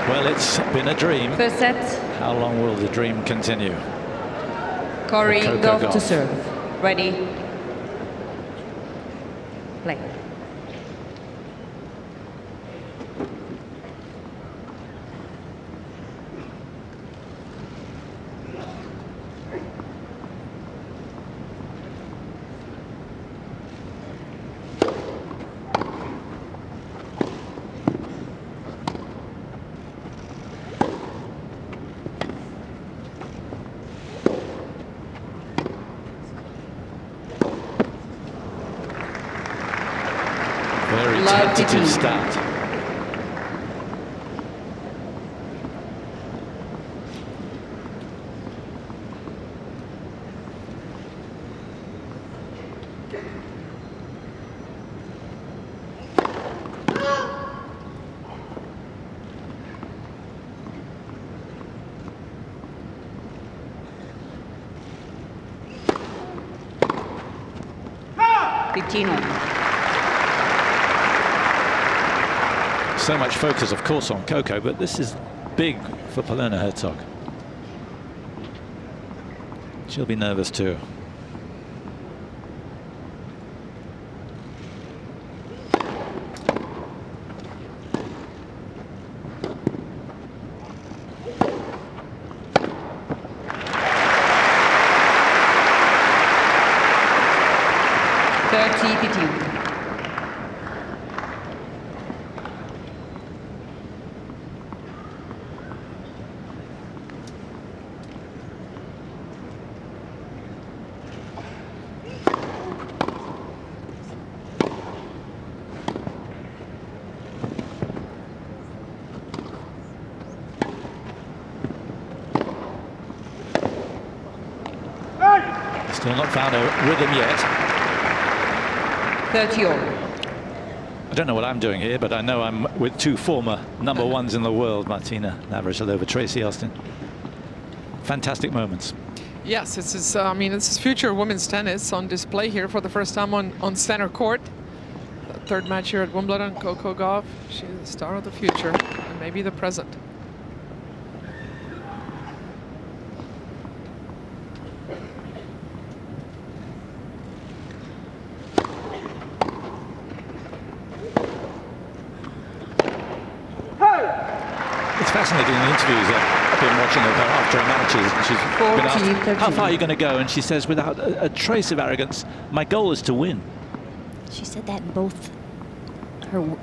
Well, it's been a dream. First set. How long will the dream continue? Coco Gauff Gauff to serve. Ready. Play. Very tentative start. So much focus, of course, on Coco, but this is big for Polona Hercog. She'll be nervous too. Still not found a rhythm yet. 30 all. I don't know what I'm doing here, but I know I'm with two former number ones in the world, Martina Navratilova, Tracy Austin. Fantastic moments. Yes, this is, I mean, this is future women's tennis on display here for the first time on center court. The third match here at Wimbledon, Coco Gauff. She's the star of the future and maybe the present. It's fascinating in the interviews I've been watching of her after her matches. She's been asked, how far are you going to go? And she says, without a trace of arrogance, my goal is to win. She said that in both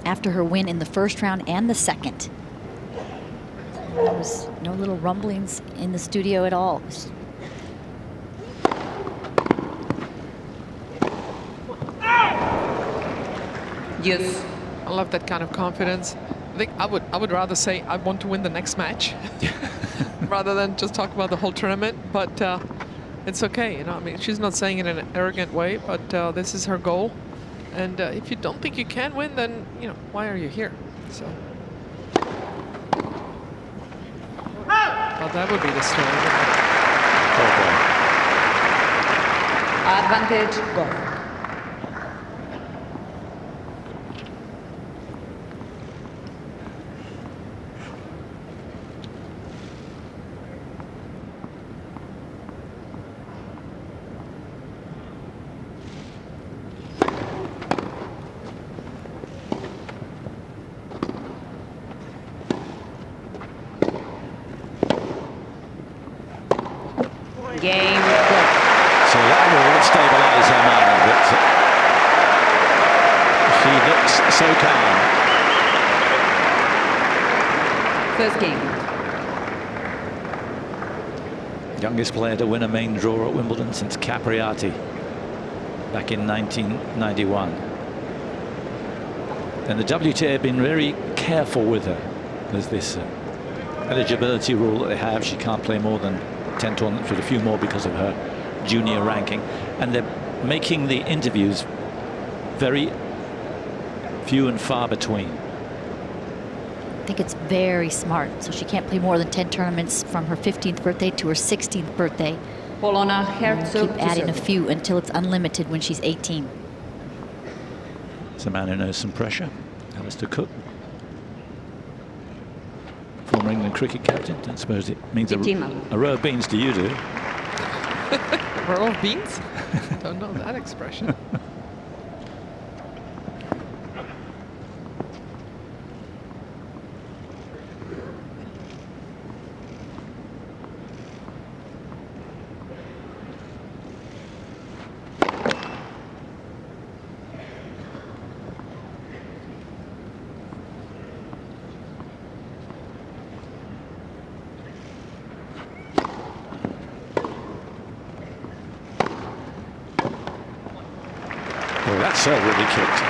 after her win in the first round and the second. There was no little rumblings in the studio at all. Yes. I love that kind of confidence. I think I would rather say I want to win the next match rather than just talk about the whole tournament. But it's okay, you know. I mean, she's not saying it in an arrogant way, but this is her goal. And if you don't think you can win, then you know why are you here? So, well, that would be the story. Advantage, go. Game. So that will stabilize her mind, First game. Youngest player to win a main draw at Wimbledon since Capriati back in 1991. And the WTA have been very careful with her. There's this eligibility rule that they have. She can't play more than 10 tournaments, with a few more because of her junior ranking. And they're making the interviews very few and far between. I think it's very smart. So she can't play more than 10 tournaments from her 15th birthday to her 16th birthday. Polona, Hercog. Keep adding a few until it's unlimited when she's 18. It's a man who knows some pressure. Alistair Cook. Former former England cricket captain. Don't suppose it means a row of beans to you, do? Row of beans? Don't know that expression. That's really kicked.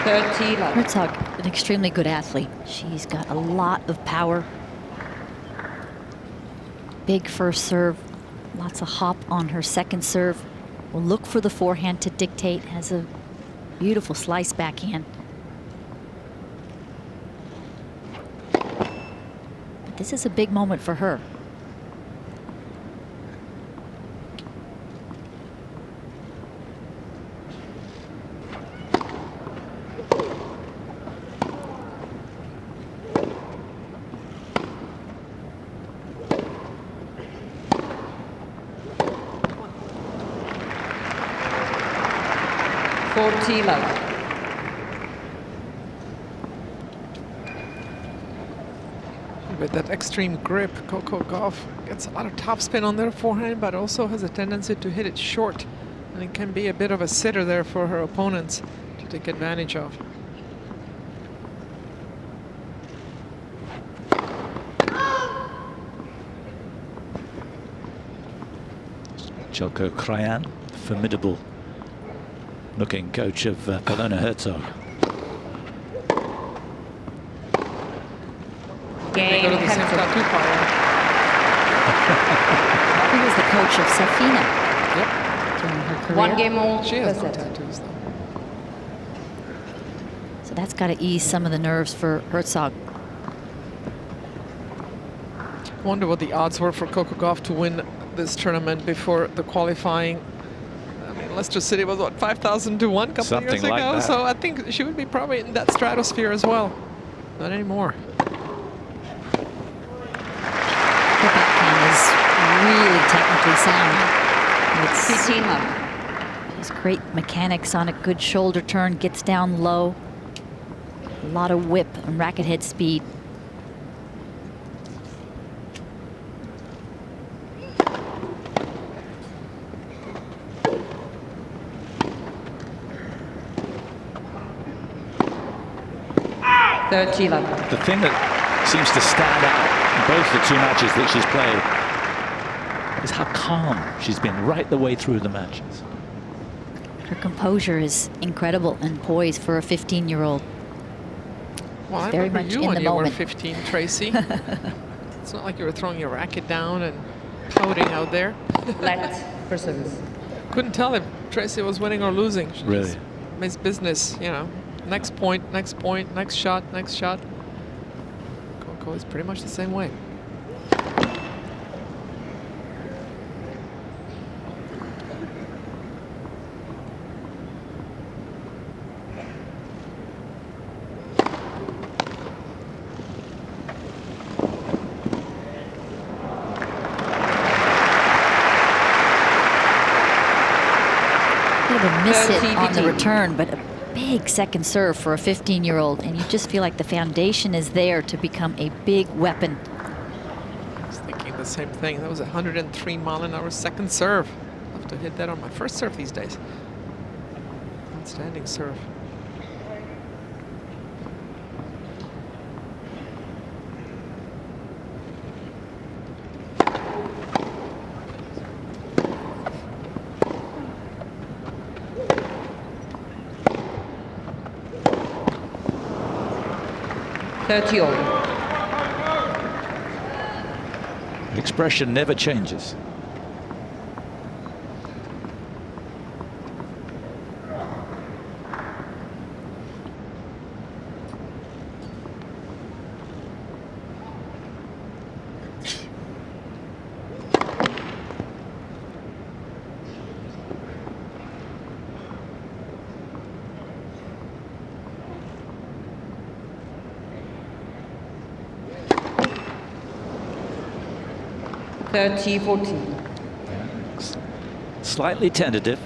30 love. Hercog, an extremely good athlete. She's got a lot of power. Big first serve, lots of hop on her second serve. Will look for the forehand to dictate. Has a beautiful slice backhand. But this is a big moment for her. Love. With that extreme grip, Coco Gauff gets a lot of topspin on their forehand, but also has a tendency to hit it short. And it can be a bit of a sitter there for her opponents to take advantage of. Coco Gauff, formidable looking coach of Polona Hercog. They go to the same tattoo parlor. He was the coach of Safina Yep. during her career. 1 game all. She has no set. tattoos though. So that's got to ease some of the nerves for Hercog. I wonder what the odds were for Coco Gauff to win this tournament before the qualifying. I mean, Leicester City was what, 5,000 to 1 a couple of years ago. Like that. So I think she would be probably in that stratosphere as well. Not anymore. Her backhand is really technically sound. 15 love. Has great mechanics on a good shoulder turn, gets down low. A lot of whip and racket head speed. Thirty love. The thing that seems to stand out in both the two matches that she's played is how calm she's been right the way through the matches. Her composure is incredible and poised for a 15-year-old. Well, I very remember much you in when the you were moment. 15, Tracy. It's not like you were throwing your racket down and pouting out there. Let for service. Couldn't tell if Tracy was winning or losing. She Really? just makes business, you know. Next point, next point, next shot, next shot. Coco is pretty much the same way. Miss it on the return, but a big second serve for a 15-year-old, and you just feel like the foundation is there to become a big weapon. I was thinking the same thing. That was a 103-mile-an-hour second serve. I'll have to hit that on my first serve these days. Outstanding serve. The expression never changes. 30-14. Slightly tentative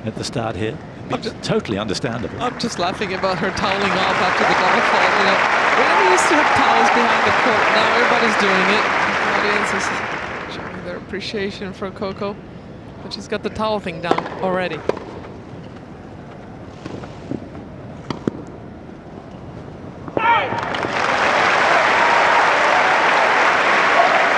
at the start here. It's totally understandable. I'm just laughing about her toweling off after the double fault. You know, we never used to have towels behind the court. Now everybody's doing it. The audience is showing their appreciation for Coco, but she's got the towel thing down already.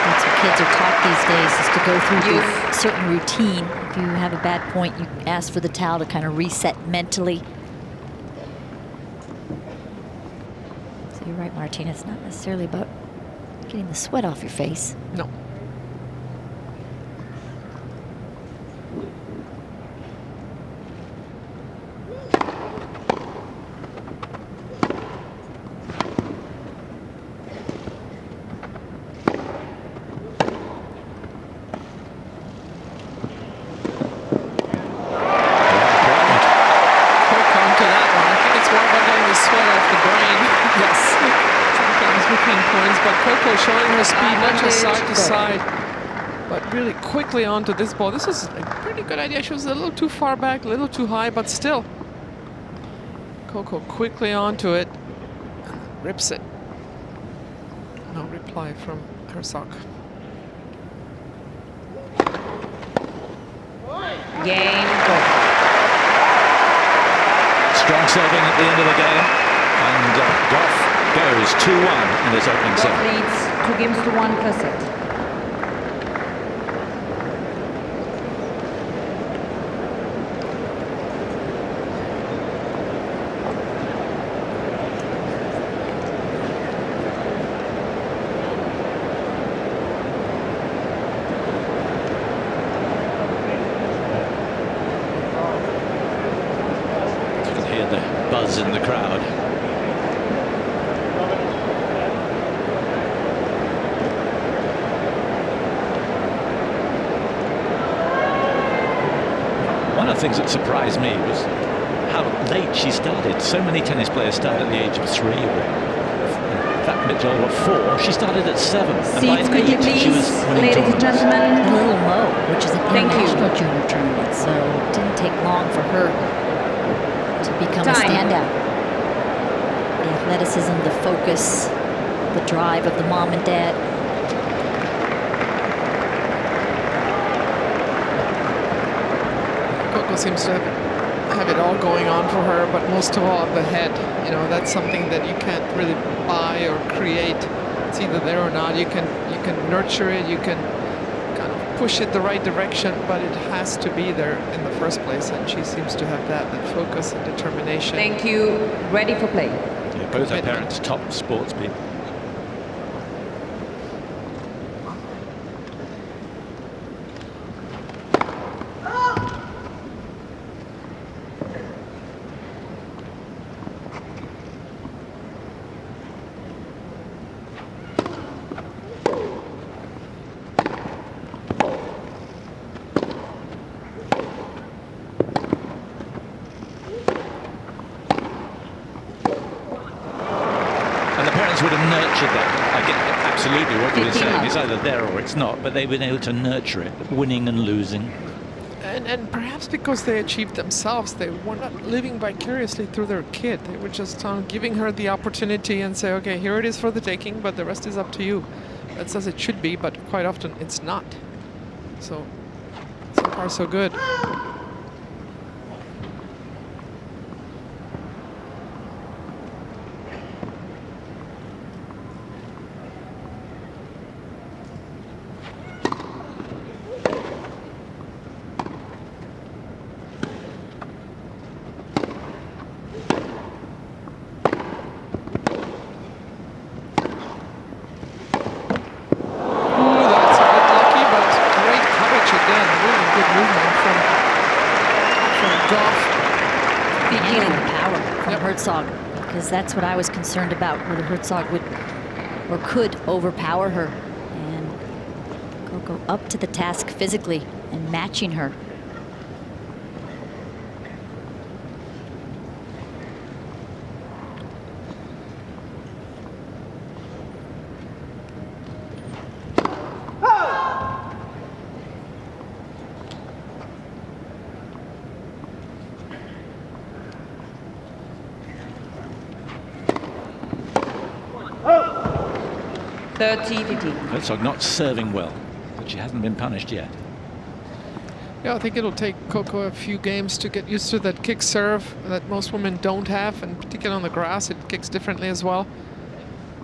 That's what kids are taught these days, is to go through a certain routine. If you have a bad point, you ask for the towel to kind of reset mentally. So you're right, Martina. It's not necessarily about getting the sweat off your face. No. Really quickly onto this ball. This was a pretty good idea. She was a little too far back, a little too high, but still. Coco quickly onto it and rips it. No reply from Hercog. Game goal. Strong serving at the end of the game, and Gauff goes 2-1 in this opening set. Gauff leads 2-1 first set. In the crowd. One of the things that surprised me was how late she started. So many tennis players start at the age of 3. That Mitchell at 4. She started at 7. Seats, could you please, ladies and gentlemen? A little low, which is an international junior tournament, so it didn't take long for her to become a standout. The athleticism, the focus, the drive of the mom and dad. Coco seems to have it all going on for her, but most of all the head. You know, that's something that you can't really buy or create. It's either there or not. You can nurture it, you can kind of push it the right direction, but it has to be there in the first place, and she seems to have that focus and determination. Thank you. Ready for play. Yeah, both her parents top sports people. Would have nurtured that. I get absolutely what you're saying. It's either there or it's not, but they've been able to nurture it, winning and losing. And perhaps because they achieved themselves, they were not living vicariously through their kid. They were just giving her the opportunity and say, okay, here it is for the taking, but the rest is up to you. That's as it should be, but quite often it's not. So far so good. Because that's what I was concerned about, whether Hercog would or could overpower her. And Coco up to the task physically and matching her. 30-15. Hercog not serving well, but she hasn't been punished yet. Yeah, I think it'll take Coco a few games to get used to that kick serve that most women don't have, and particularly on the grass, it kicks differently as well.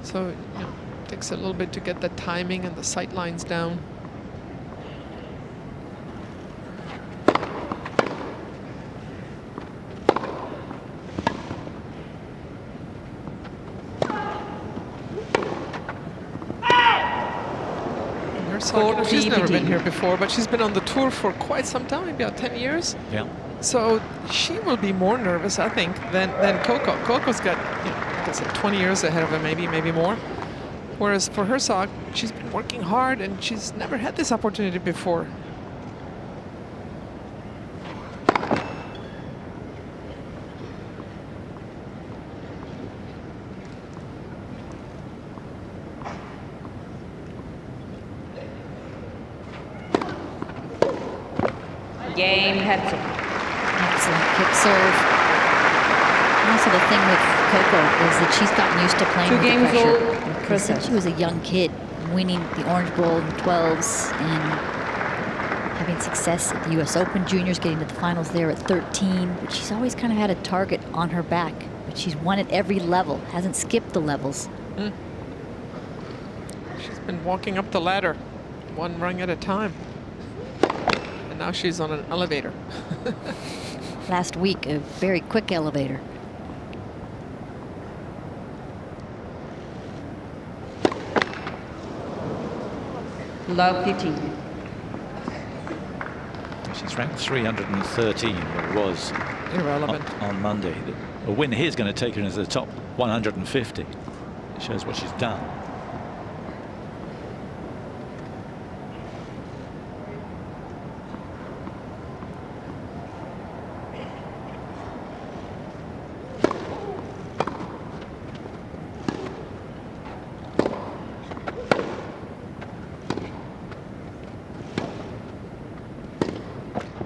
So, you know, it takes a little bit to get the timing and the sight lines down. Hercog, she's never been here before, but she's been on the tour for quite some time, maybe about 10 years. Yeah. So she will be more nervous, I think, than Coco. Coco's got, you know, like I said, 20 years ahead of her, maybe more. Whereas for Hercog, she's been working hard and she's never had this opportunity before. Game Hercog. Excellent kick serve. And also the thing with Coco is that she's gotten used to playing 2 with the games pressure. all Because since she was a young kid, winning the Orange Bowl in the 12s and having success at the U.S. Open Juniors, getting to the finals there at 13. But she's always kind of had a target on her back. But she's won at every level, hasn't skipped the levels. She's been walking up the ladder, one rung at a time. And now she's on an elevator. Last week, a very quick elevator. Love 15. She's ranked 313, or was Irrelevant. on Monday. A win here is going to take her into the top 150. It shows what she's done.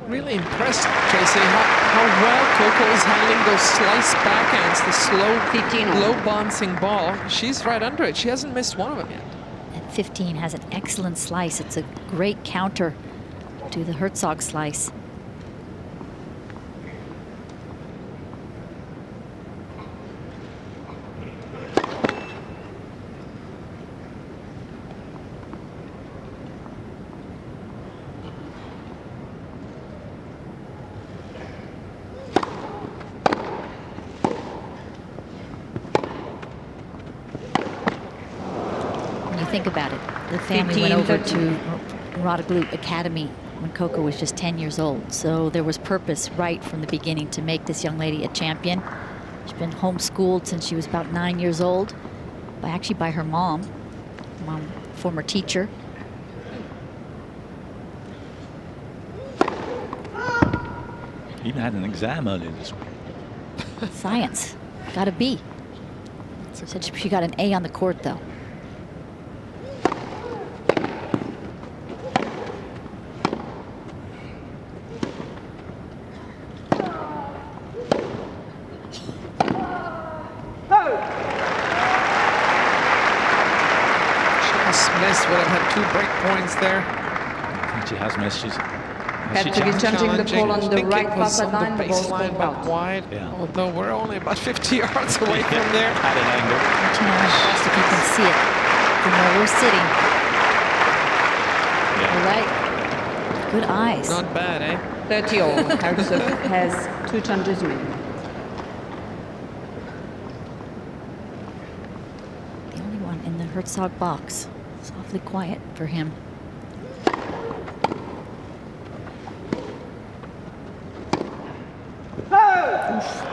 Really impressed, Tracy, how well Coco is handling those slice backhands, the slow, 15. low bouncing ball. She's right under it. She hasn't missed one of them yet. At 15 has an excellent slice. It's a great counter to the Hercog slice. Think about it. The family went over to Rodaglu Academy when Coco was just 10 years old. So there was purpose right from the beginning to make this young lady a champion. She's been homeschooled since she was about 9 years old, by her mom, former teacher. Even had an exam earlier this week. Science. Got a B. Said she got an A on the court, though. Would have had 2 break points there. I think she has missed. Hercog is changing the ball on the right was far on line. the The ball's baseline, pulled but out. wide. Yeah. Although we're only about 50 yards away from there. At an angle. Watching how fast if you can see it from where we're sitting. Yeah. All right. Good eyes. Not bad, eh? 30 all. Hercog has 2 changes remaining. The only one in the Hercog box. It's awfully quiet for him.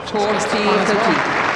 Towards the 30.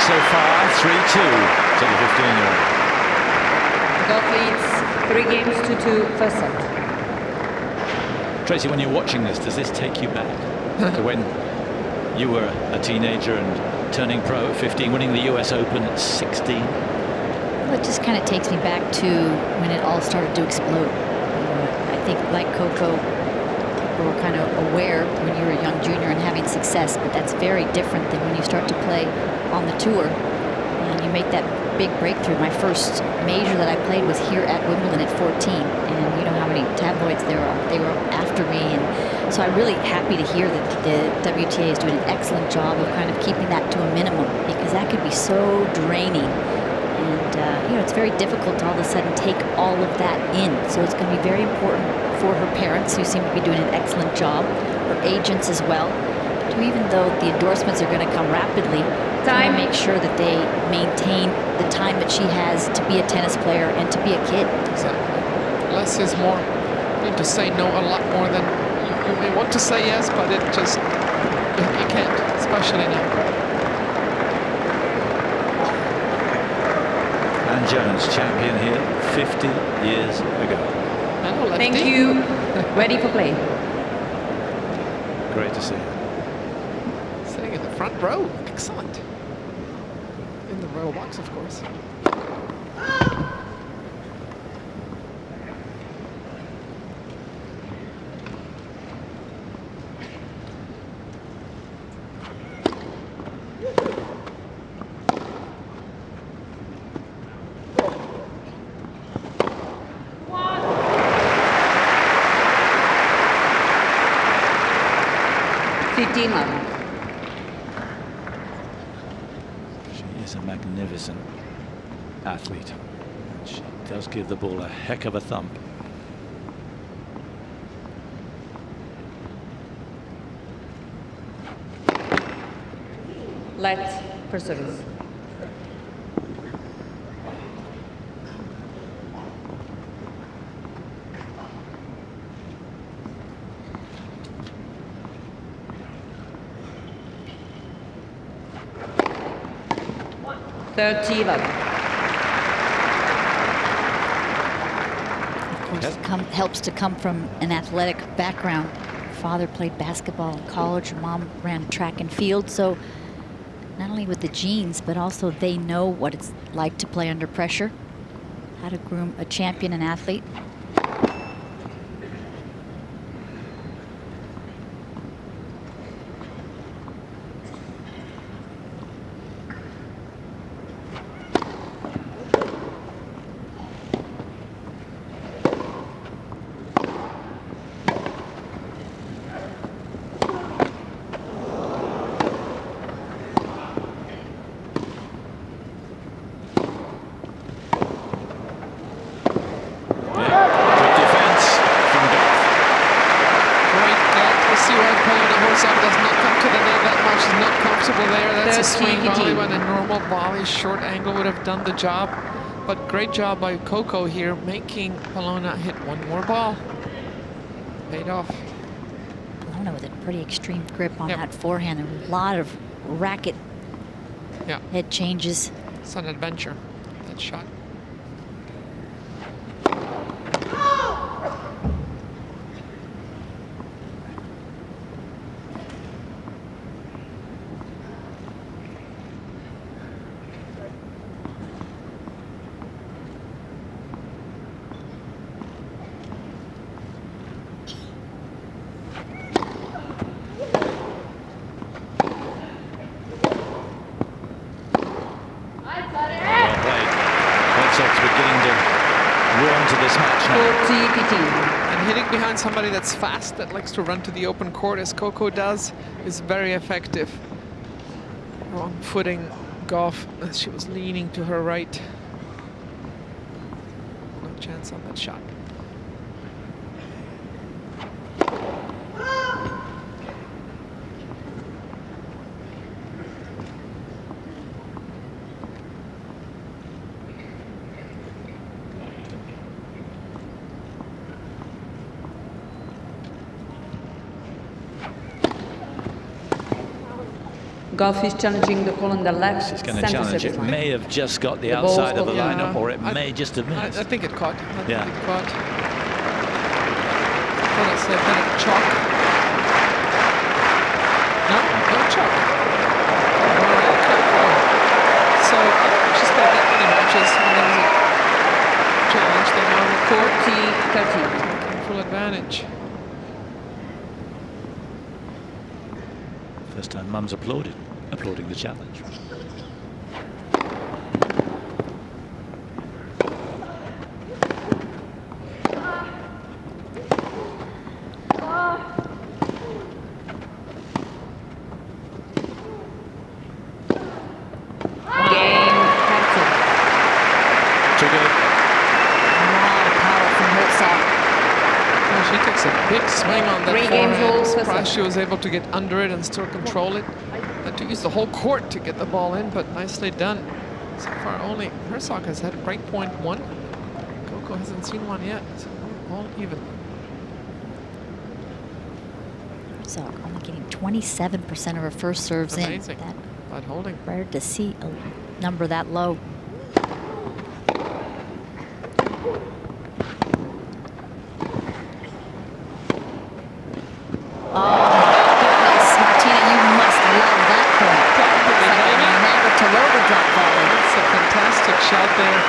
so far, 3-2 to the 15-year-old. Gauff leads 3 games to 2 first set. Tracy, when you're watching this, does this take you back to when you were a teenager and turning pro at 15, winning the US Open at 16? Well, it just kind of takes me back to when it all started to explode. I think, like Coco, people were kind of aware when you were a young junior and having success, but that's very different than when you start to play on the tour and you make that big breakthrough. My first major that I played was here at Wimbledon at 14, and you know how many tabloids there are. They were after me, and so I'm really happy to hear that the WTA is doing an excellent job of kind of keeping that to a minimum, because that could be so draining. And you know, it's very difficult to all of a sudden take all of that in. So it's going to be very important for her parents, who seem to be doing an excellent job, her agents as well, to, even though the endorsements are going to come rapidly, try to make sure that they maintain the time that she has to be a tennis player and to be a kid. Exactly. Less is more. You need to say no a lot more than you may want to say yes, but it just, you can't, especially now. And Jones, champion here 50 years ago. Hello, lefty. Thank you. Ready for play. Great to see you. Sitting in the front row. Excellent. In the royal box, of course. She is a magnificent athlete. She does give the ball a heck of a thump. Let for service. Of course, it helps to come from an athletic background. Her father played basketball in college. Her mom ran track and field. So not only with the genes, but also they know what it's like to play under pressure, how to groom a champion and athlete. Short angle would have done the job, but great job by Coco here, making Polona hit one more ball. Paid off. Polona with a pretty extreme grip on that forehand. A lot of racket head changes. It's an adventure, that shot. And hitting behind somebody that's fast, that likes to run to the open court, as Coco does, is very effective. Wrong footing Gauff as she was leaning to her right. No chance on that shot. Gauff is challenging the call on the left. She's going to center challenge. service It line. may have just got the The ball's outside of the caught. lineup, or it I- may just have I missed. think it caught. I think Yeah. it caught. Thought it's a bit of chalk. No, no chalk. All right, Coco. So I don't think she's played that many matches when there was a challenge. They now record 40-30. taking full advantage. First time Mum's applauding the challenge. Game Hercog. Too good. Wow, power from Hercog. Well, she takes a big swing on that 3 games forehand. all for Surprised set. she was able to get under it and still control it. Had to use the whole court to get the ball in, but nicely done. So far, only Hercog has had break point 1. Coco hasn't seen one yet. So we're all even. Hercog only getting 27% of her first serves Amazing. in. That But holding. rare to see a number that low. Oh my goodness, Martina, you must love that point. Never to low the drop volley. That's a fantastic shot there.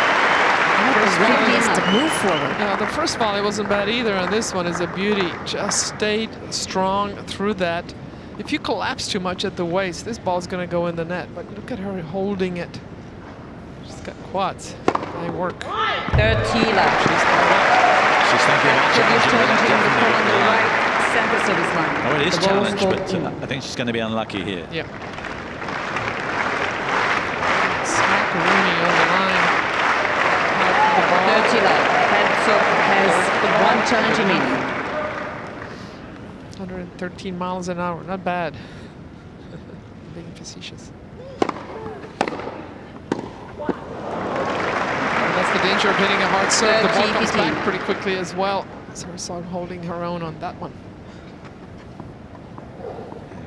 First The volley. readiness to move forward. Yeah, the first volley wasn't bad either, and this one is a beauty. Just stayed strong through that. If you collapse too much at the waist, this ball's going to go in the net. But look at her holding it. She's got quads. They work. 30 left. She's thinking about Hercog is challenging, but challenging the call on the definitely. right center service line. Oh, it is The ball's challenged, called but in. I think she's going to be unlucky here. Yeah. Smack Rooney on the line. Out for the ball. 30 left. Hercog has 1 challenge remaining. 113 miles an hour. Not bad. Being facetious. And that's the danger of hitting a hard serve. The ball 13, comes 15. back pretty quickly as well. So Hercog holding her own on that one.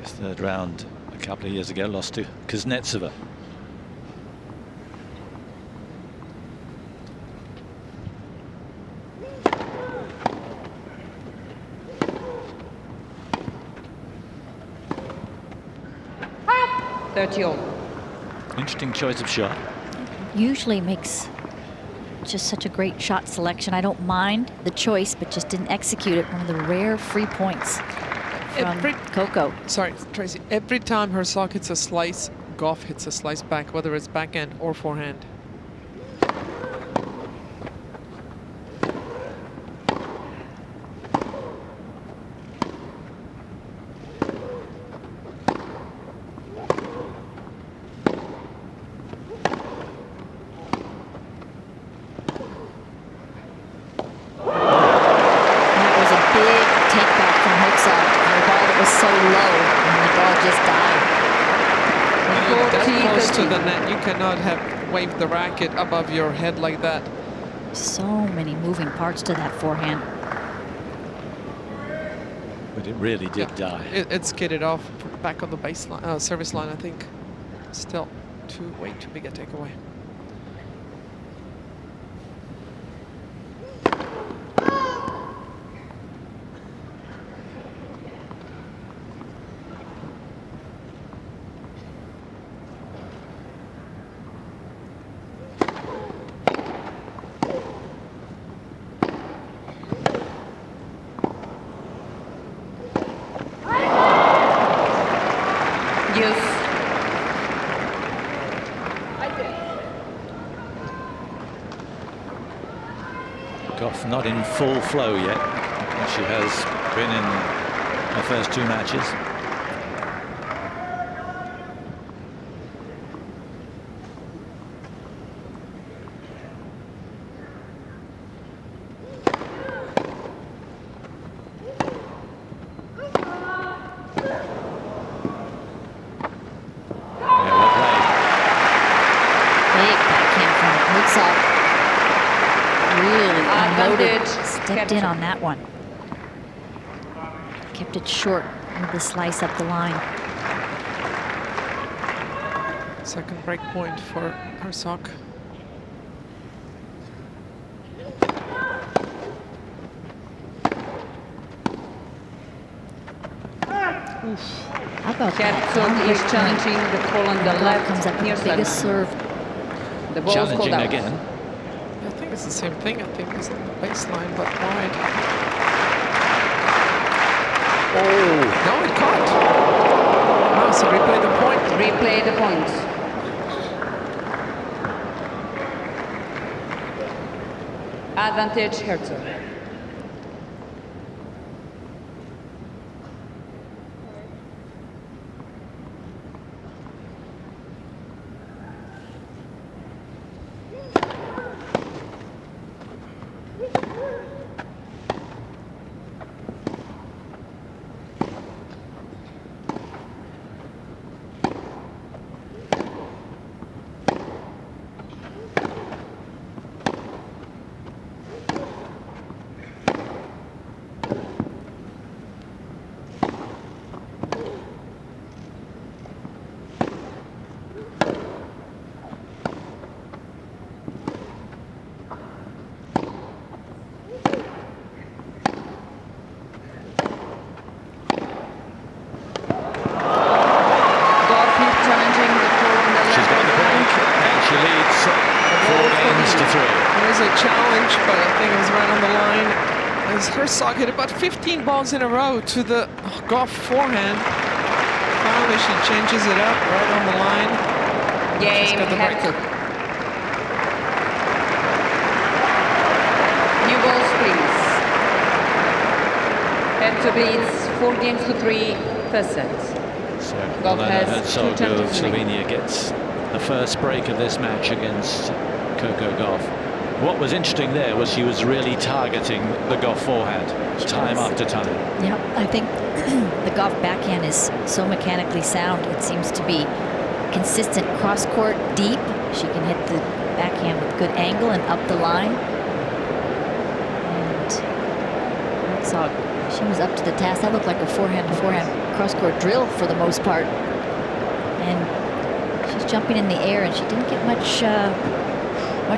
His third round a couple of years ago, lost to Kuznetsova. Ah! 30 all. Interesting choice of shot. Usually makes just such a great shot selection. I don't mind the choice, but just didn't execute it. One of the rare free points from Coco. Sorry, Tracy. Every time Hercog hits a slice, Gauff hits a slice back, whether it's backhand or forehand. That was a big takeback from Hercog. The ball that was so low, and the ball just died. When you're that 40, close to 30. the net, you cannot have waved the racket above your head like that. So many moving parts to that forehand. But it really did die. It skidded off back on the baseline, service line, I think. Still way too big a takeaway. Use. Gauff not in full flow yet. She has been in her first 2 matches. Big backhand from Hercog. Really unloaded. Advantage Stepped in capture. on that one. Kept it short with the slice up the line. Second break point for Hercog. How about Hercog is challenging the call on the left. Comes up with near the biggest sideline. serve. The ball is called Challenging out. again. I think it's the same thing. I think it's on the baseline, but wide. Oh, No, it caught. Wow, so replay the point. Replay the point. Advantage Hercog. Hercog hit about 15 balls in a row to the Gauff forehand. Finally, she changes it up right on the line. Game got the break. New balls, please. Hercog leads 4 games to 3 first set. So Gauff Polona has Hercog 2 of chances remaining. Slovenia gets the first break of this match against Coco Gauff. What was interesting there was she was really targeting the Gauff forehand time after time. Yeah, I think the Gauff backhand is so mechanically sound. It seems to be consistent cross-court, deep. She can hit the backhand with good angle and up the line. And Hercog, she was up to the task. That looked like a forehand-to-forehand cross-court drill for the most part. And she's jumping in the air, and she didn't get much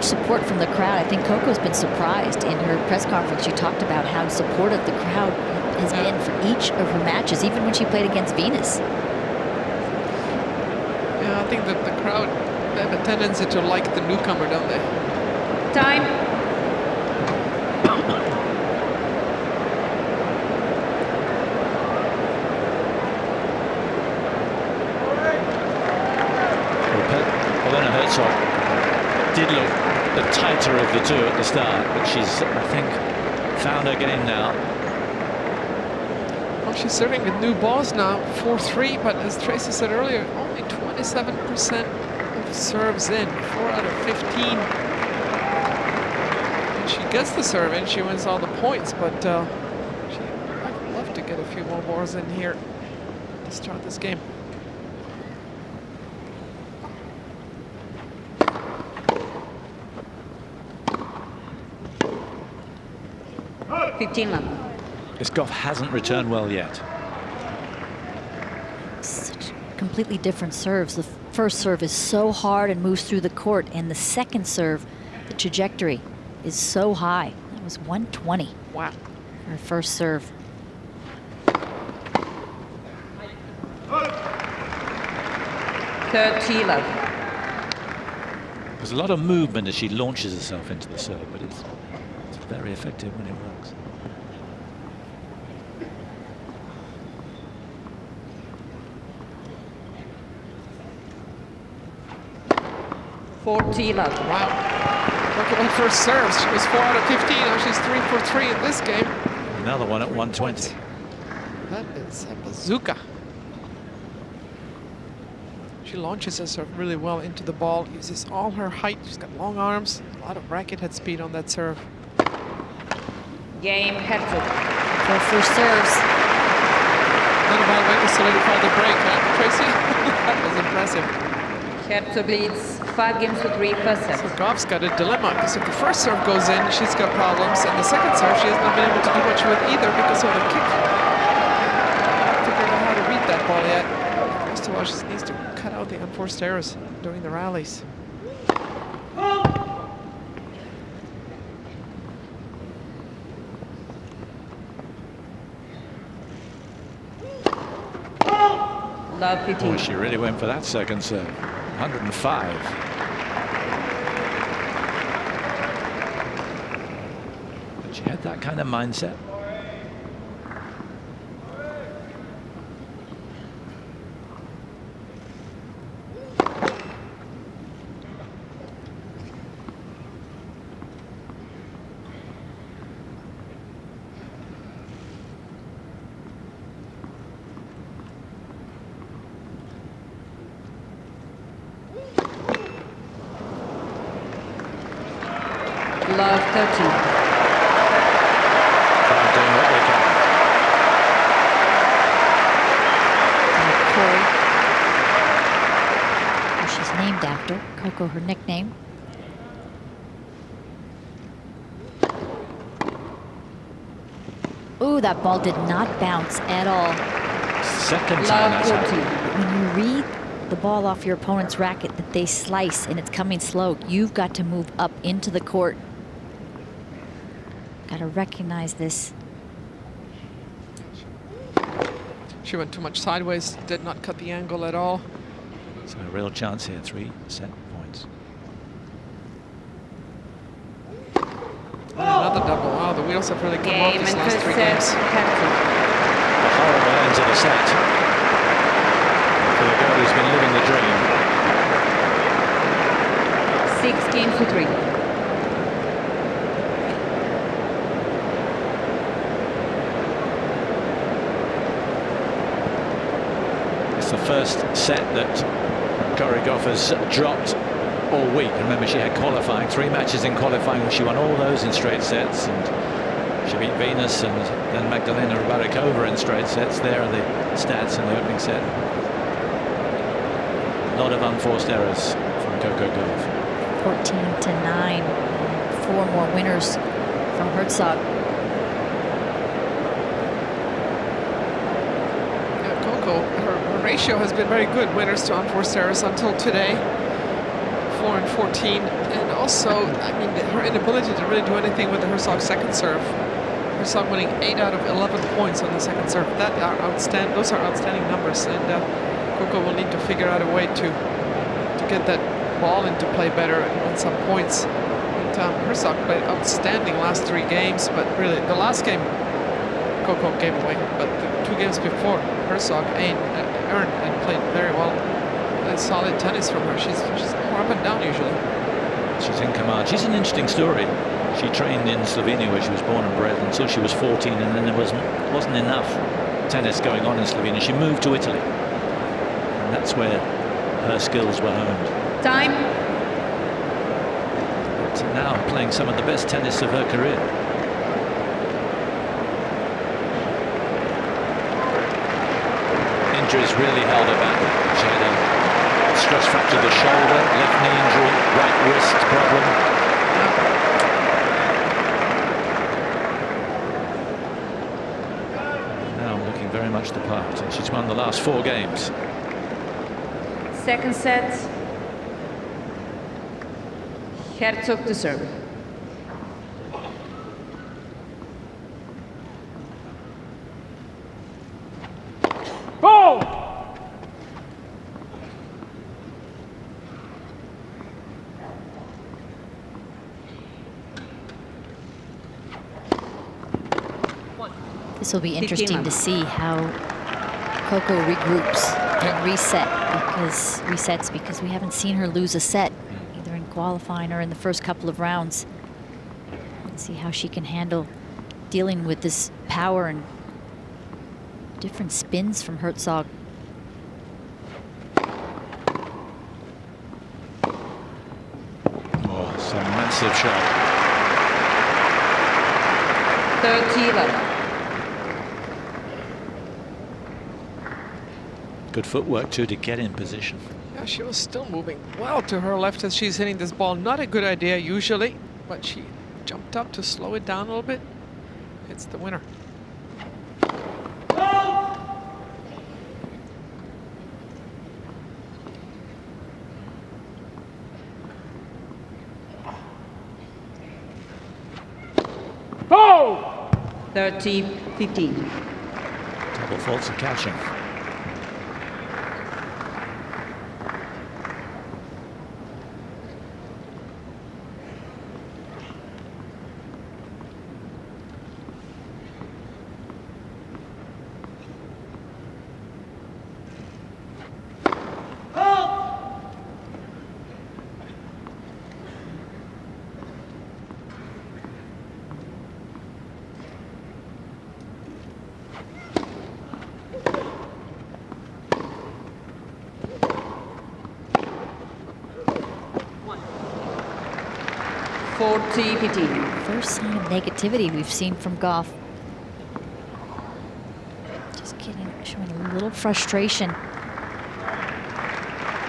support from the crowd. I think Coco's been surprised. In her press conference, she talked about how supportive the crowd has been for each of her matches, even when she played against Venus. Yeah, I think that the crowd, they have a tendency to like the newcomer, don't they? Time. Polona Hercog did look the tighter of the two at the start, but she's, I think, found her game now. Well, she's serving with new balls now, 4-3, but as Tracy said earlier, only 27% of serves in, 4 out of 15. And she gets the serve in, she wins all the points, but I'd love to get a few more balls in here to start this game. This Gauff hasn't returned well yet. Such completely different serves. The first serve is so hard and moves through the court, and the second serve, the trajectory is so high. That was 120. Wow. Her first serve. There's a lot of movement as she launches herself into the serve, but it's very effective when it works. Wow. Look at her first serves. She was 4 out of 15. Now she's 3 for 3 in this game. Another one at 120. That is a bazooka. She launches herself really well into the ball, uses all her height. She's got long arms, a lot of racket head speed on that serve. Game Hercog. Her first serves. Not a bad way to solidify the break, huh, Tracy? That was impressive. Hercog leads 5 games to 3 first set. So Gauff's got a dilemma, because if the first serve goes in, she's got problems, and the second serve she hasn't been able to do much with either because of the kick. Figured out how to read that ball yet. First of all, she needs to cut out the unforced errors during the rallies. Love 15. Boy, she really went for that second serve. 105. But she had that kind of mindset. Love 13. Trying doing what they can. Corey, who she's named after, Coco, her nickname. Ooh, that ball did not bounce at all. Second time Love that's 14. happened. When you read the ball off your opponent's racket that they slice and it's coming slow, you've got to move up into the court. Got to recognize this. She went too much sideways, did not cut the angle at all. So a real chance here, 3 set points. And another double. Wow, the wheels have really come off Game these and last first 3 set. games. Hercog. A horrible end to the set. For the girl who's been living the dream. 6 games to 3. It's the first set that Coco Gauff has dropped all week. Remember, she had qualifying, 3 matches in qualifying. She won all those in straight sets, and she beat Venus and then Magdalena Rybarikova in straight sets. There are the stats in the opening set. A lot of unforced errors from Coco Gauff. 14-9. 4 more winners from Hercog. Yeah, Coco, her ratio has been very good, winners to unforced errors until today. 4 and 14. And also, I mean, her inability to really do anything with the Hercog second serve. Hercog winning 8 out of 11 points on the second serve. That are outstanding. Those are outstanding numbers. And Coco will need to figure out a way to get that ball into play better and win some points. And Hercog played outstanding last 3 games, but really the last game Coco gave away. But the 2 games before, Hercog earned and played very well. And solid tennis from her. She's more up and down usually. She's in command. She's an interesting story. She trained in Slovenia, where she was born and bred, until she was 14, and then there wasn't enough tennis going on in Slovenia. She moved to Italy, and that's where her skills were honed. Time. But now playing some of the best tennis of her career. Injuries really held her back. She had a stress fracture of the shoulder, left knee injury, right wrist problem. Now looking very much the part, and she's won the last 4 games. Second set. Hercog to serve. This will be interesting to see how Coco regroups and resets because we haven't seen her lose a set either in qualifying or in the first couple of rounds. Let's see how she can handle dealing with this power and different spins from Hercog. Oh, it's a massive shot. 30 love. Good footwork too to get in position. Yeah, she was still moving well to her left as she's hitting this ball. Not a good idea usually, but she jumped up to slow it down a little bit. It's the winner. 30-15. Double faults and catching. First sign of negativity we've seen from Gauff. Just showing a little frustration.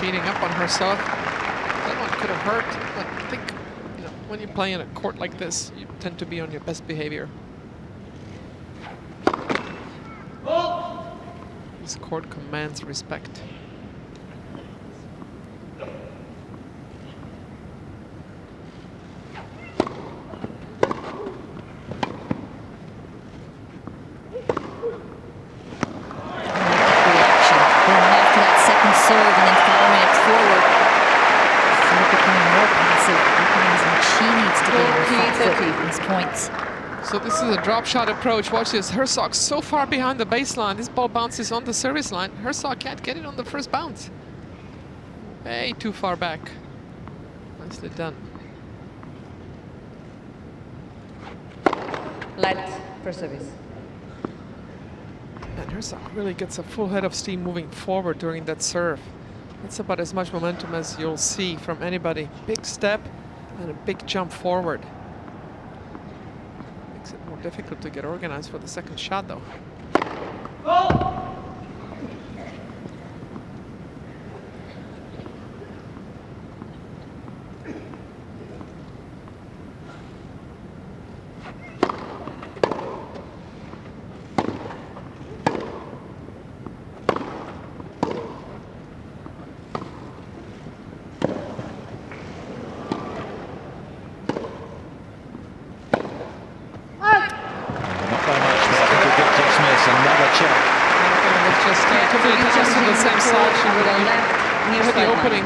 Beating up on herself. That one could have hurt, but I think, you know, when you play in a court like this, you tend to be on your best behavior. This court commands respect. So this is a drop shot approach. Watch this. Hercog so far behind the baseline. This ball bounces on the service line. Hercog can't get it on the first bounce. Way too far back. Nicely done. Let for service. And Hercog really gets a full head of steam moving forward during that serve. That's about as much momentum as you'll see from anybody. Big step and a big jump forward. Makes it more difficult to get organized for the second shot, though.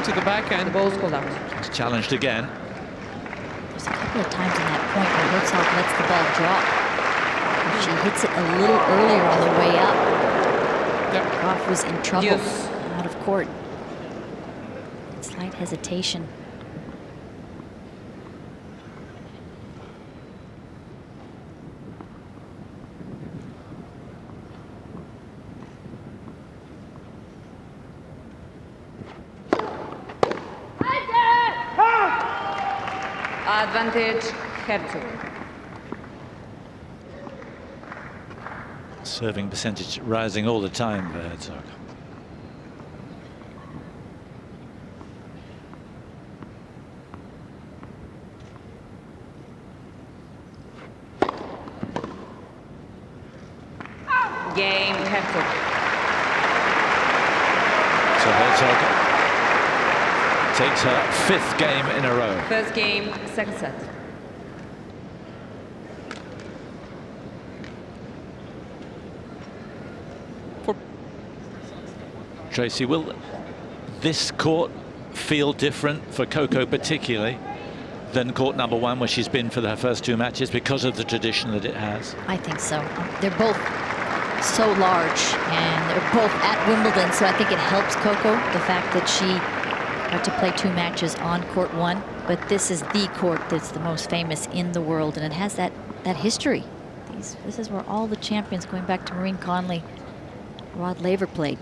To the back end. The ball's called out. It's challenged again. There's a couple of times in that point where Hercog lets the ball drop. If she hits it a little earlier on the way up, Gauff was in trouble out of court. Slight hesitation. Advantage, Hercog. Serving percentage rising all the time for Hercog. Game, Hercog. So Hercog takes her 5th game in a row. First game, second set. Tracy, will this court feel different for Coco particularly than court number 1 where she's been for her first 2 matches because of the tradition that it has? I think so. They're both so large and they're both at Wimbledon, so I think it helps Coco, the fact that she got to play 2 matches on court 1, but this is the court that's the most famous in the world, and it has that history. This is where all the champions, going back to Maureen Conley, Rod Laver played.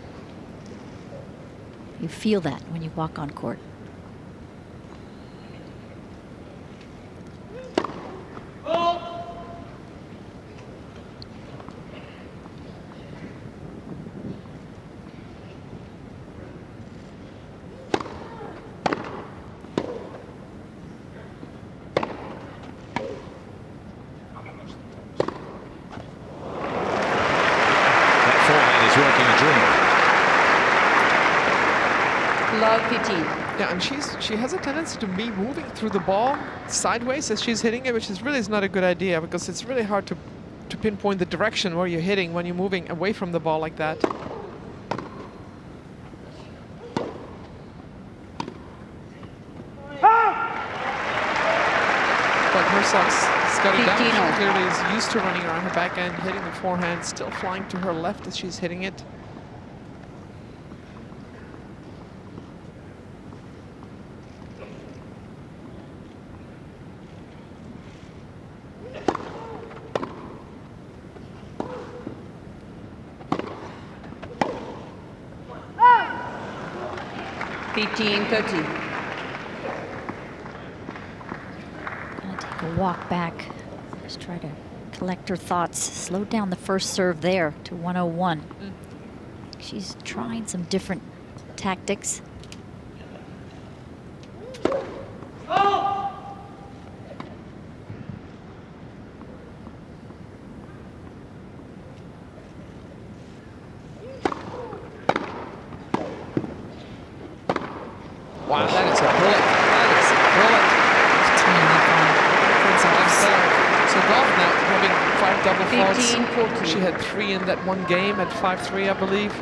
You feel that when you walk on court. Yeah, and she has a tendency to be moving through the ball sideways as she's hitting it, which is really not a good idea because it's really hard to to pinpoint the direction where you're hitting when you're moving away from the ball like that. But Hercog's got it down. She clearly is used to running around her backhand, hitting the forehand, still flying to her left as she's hitting it. A walk back. Just try to collect her thoughts. Slow down the first serve there to 101. She's trying some different tactics. Wow, that is a bullet. That is a bullet. So Gauff now having 5 double faults. She had 3 in that one game at 5-3, I believe.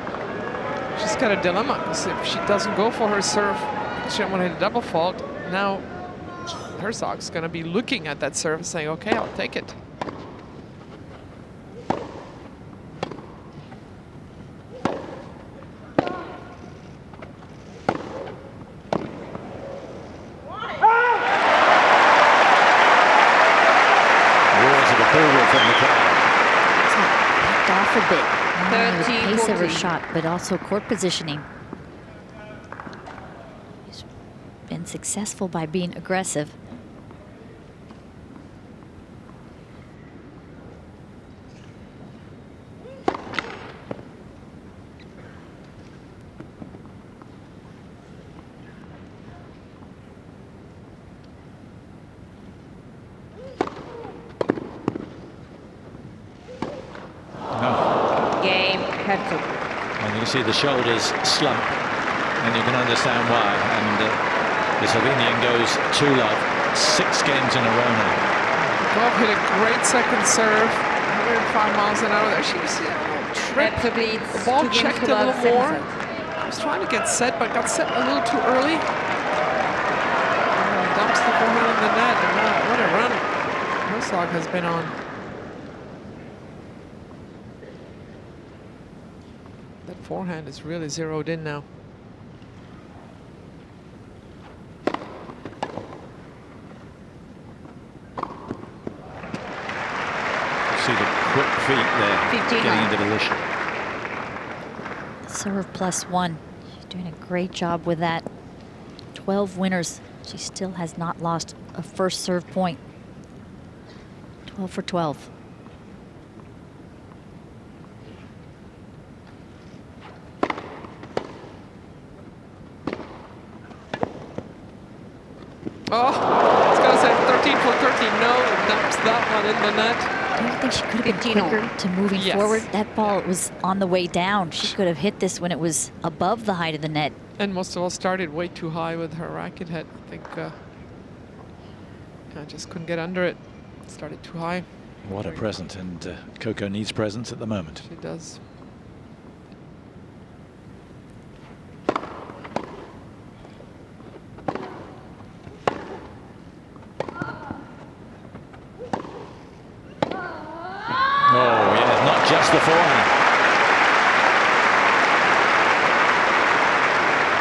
She's got a dilemma, because if she doesn't go for her serve, she don't want to hit a double fault. Now Hercog's going to be looking at that serve and saying, okay, I'll take it. A bit. Not only the pace of her shot, but also court positioning. She's been successful by being aggressive. Hercog. And you see the shoulders slump, and you can understand why. And the Slovenian goes 2-love, 6 games in a row now. Gauff hit a great second serve, 105 miles an hour there. She was tripped. The ball checked a little more. Was trying to get set, but got set a little too early. And dumps the forehand in the net. And what a run Hercog has been on. That forehand is really zeroed in now. See the quick feet there, getting into position. Serve +1. She's doing a great job with that. 12 winners. She still has not lost a first serve point. 12 for 12. Oh, I was gonna say 13 for 13. No, dumps that one in the net. I don't think she could have been quicker to moving forward. That ball was on the way down. She could have hit this when it was above the height of the net. And most of all started way too high with her racket head. I think I just couldn't get under it. Started too high. What a present, and Coco needs presents at the moment. She does. Oh, yeah, not just the forehand.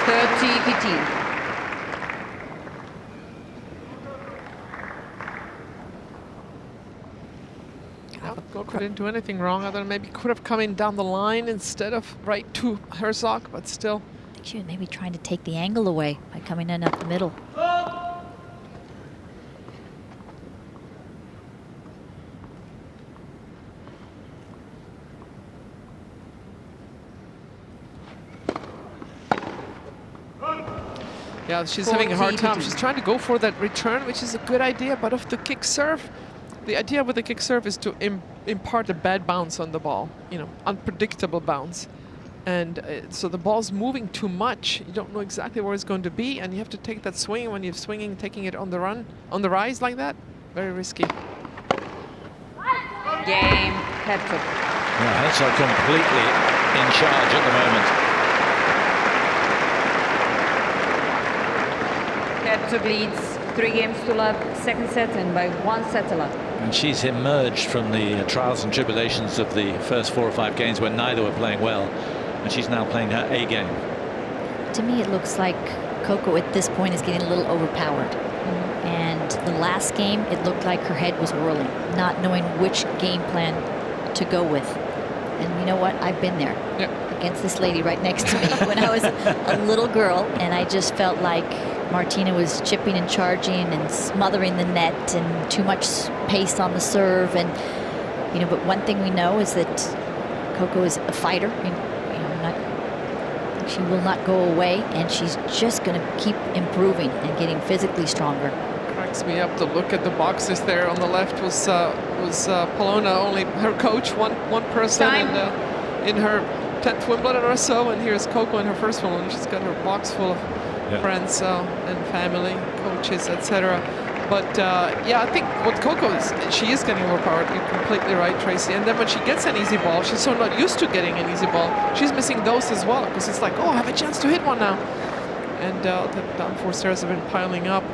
30-15. Couldn't do anything wrong other than maybe could have come in down the line instead of right to Hercog, but still. I think she was maybe trying to take the angle away by coming in up the middle. Yeah, she's having a hard time. She's trying to go for that return, which is a good idea, but of the kick serve, the idea with the kick serve is to impart a bad bounce on the ball, you know, unpredictable bounce. And so the ball's moving too much. You don't know exactly where it's going to be, and you have to take that swing. When you're swinging, taking it on the run, on the rise like that, very risky. Game, Hercog. Yeah, Hercog completely in charge at the moment. Hercog leads 3 games to love, second set, and by 1 set to love. And she's emerged from the trials and tribulations of the first 4 or 5 games when neither were playing well, and she's now playing her A game. To me, it looks like Coco at this point is getting a little overpowered. And the last game, it looked like her head was whirling, not knowing which game plan to go with. And you know what? I've been there against this lady right next to me when I was a little girl, and I just felt like Martina was chipping and charging and smothering the net and too much pace on the serve. And you know, but one thing we know is that Coco is a fighter. She will not go away, and she's just going to keep improving and getting physically stronger. Cracks me up to look at the boxes there. On the left was Polona, only her coach, one person in her 10th Wimbledon or so, and here's Coco in her first Wimbledon. She's got her box full of friends and family, coaches, etc. But yeah, I think what Coco is, she is getting overpowered. You're completely right, Tracy. And then when she gets an easy ball, she's so not used to getting an easy ball. She's missing those as well, because it's like, oh, I have a chance to hit one now. And the down 4 stairs have been piling up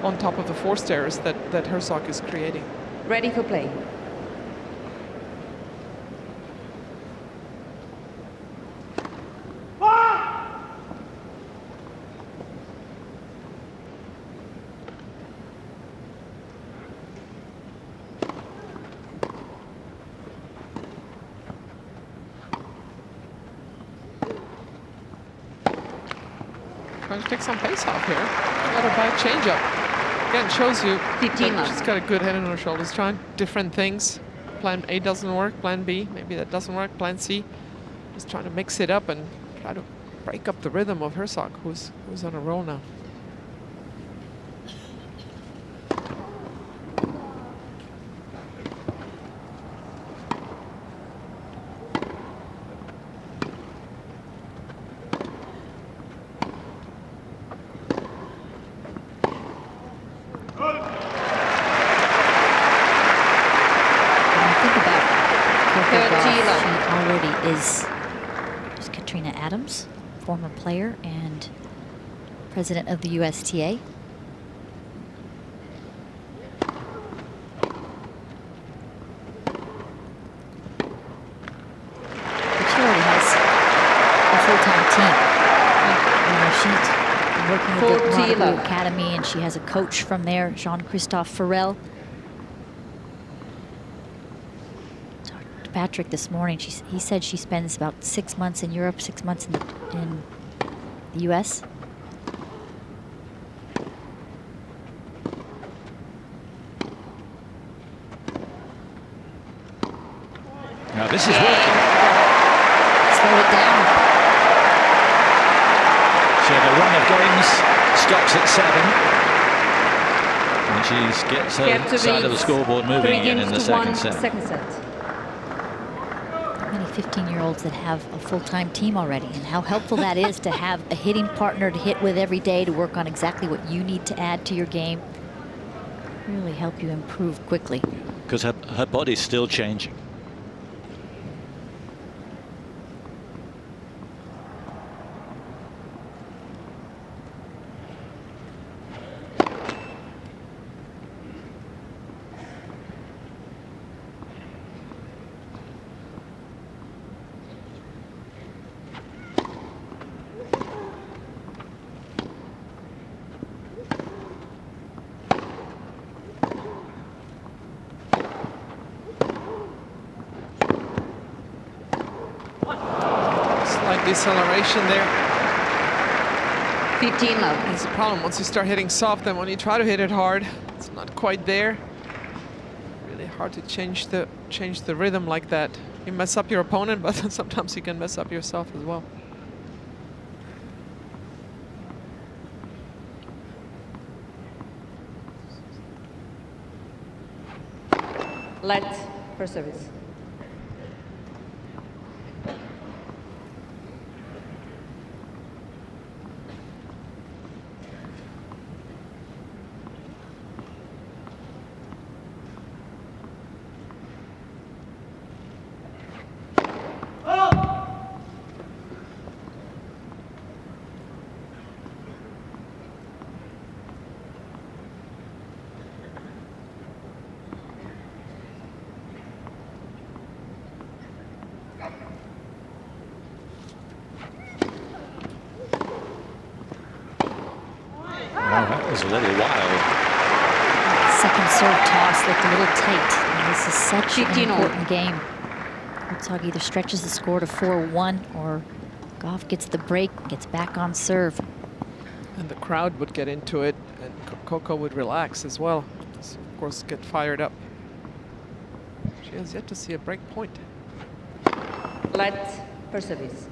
on top of the 4 stairs that Hercog is creating. Ready for play. Trying to take some pace off here. Got a bad changeup. Again, shows you that she's got a good head on her shoulders. Trying different things. Plan A doesn't work. Plan B, maybe that doesn't work. Plan C, just trying to mix it up and try to break up the rhythm of Hercog, who's on a roll now. Former player and president of the USTA. But she already has a full-time team. You know, she's working with the Monaco Academy, and she has a coach from there, Jean-Christophe Farrell. Patrick this morning, he said she spends about 6 months in Europe, 6 months in the U.S. Now this is working. Slow it down. So the run of games stops at 7. And she gets her side of the scoreboard moving again in the second set. 15-year-olds that have a full-time team already, and how helpful that is to have a hitting partner to hit with every day, to work on exactly what you need to add to your game. Really help you improve quickly. Because her body's still changing. Deceleration there. 15 love. That's the problem. Once you start hitting soft, and when you try to hit it hard, it's not quite there. Really hard to change the rhythm like that. You mess up your opponent, but sometimes you can mess up yourself as well. Let for service. Well, that was a little wild. Second serve toss looked a little tight. And this is such an 15-all. important game. Hercog either stretches the score to 4-1 or Gauff gets the break, gets back on serve. And the crowd would get into it, and Coco would relax as well. So of course, get fired up. She has yet to see a break point. Let per service.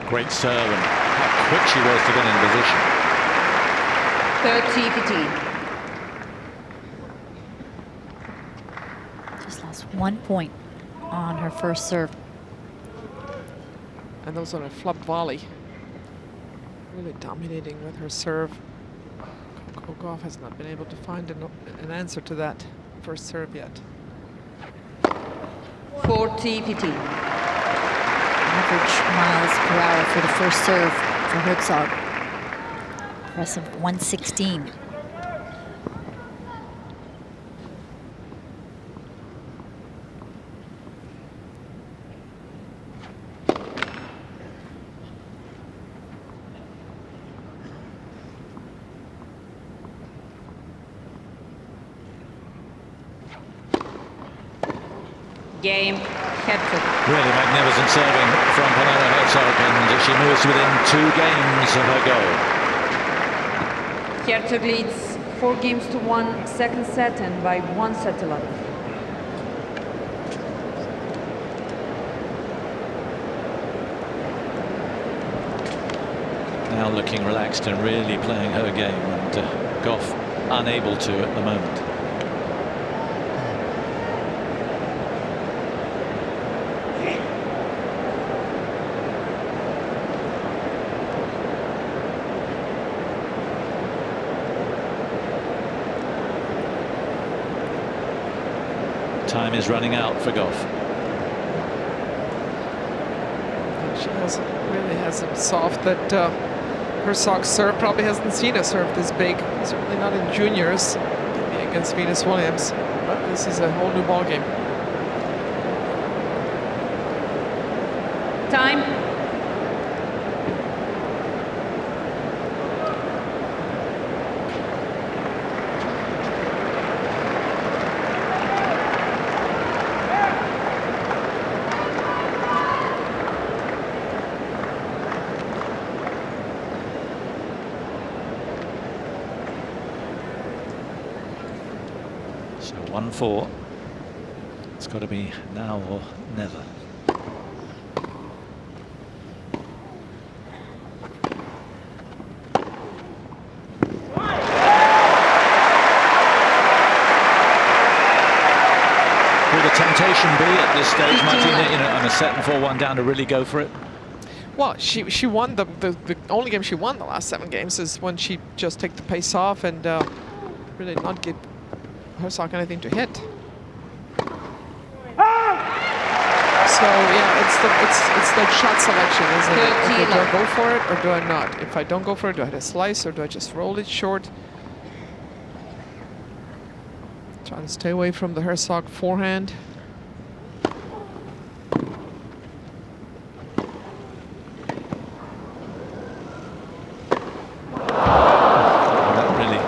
Great serve, and how quick she was to get in position. 30-15. Just lost 1 point on her first serve. And those on a flop volley. Really dominating with her serve. Coco Gauff has not been able to find an answer to that first serve yet. 40-15. Average miles per hour for the first serve for Hercog. Impressive 116. Game. Hercog. Really magnificent serving from Polona Hercog, and she moves within 2 games of her goal. Hercog leads 4-1 second set and by 1 set to love. Now looking relaxed and really playing her game, and Gauff unable to at the moment. Time is running out for Gauff. She really hasn't solved that. Hercog's serve probably hasn't seen a serve this big. Certainly not in juniors, maybe against Venus Williams. But this is a whole new ball game. Time. So 1-4. It's got to be now or never. Will the temptation be at this stage, Martina, you know, on a set and 4-1 down, to really go for it? Well, she won the only game she won the last 7 games is when she just take the pace off and really not give Hercog anything to hit. So yeah, it's the shot selection, isn't it? Okay, do I go for it or do I not? If I don't go for it, do I hit a slice or do I just roll it short? Try to stay away from the Hercog forehand. That really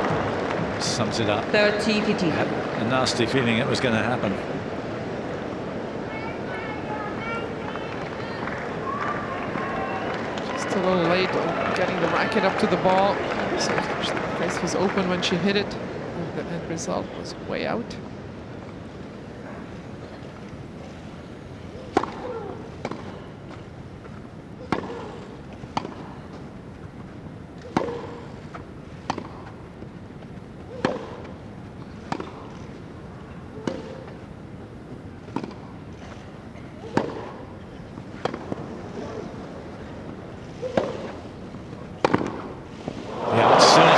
sums it up. 30-15. I had a nasty feeling it was going to happen. Just a little late on getting the racket up to the ball. So the face was open when she hit it. And the end result was way out.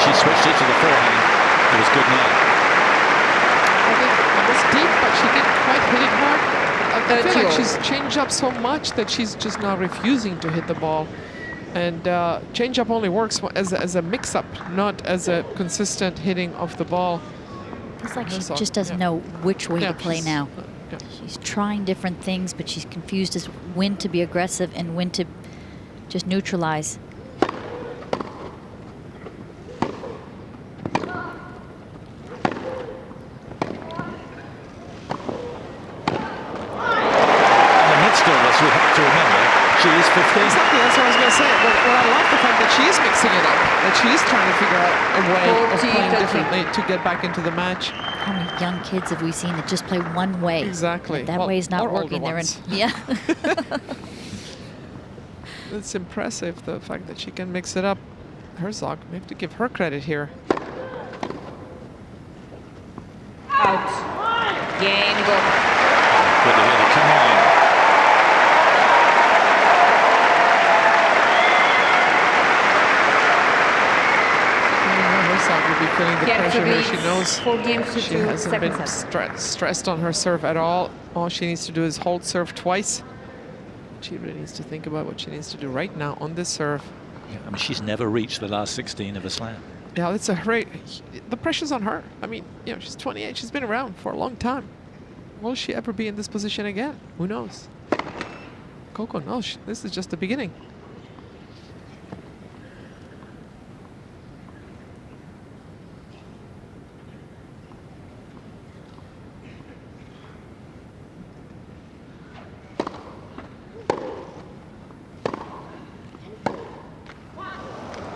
Switched it to the forehand. It was good night. I think it was deep, but she didn't quite hit it hard. I feel like she's changed up so much that she's just now refusing to hit the ball. And change-up only works as a mix-up, not as a consistent hitting of the ball. Feels like she Hercog, just doesn't yeah. know which way Yeah, to play she's- now. yeah. She's trying different things, but she's confused as when to be aggressive and when to just neutralize. In the midst of this, we have to remember she is 15. Exactly, that's what I was going to say. But I love the fact that she is mixing it up, that she is trying to figure out a way of 40, playing 30. differently to get back into the match. How many young kids have we seen that just play one way? Exactly. That Well, way is not or older working. They're in, ones. yeah. It's impressive, the fact that she can mix it up. Hercog, we have to give her credit here. Out. Game go. Good to hear the come on. Hercog will be feeling the Get to pressure here. lead She knows 4 games to she 2, hasn't second been set. stressed on her serve at all. All she needs to do is hold serve twice. She really needs to think about what she needs to do right now on this serve. Yeah, I mean, she's never reached the last 16 of a slam. Yeah, it's a great. The pressure's on her. I mean, you know, she's 28. She's been around for a long time. Will she ever be in this position again? Who knows? Coco knows. This is just the beginning.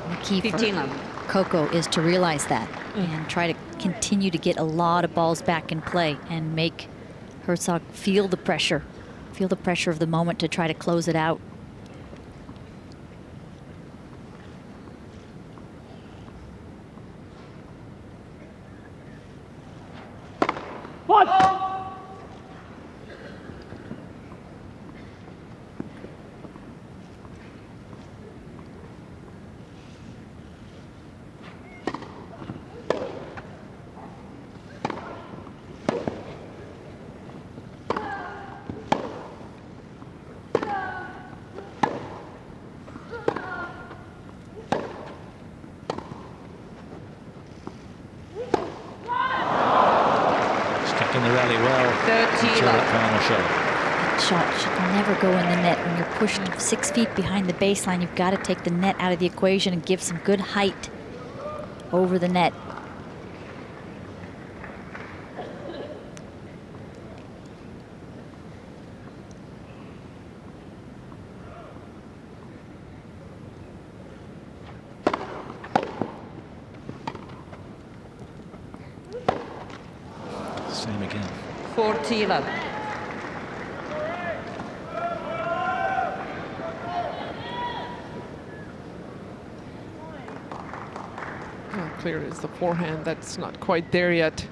The key for 15 love. Coco is to realize that and try to continue to get a lot of balls back in play and make Hercog feel the pressure of the moment to try to close it out. Stuck in the rally well 30 until love. that final shot. That shot should never go in the net. When you're pushed 6 feet behind the baseline, you've got to take the net out of the equation and give some good height over the net. Same again. 40 love. Clear is the forehand. That's not quite there yet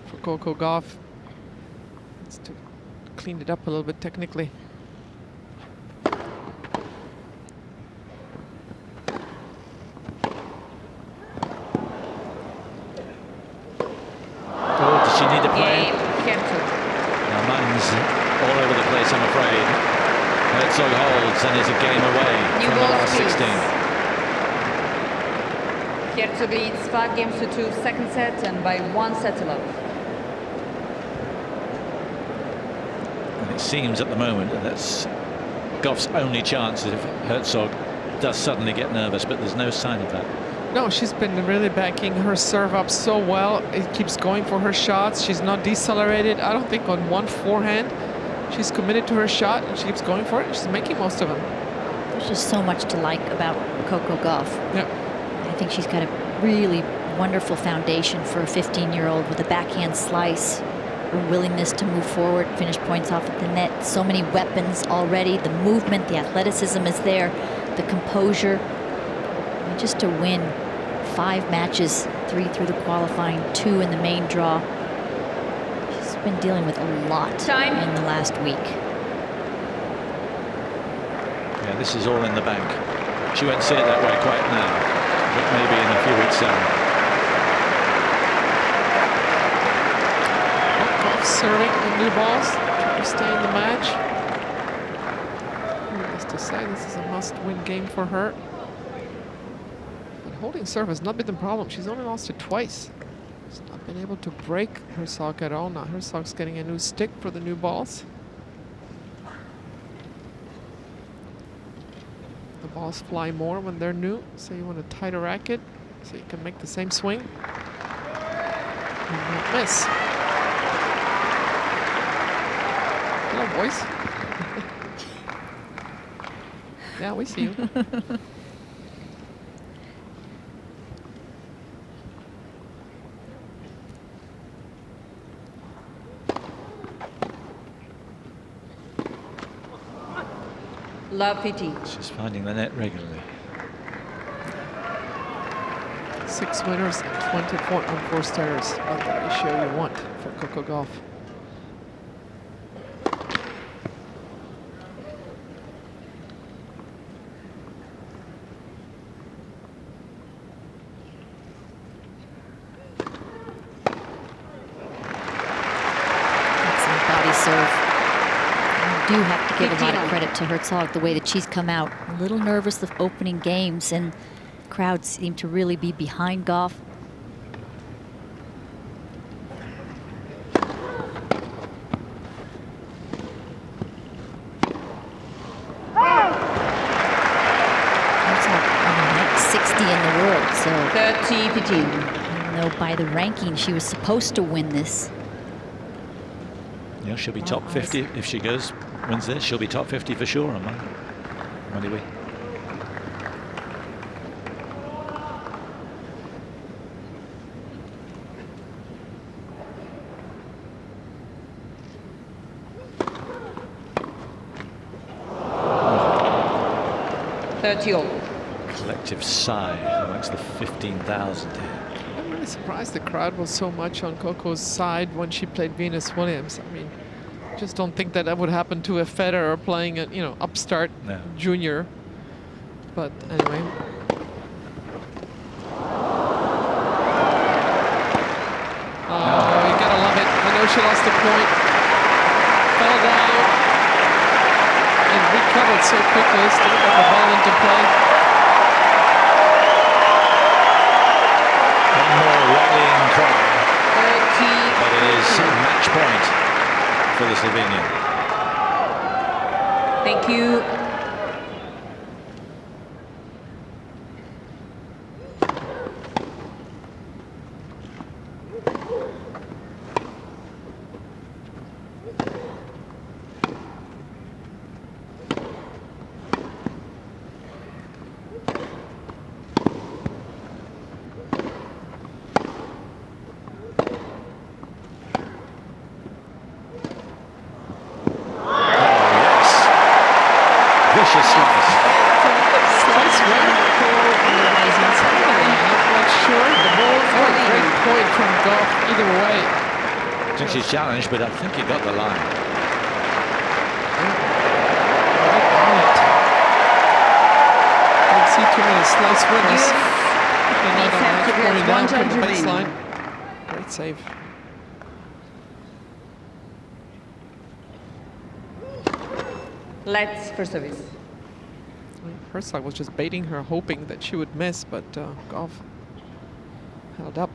for Coco Gauff. Needs to clean it up a little bit technically. Oh, does she need to play? Game. Hercog. Now, Mann's all over the place, I'm afraid. Hercog holds and is a game away New from the balls, last please. 16. Hercog leads 5 games to 2, second set, and by 1 set to love. And it seems at the moment that that's Gauff's only chance if Hercog does suddenly get nervous, but there's no sign of that. No, she's been really backing her serve up so well. It keeps going for her shots. She's not decelerated. I don't think on one forehand. She's committed to her shot and she keeps going for it. And she's making most of them. There's just so much to like about Coco Gauff. Yeah. I think she's got a really wonderful foundation for a 15-year-old with a backhand slice, her willingness to move forward, finish points off at the net. So many weapons already. The movement, the athleticism is there, the composure. And just to win 5 matches, 3 through the qualifying, 2 in the main draw. She's been dealing with a lot Time. in the last week. Yeah, this is all in the bank. She won't see it that way quite now, but maybe in a few weeks' time. Gauff serving the new balls, trying to stay in the match. Needless to say, this is a must-win game for her. But holding serve has not been the problem. She's only lost it twice. She's not been able to break Hercog at all. Now Hercog's getting a new stick for the new balls. The balls fly more when they're new, so you want a tighter racket so you can make the same swing and not miss. Hello, boys. Yeah, we see you. Love 15. She's finding the net regularly. 6 winners and 24 unforced errors. Not the ratio you want for Coco Gauff. Do have to give a lot of credit to Hercog, the way that she's come out. A little nervous the opening games, and the crowd seem to really be behind Gauff. Hercog ranked 60 in the world, so 30-15. even though by the ranking she was supposed to win this. Yeah, she'll be top 50 if she wins this. She'll be top 50 for sure on Monday week. Collective sigh amongst the 15,000 here. I'm really surprised the crowd was so much on Coco's side when she played Venus Williams. I mean, just don't think that would happen to a Federer playing a upstart junior. But anyway. Oh, you gotta love it. I know she lost the point. Fell down and recovered so quickly. Still got the ball into play. One more rallying cry. But it is a match point for the Slovenian. Thank you. Vicious slice. Slice one. I'm not sure. The ball's a great point from Gauff either way. I think she's challenged, but I think he got the line. Right on it. I don't see too many slice winners. Not on match point down from the baseline. Great save. Let's for service. Hercog was just baiting her, hoping that she would miss, but Gauff held up.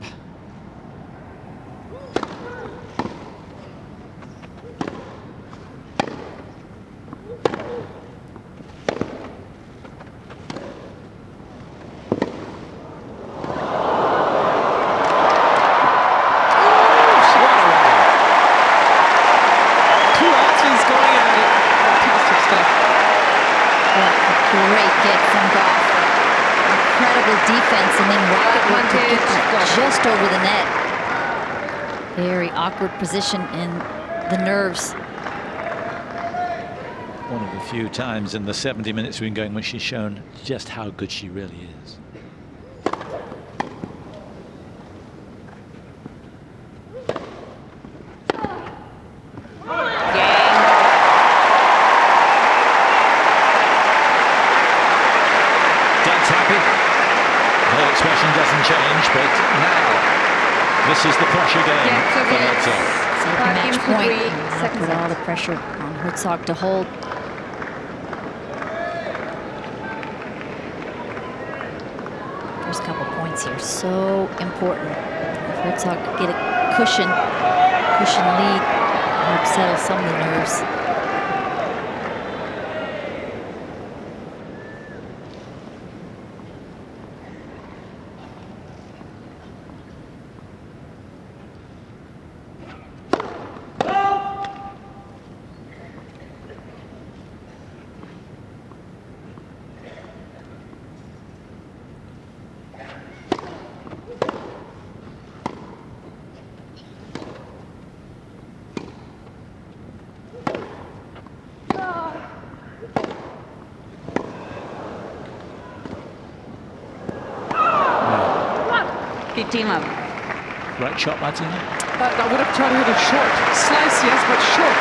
Great get from Gauff. Incredible defense, and then rocket work to get that just over the net. Very awkward position in the nerves. One of the few times in the 70 minutes we've been going when she's shown just how good she really is. Doesn't change, but now this is the pressure game for Hercog. Second match point. Put all the pressure on Hercog to hold. first couple points here. So important. If Hercog could get a cushion lead, help settle some of the nerves. Right shot, Martina? I would have tried to hit it short. Slice, yes, but short.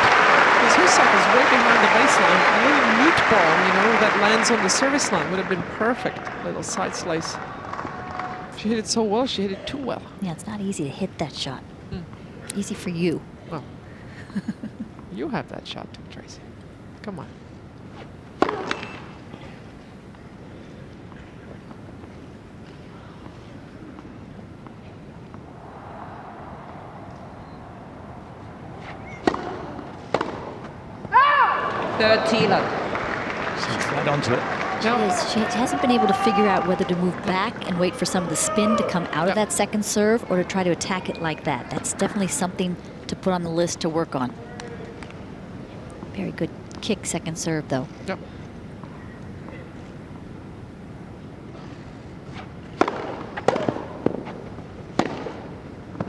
Because Hercog is way behind the baseline. A little neat ball, you know, that lands on the service line would have been perfect. Little side slice. She hit it so well, she hit it too well. Yeah, it's not easy to hit that shot. Easy for you. Well, you have that shot too, Tracy. Come on. Third tee-up. She's right onto it. She hasn't been able to figure out whether to move back and wait for some of the spin to come out of that second serve or to try to attack it like that. That's definitely something to put on the list to work on. Very good kick second serve, though. Yep.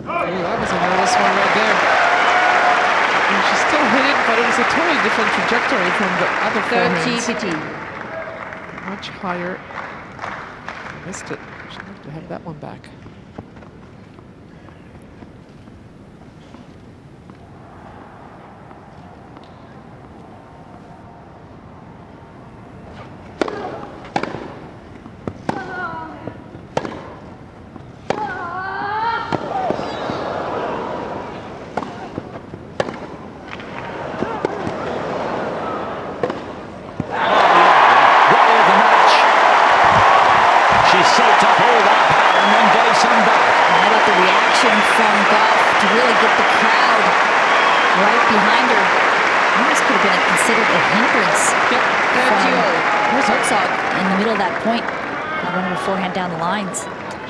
Oh, that was a nervous one right there. And she still hit it, but it was a totally different trajectory from the other forehands. Much higher. Missed it. She'd have to have that one back.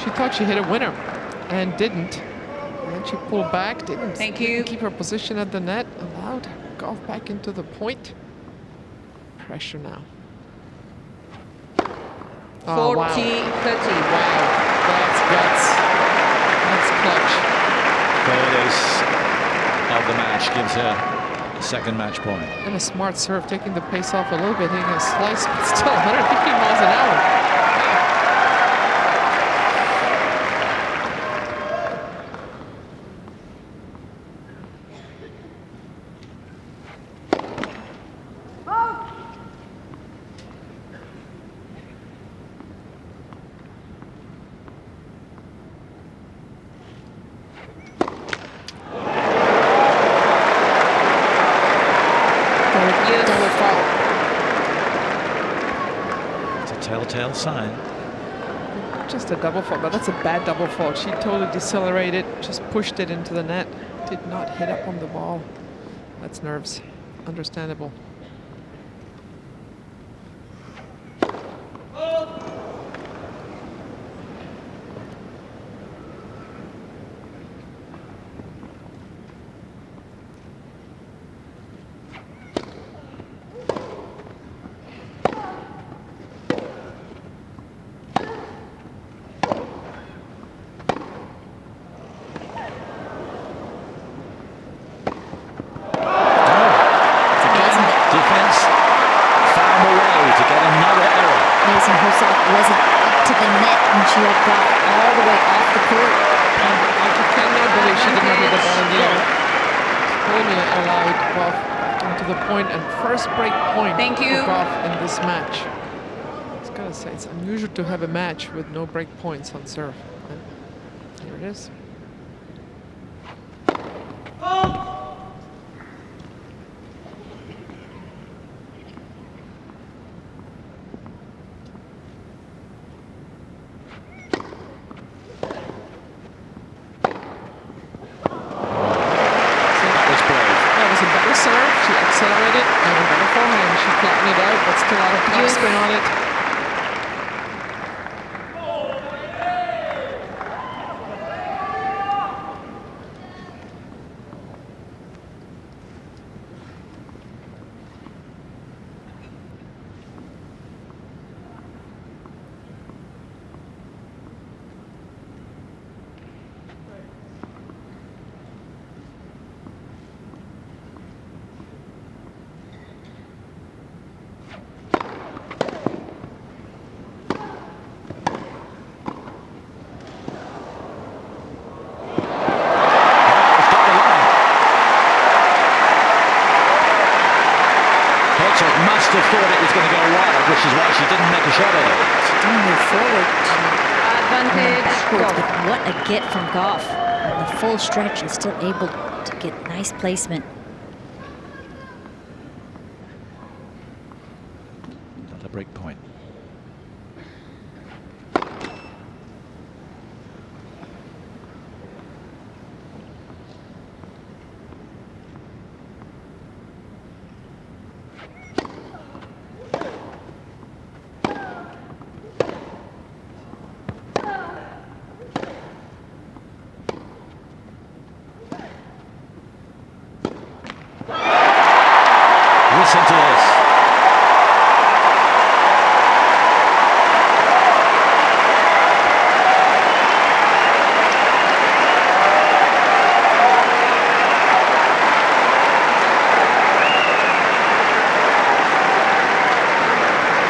She thought she hit a winner and didn't. And then she pulled back, didn't keep her position at the net, allowed Gauff back into the point. Pressure now. 40-30. Wow. Wow, that's guts. That's clutch. Third ace of the match gives her a second match point. And a smart serve, taking the pace off a little bit, hitting a slice, but still 150 miles an hour. Telltale sign. Just a double fault, but that's a bad double fault. She totally decelerated, just pushed it into the net. Did not hit up on the ball. That's nerves. Understandable. It's unusual to have a match with no break points on serve. And here it is. She flattened it out, but still a lot of topspin on it. Must have thought it was going to go wide, which is why she didn't make a shot at it. She didn't move forward. Advantage. Backwards, Gauff. but what a get from Gauff. On the full stretch and still able to get nice placement. Another break point. Listen to this.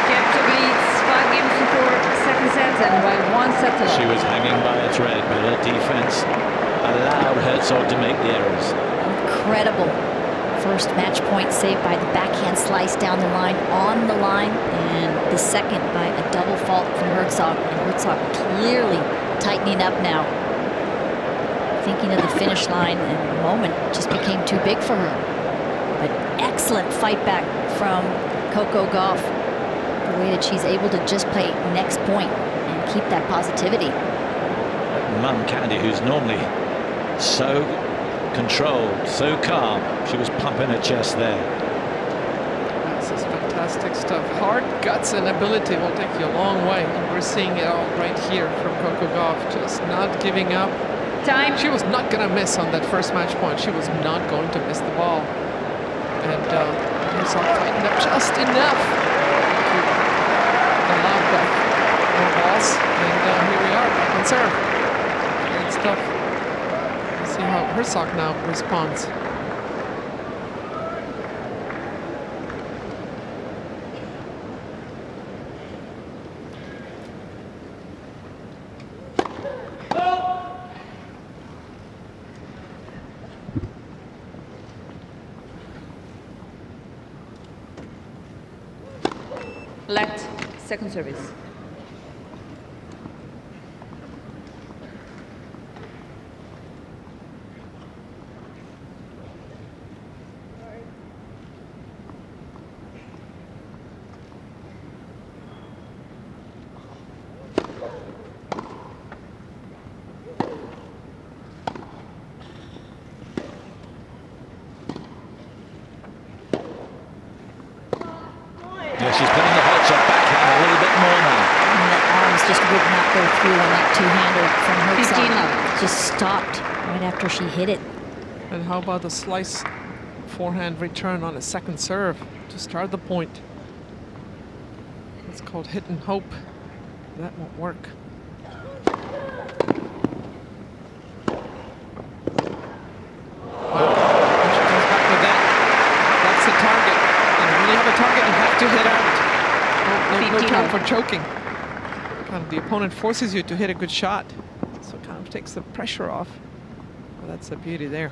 Hercog leads 5 games to 4, second set, and by 1 set to She love. was hanging by a thread, but her defense allowed Hercog to make the errors. Incredible first match point saved by the backhand slice down the line, on the line, and the second by a double fault from Hercog. And Hercog clearly tightening up now. Thinking of the finish line, and the moment just became too big for her. But excellent fight back from Coco Gauff. The way that she's able to just play next point and keep that positivity. Mum Candy, who's normally so controlled, so calm, she was pumping her chest there. This is fantastic stuff. Heart, guts, and ability will take you a long way. And we're seeing it all right here from Coco Gauff, just not giving up. Time. She was not going to miss on that first match point. She was not going to miss the ball. And Hercog tightened up just enough to allow Gauff more balls. And here we are, back on serve. Great stuff. Let's see how Hercog now responds. Left, second service. Yeah, she's putting the Hercog backhand a little bit more now. And the arms just would not go through on that two-hander from 15 Hercog. love. Just stopped right after she hit it. And how about the slice forehand return on a second serve to start the point? It's called hit and hope. That won't work. Wow. And she comes back with that. That's the target. And when you have a target, you have to hit out. No 15 time love. for choking. Kind of the opponent forces you to hit a good shot. So it kind of takes the pressure off. Well, that's the beauty there.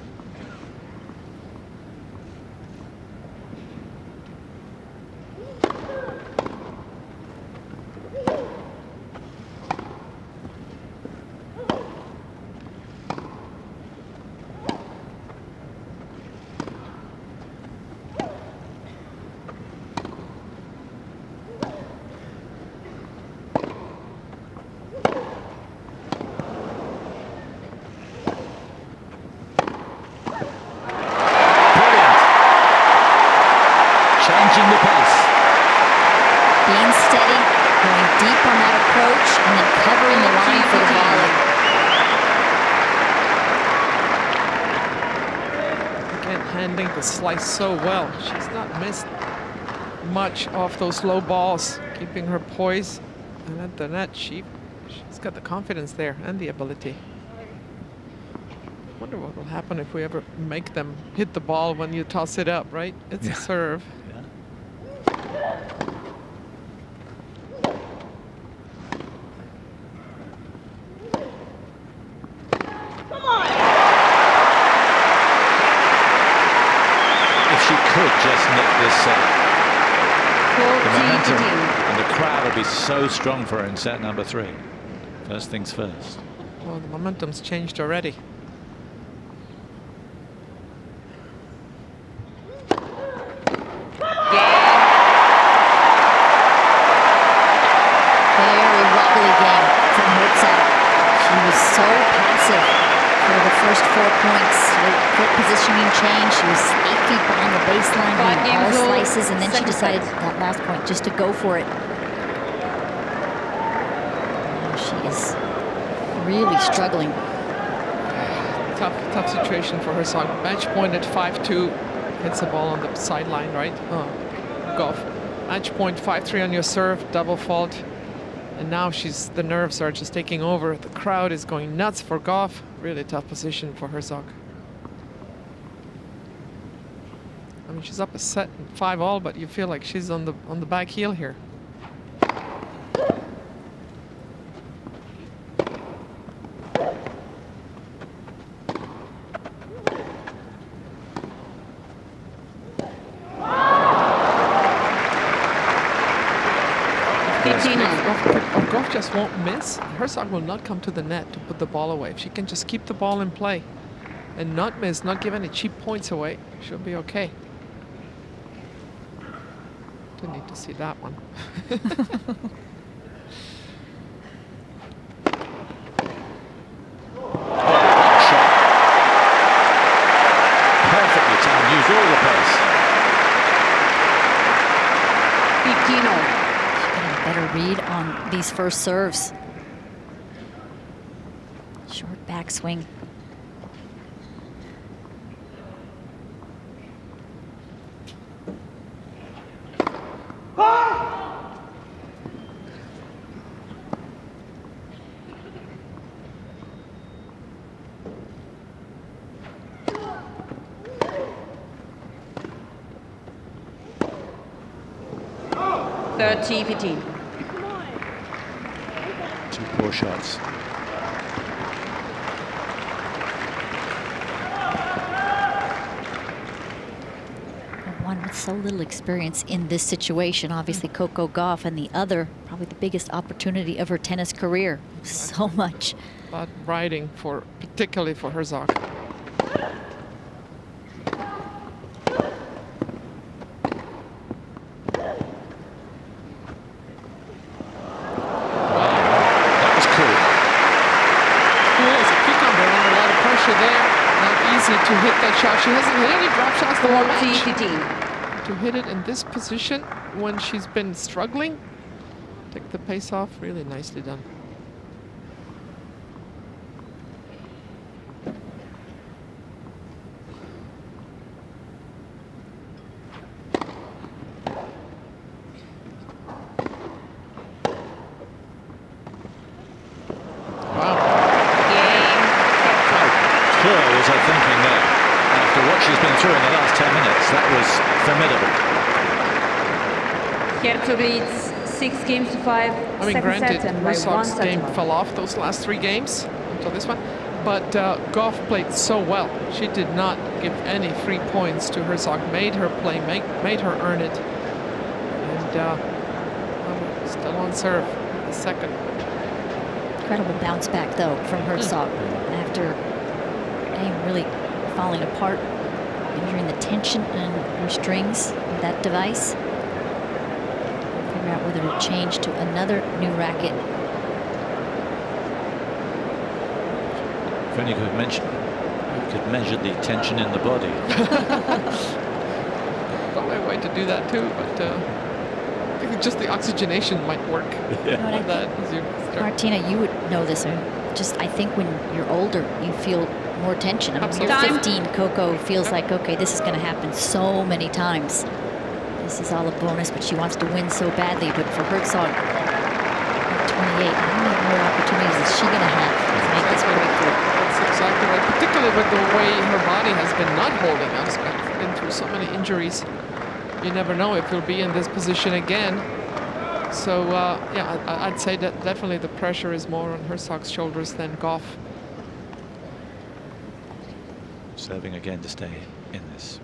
changing the pace. Being steady, going deep on that approach, and then covering the line for the volley. Again, handling the slice so well. She's not missed much of those low balls, keeping her poise. And at the net, she's got the confidence there and the ability. Wonder what will happen if we ever make them hit the ball when you toss it up, right? It's a serve. Just nick this set. The 14-15. momentum and the crowd will be so strong for her in set number 3. First things first. Well, the momentum's changed already. Very wobbly game from Hercog. She was so passive for the first 4 points. Her court positioning change. She was 8 feet behind the baseline, hitting all slices, and then she decided that last point just to go for it. She is really struggling. Tough situation for Hercog. Match point at 5-2. Hits the ball on the sideline, right? Oh, Gauff. Match point 5-3 on your serve, double fault. And now the nerves are just taking over. The crowd is going nuts for Gauff. Really tough position for Hercog. I mean, she's up a set 5-all, but you feel like she's on the back heel here. Gauff just won't miss. Hercog will not come to the net to put the ball away. If she can just keep the ball in play and not miss, not give any cheap points away, she'll be okay. Didn't need to see that one. Shot. Perfectly timed, used all the pace. 15-all. Better read on these first serves. Short backswing. $30-15. 2 poor shots. One with so little experience in this situation, obviously Coco Gauff, and the other, probably the biggest opportunity of her tennis career. So much. But riding particularly for Hercog. To hit that shot. She hasn't hit any drop shots the whole match. 14-15. To hit it in this position when she's been struggling, take the pace off, really nicely done. She's been through in the last 10 minutes. That was formidable. Hercog leads 6-5. I mean, granted, Hercog's game set fell off those last 3 games until this one, but Gauff played so well. She did not give any free points to Hercog. Made her play, made her earn it, and still on serve. The second. Incredible bounce back though from Hercog after game really falling apart. Measuring the tension on her strings of that device. Figure out whether to change to another new racket. If only you could measure the tension in the body. Thought I way to do that too, but I think just the oxygenation might work. Yeah. On that as you start. Martina, you would know this. Just I think when you're older, you feel more tension. I mean, when you're Absolutely. 15, Coco feels like, okay, this is going to happen so many times. This is all a bonus, but she wants to win so badly. But for Hercog, at 28, how many more opportunities is she going to have to make this breakthrough? That's exactly right, particularly with the way her body has been not holding up. She's been through so many injuries. You never know if you'll be in this position again. So, yeah, I'd say that definitely the pressure is more on Hercog's shoulders than Gauff. Serving again to stay in this.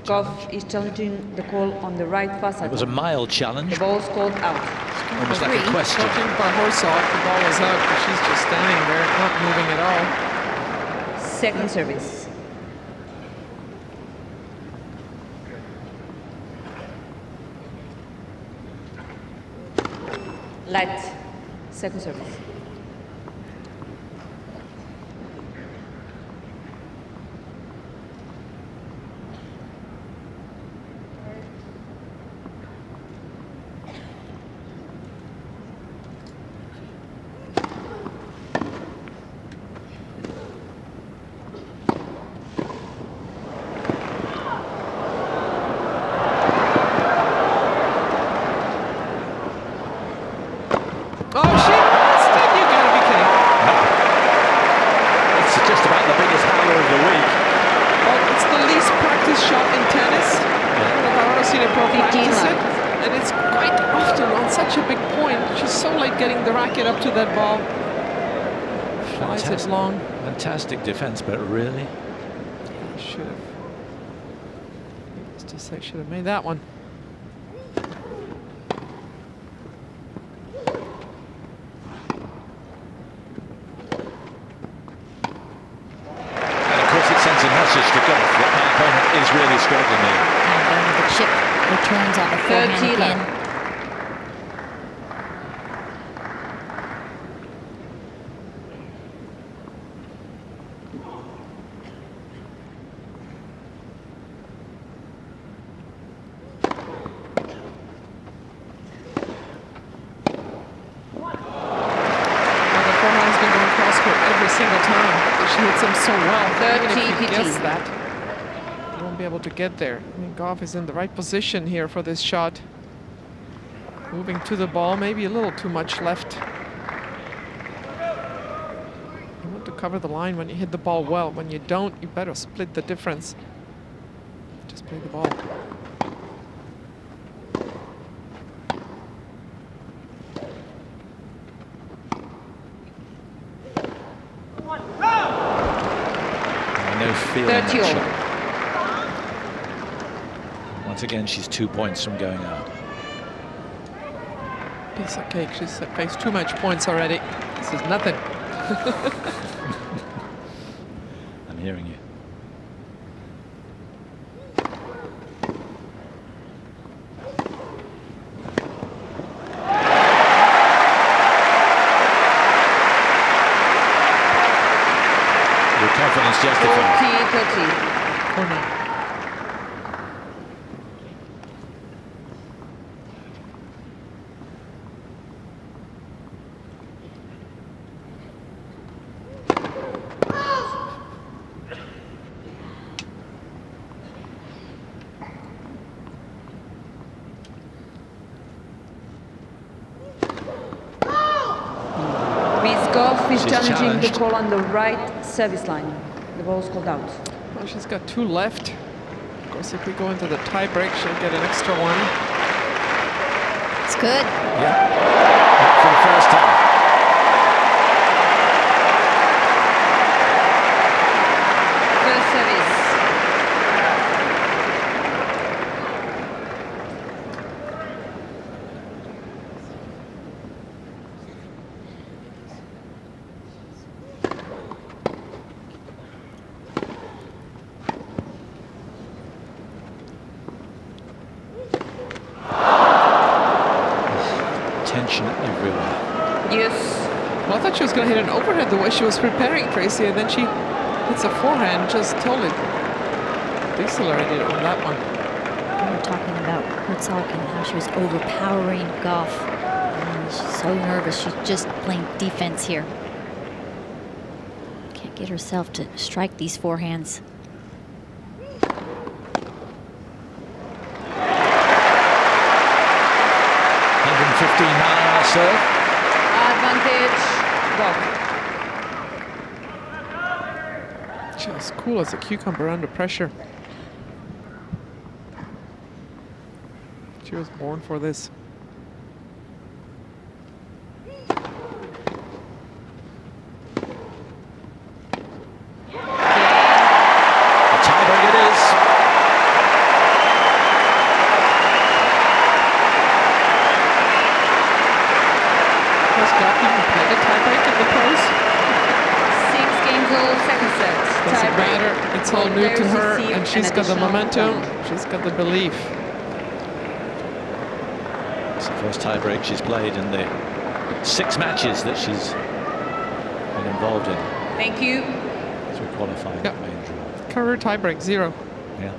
Gauff is challenging the call on the right facet. It was a mild challenge, The ball is called out. almost like a question. Judging by Hercog, the ball is out, but she's just standing there, not moving at all. Second service. Light. Second service. Oh, she missed it! You gotta be kidding. It's just about the biggest howler of the week. Well, it's the least practiced shot in tennis. I've already seen a pro 15 practice it. left. And it's quite often on such a big point. She's so late getting the racket up to that ball. Flies it long. Fantastic defense, but really, Should have. Let's just say should have made that one. and of course it sends a message to Gauff that my opponent is really struggling here. And the chip returns on the forehand 30 again. left. Well, the forehand has been going cross court every single time. She hits him so well. Even if 30, you 15. guess that, you won't be able to get there. I mean, Gauff is in the right position here for this shot. Moving to the ball, maybe a little too much left. You want to cover the line when you hit the ball well. When you don't, you better split the difference. Just play the ball. No feel in 30 that all. shot. Once again, she's 2 points from going out. Piece of cake. She's faced too much points already. This is nothing. I'm hearing you. Your confidence justified. 40, 30. Miss Gauff is She's challenging challenged. the call on the right service line. The ball is called out. Well, she's got 2 left. Of course, if we go into the tie break, she'll get an extra one. It's good. Yeah. Not for the first time. First service. Tension everywhere. was going to hit an overhead the way she was preparing, Tracy, and then she hits a forehand, just totally decelerated on that one. We were talking about Hercog and how she was overpowering Gauff. And she's so nervous. She's just playing defense here. Can't get herself to strike these forehands. Serve. Advantage. Gauff. Just cool as a cucumber under pressure. She was born for this. A tiebreak it is. Has Gauff even played a tiebreak in the pros? 6 games all, second set. Doesn't Tiebreak. matter. It's all new to Players her, receive and she's an got the additional momentum. point. She's got the belief. It's the first tiebreak she's played in the 6 matches that she's been involved in. Thank you. Through qualifying Yep. main draw. Career tiebreak, 0. Yeah.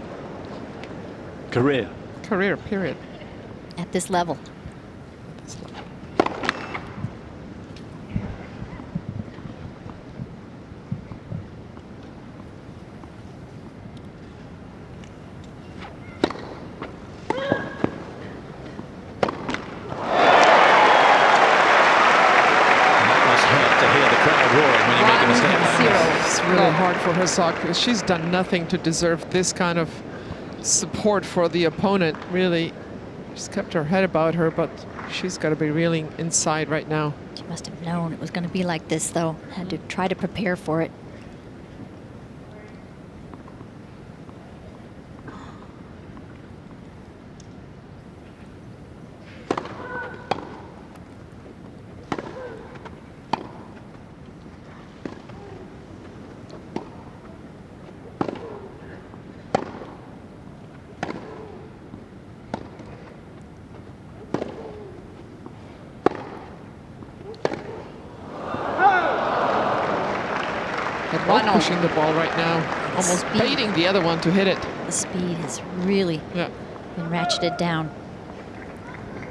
Career. Career, period. At this level. It's really hard for Hercog because she's done nothing to deserve this kind of support for the opponent. Really, she's kept her head about her, but she's got to be reeling inside right now. She must have known it was going to be like this, though. Had to try to prepare for it. They're both pushing the ball right now, almost baiting the other one to hit it. The speed has really been ratcheted down.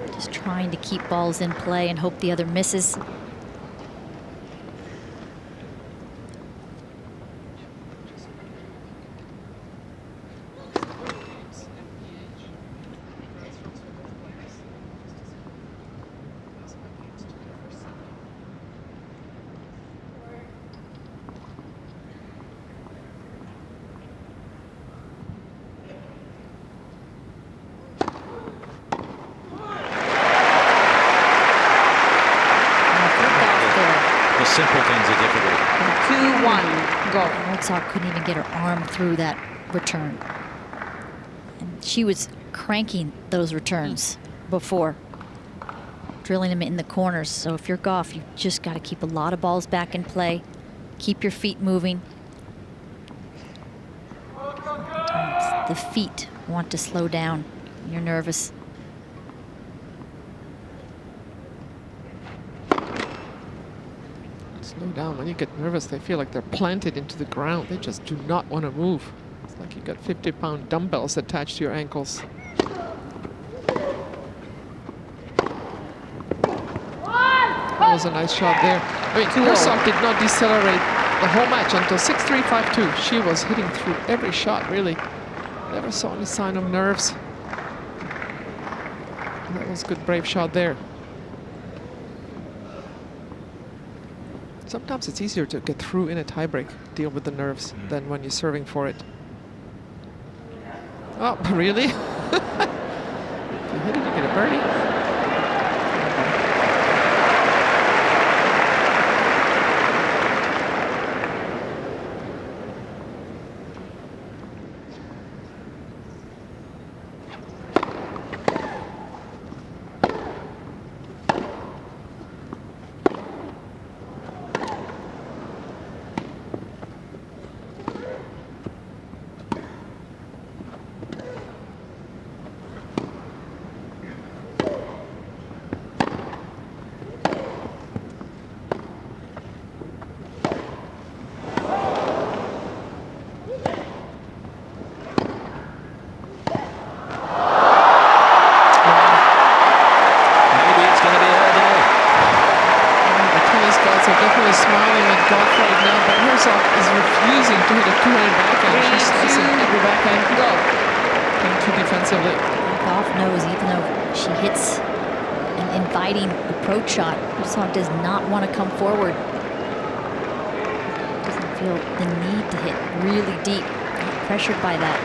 Just trying to keep balls in play and hope the other misses. Simple things are difficult. 2-1, go. Hercog couldn't even get her arm through that return. And she was cranking those returns before, drilling them in the corners. So if you're Gauff, you've just got to keep a lot of balls back in play, keep your feet moving. Sometimes the feet want to slow down when you're nervous. Slow down. When you get nervous, they feel like they're planted into the ground. They just do not want to move. It's like you got 50-pound dumbbells attached to your ankles. That was a nice shot there. I mean, Hercog did not decelerate the whole match until 6-3, 5-2. She was hitting through every shot, really. Never saw any sign of nerves. That was a good, brave shot there. Sometimes it's easier to get through in a tiebreak, deal with the nerves, than when you're serving for it. Oh, really? If you hit it, you get a birdie. going with Gauff right now, but Hercog is refusing to hit a two-handed backhand. She's slicing every backhand. Playing too defensively. Gauff knows even though she hits an inviting approach shot, Hercog does not want to come forward. Doesn't feel the need to hit really deep. Not pressured by that.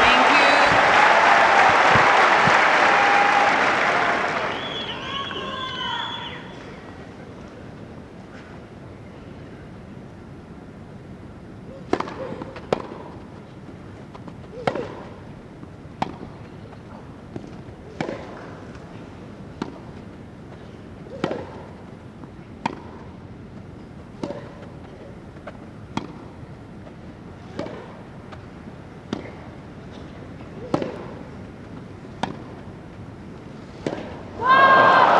Thank you.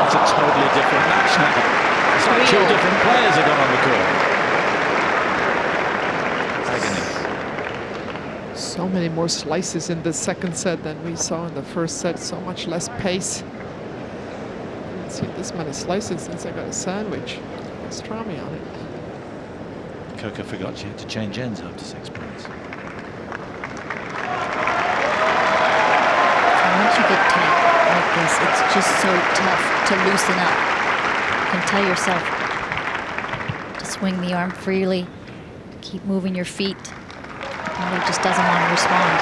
It's a totally different match now. It's like two different players have gone on the court. Agony. So many more slices in the second set than we saw in the first set. So much less pace. I haven't seen this many slices since I got a sandwich. Pastrami on it. Coco forgot she had to change ends after 6 points. Once you get tight like this, it's just so tough to loosen up. You can tell yourself to swing the arm freely, keep moving your feet. Body just doesn't want to respond.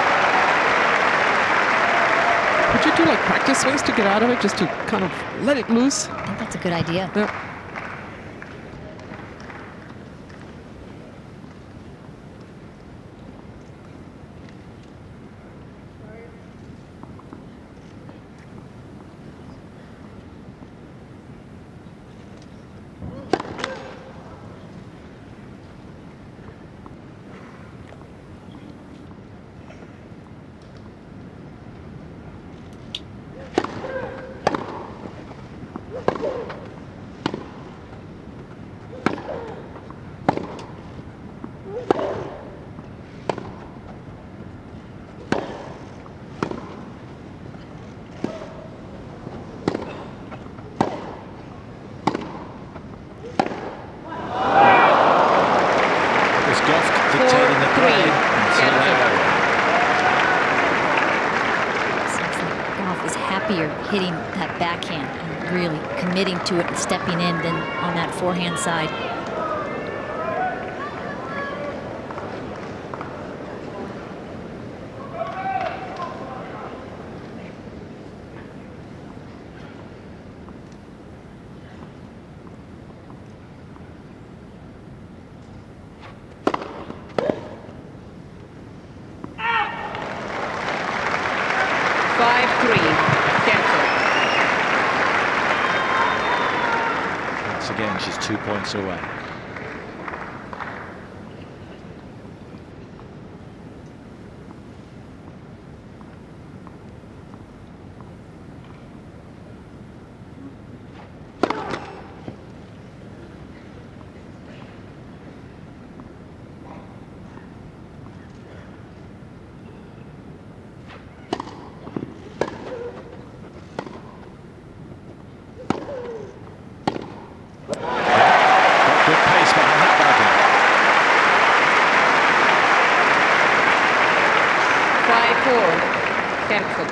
Would you do like practice swings to get out of it, just to kind of let it loose? I think that's a good idea. Yeah. 4-3. Seems like Gauff is happier hitting that backhand and really committing to it and stepping in than on that forehand side. Once again, she's 2 points away. Good pace behind that backhand. 5-4. Hercog.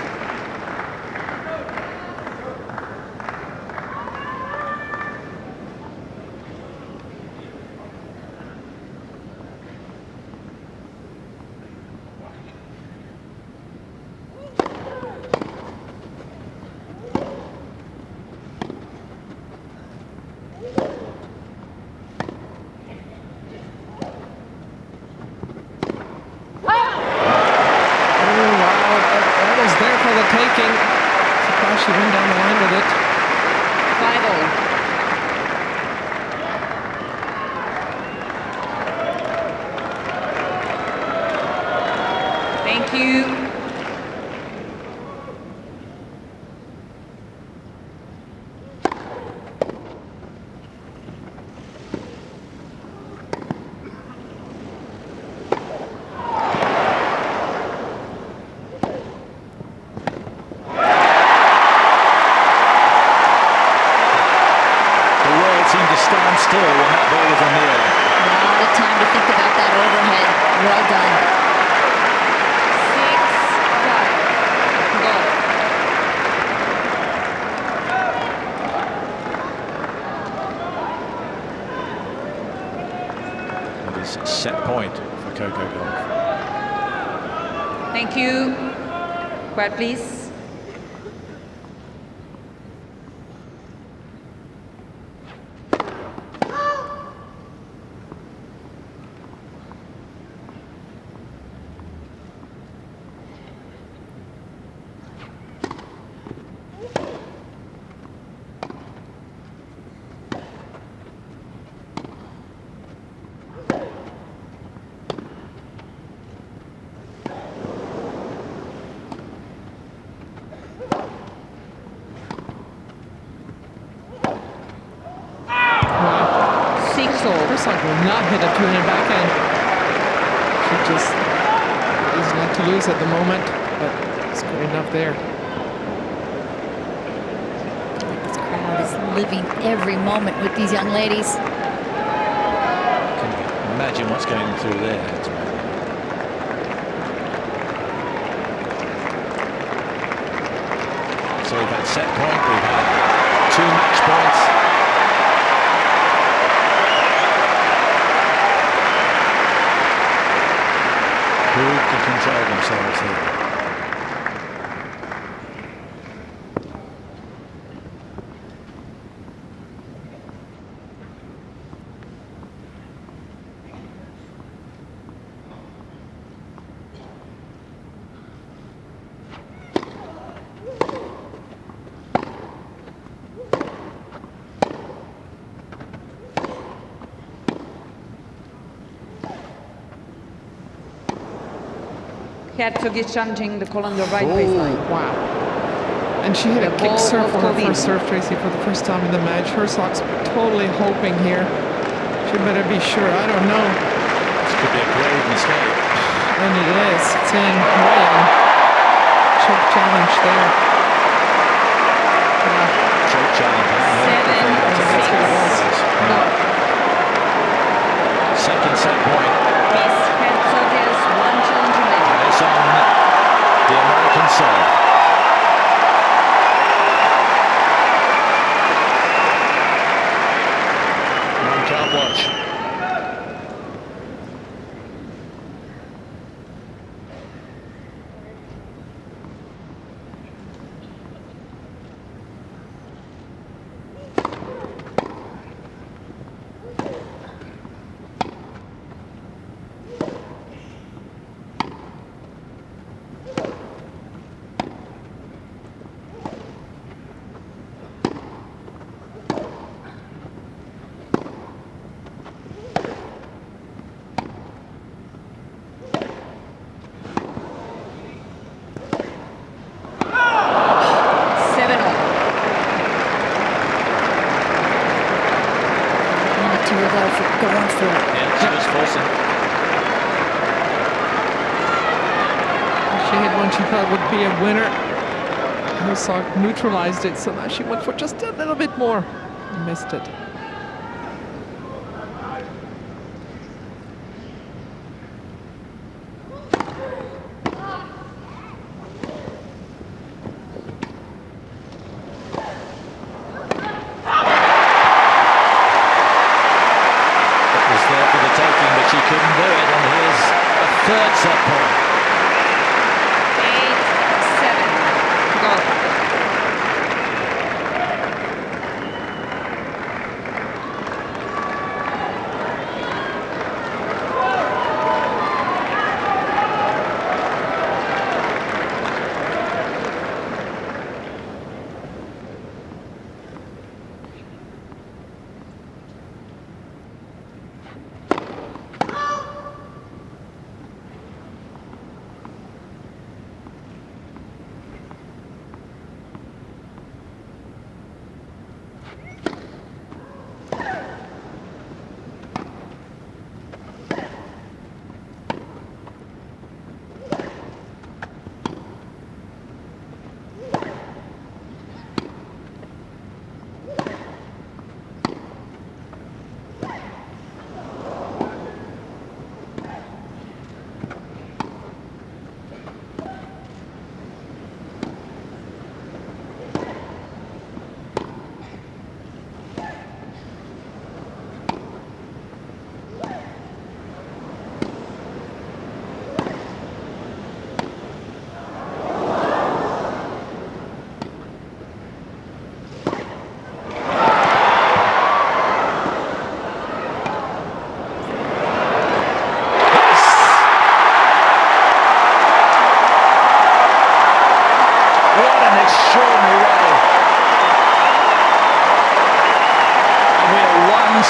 Taking. Surprised she went down the line with it. 5-all. Thank you. seemed to stand still when that ball was in the air. A lot of time to think about that overhead. Well done. 6-5. Go. It is a set point for Coco Gauff. Thank you. Quiet, please. Hercog will not hit a two-handed backhand. She just is not to lose at the moment, but it's good enough there. This crowd is living every moment with these young ladies. Can you imagine what's going through their heads? So we've had set point, we've had 2 match points. Who can control themselves here? Hercog is challenging the call on the right baseline. Wow. And she hit a The kick ball serve was for her called first in. serve, Tracy, for the first time in the match. Hercog's totally hoping here. She better be sure. I don't know. This could be a grave mistake. And it is. It's in. Way in. Choke challenge there. Choke challenge. Seven, That's what it was. Go. Second set point. Miss Hercog has 1 challenge remaining. And it's on the American serve. One can't watch. Going for it. Yeah, she was forcing. She hit one she thought would be a winner. Hercog neutralized it, so now she went for just a little bit more. Missed it. She couldn't do it, and here's a third set point. 8-7. Go.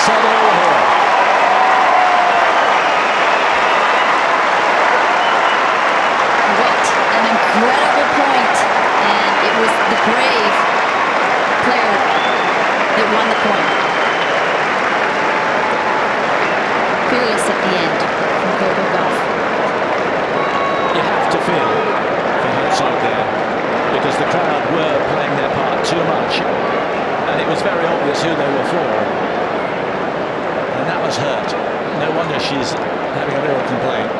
set over here. What an incredible point. And it was the brave player that won the point. Fearless at the end from Coco Gauff. You have to feel for Hercog there, because the crowd were playing their part too much, and it was very obvious who they were for, and that was hurt. No wonder she's having a little complaint.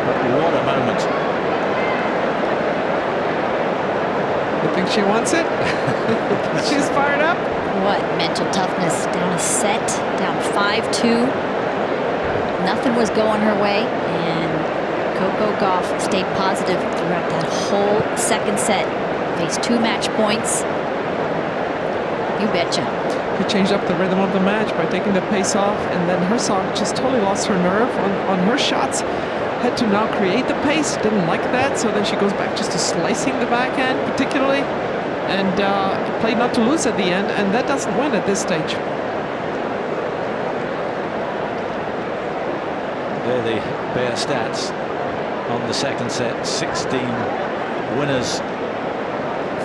But what a moment. You think she wants it? She's fired up. What mental toughness. Down a set, down 5-2. Nothing was going her way, and Coco Gauff stayed positive throughout that whole second set. Faced 2 match points. You betcha. He changed up the rhythm of the match by taking the pace off, and then Hercog just totally lost her nerve on her shots. Had to now create the pace, didn't like that, so then she goes back just to slicing the backhand particularly, and played not to lose at the end, and that doesn't win at this stage. There the bare stats on the second set. 16 winners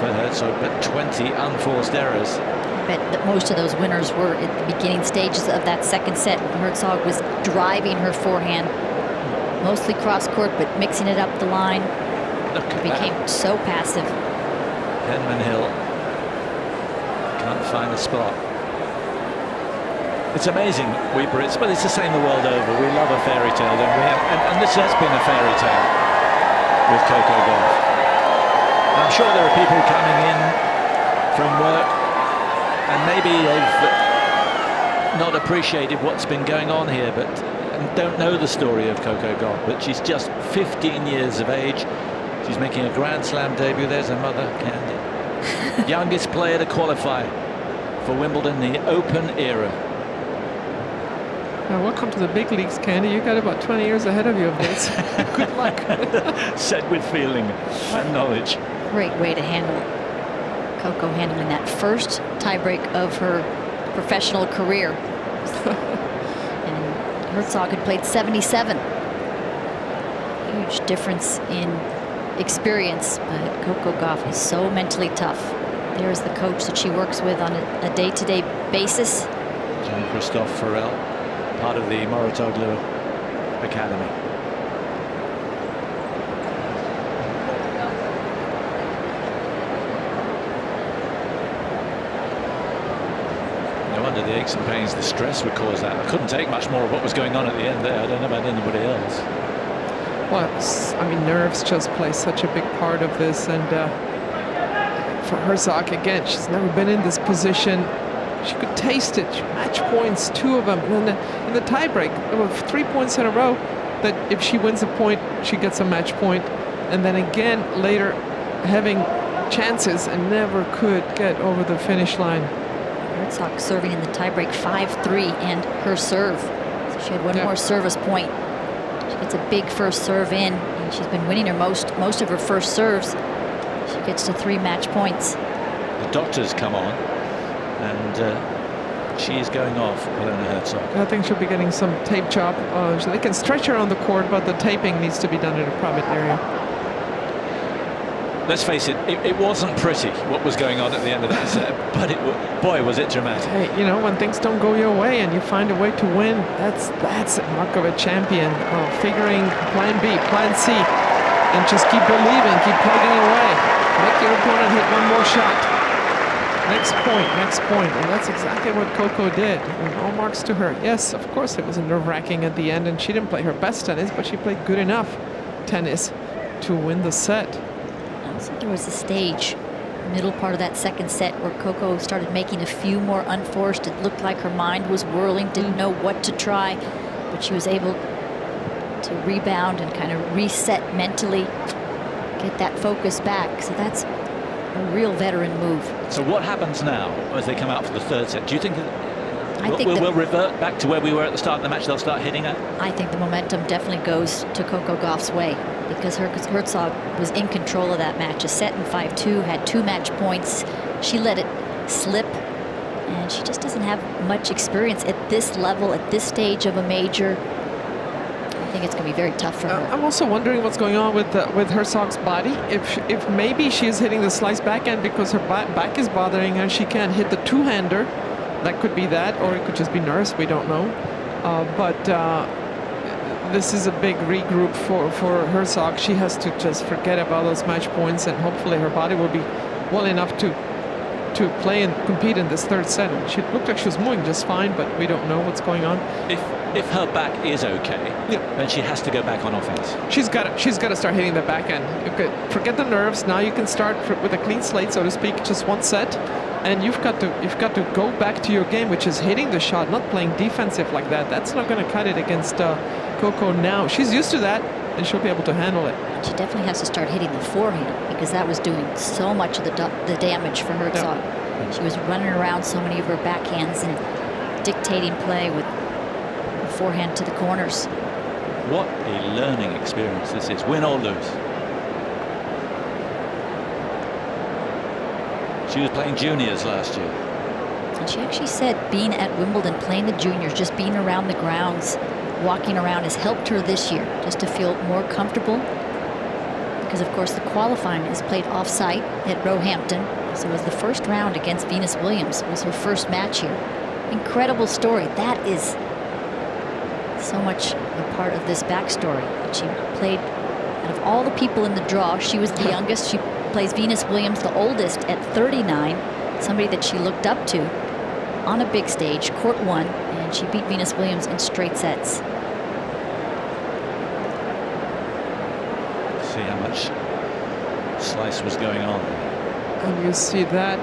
for Hercog, but 20 unforced errors. I bet that most of those winners were at the beginning stages of that second set. Hercog was driving her forehand, mostly cross court, but mixing it up the line. Look at Became that. so passive. Penman Hill can't find a spot. It's amazing, but it's the same the world over. We love a fairy tale, don't we? And this has been a fairy tale with Coco Gauff. I'm sure there are people coming in from work, and maybe they've not appreciated what's been going on here, but don't know the story of Coco Gauff. But she's just 15 years of age. She's making a Grand Slam debut. There's her mother, Candy. Youngest player to qualify for Wimbledon, the Open era. Now, welcome to the big leagues, Candy. You got about 20 years ahead of you of this. Good luck. Said with feeling and knowledge. Great way to handle it. Coco handling that first tiebreak of her professional career. And Hercog had played 77. Huge difference in experience, but Coco Gauff is so mentally tough. There's the coach that she works with on a day-to-day basis. Jean-Christophe Farrell, part of the Moratoglu Academy. No wonder the aches and pains, the stress would cause that. I couldn't take much more of what was going on at the end there. I don't know about anybody else. Well, I mean, nerves just play such a big part of this, and for Hercog, again, she's never been in this position. She could taste it. Match points, 2 of them. And in the tiebreak, there were 3 points in a row that if she wins a point, she gets a match point. And then again, later, having chances and never could get over the finish line. Hercog serving in the tiebreak 5-3, and her serve. So she had one more service point. She gets a big first serve in, and she's been winning her most of her first serves. She gets to 3 match points. The doctors come on, and she is going off, Polona Hercog. I think she'll be getting some tape job. So they can stretch her on the court, but the taping needs to be done in a private area. Let's face it, it wasn't pretty what was going on at the end of that set, but boy, was it dramatic. Hey, you know, when things don't go your way and you find a way to win, that's a mark of a champion. Figuring plan B, plan C, and just keep believing, keep plugging away. Make your opponent hit one more shot. Next point, and that's exactly what Coco did. And all marks to her. Yes, of course, it was nerve-wracking at the end, and she didn't play her best tennis, but she played good enough tennis to win the set. So there was a stage, middle part of that second set, where Coco started making a few more unforced. It looked like her mind was whirling, didn't know what to try, but she was able to rebound and kind of reset mentally, get that focus back. So that's a real veteran move. So what happens now as they come out for the third set? Do you think we'll revert back to where we were at the start of the match? They'll start hitting it? I think the momentum definitely goes to Coco Gauff's way, because Hercog was in control of that match. A set in 5-2, had 2 match points. She let it slip. And she just doesn't have much experience at this level, at this stage of a major. I think it's going to be very tough for her. I'm also wondering what's going on with Hercog's body. If maybe she is hitting the slice backhand because her back is bothering her, she can't hit the two-hander. That could be that, or it could just be nerves. We don't know. But this is a big regroup for Hercog. She has to just forget about those match points, and hopefully her body will be well enough to play and compete in this third set. And she looked like she was moving just fine, but we don't know what's going on. If her back is okay, then she has to go back on offense. She's got to start hitting the backhand. Forget the nerves. Now you can start with a clean slate, so to speak, just one set, and you've got to go back to your game, which is hitting the shot, not playing defensive like that. That's not going to cut it against Coco now. She's used to that, and she'll be able to handle it. She definitely has to start hitting the forehand, because that was doing so much of the damage for Hercog. Yeah. She was running around so many of her backhands and dictating play with the forehand to the corners. What a learning experience this is, win or lose. She was playing juniors last year. And she actually said being at Wimbledon, playing the juniors, just being around the grounds, walking around has helped her this year just to feel more comfortable. Because, of course, the qualifying is played off-site at Roehampton. So it was the first round against Venus Williams. It was her first match here. Incredible story. That is so much a part of this backstory. She played, out of all the people in the draw, she was the youngest. She plays Venus Williams, the oldest, at 39. Somebody that she looked up to on a big stage, court one, and she beat Venus Williams in straight sets. See how much slice was going on. And you see that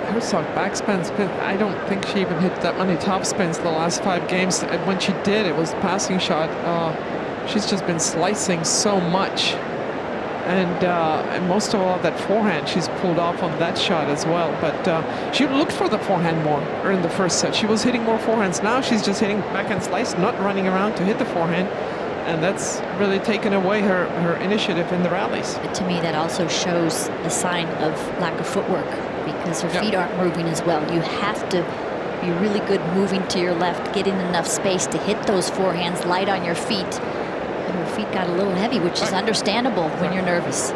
Hercog backspin spin. I don't think she even hit that many top spins the last 5 games. And when she did, it was passing shot. She's just been slicing so much. And most of all, that forehand she's pulled off on that shot as well. But she looked for the forehand more in the first set. She was hitting more forehands. Now she's just hitting backhand slice, not running around to hit the forehand. And that's really taken away her initiative in the rallies. But to me, that also shows a sign of lack of footwork, because her feet aren't moving as well. You have to be really good moving to your left, getting enough space to hit those forehands light on your feet. And her feet got a little heavy, which is understandable when you're nervous.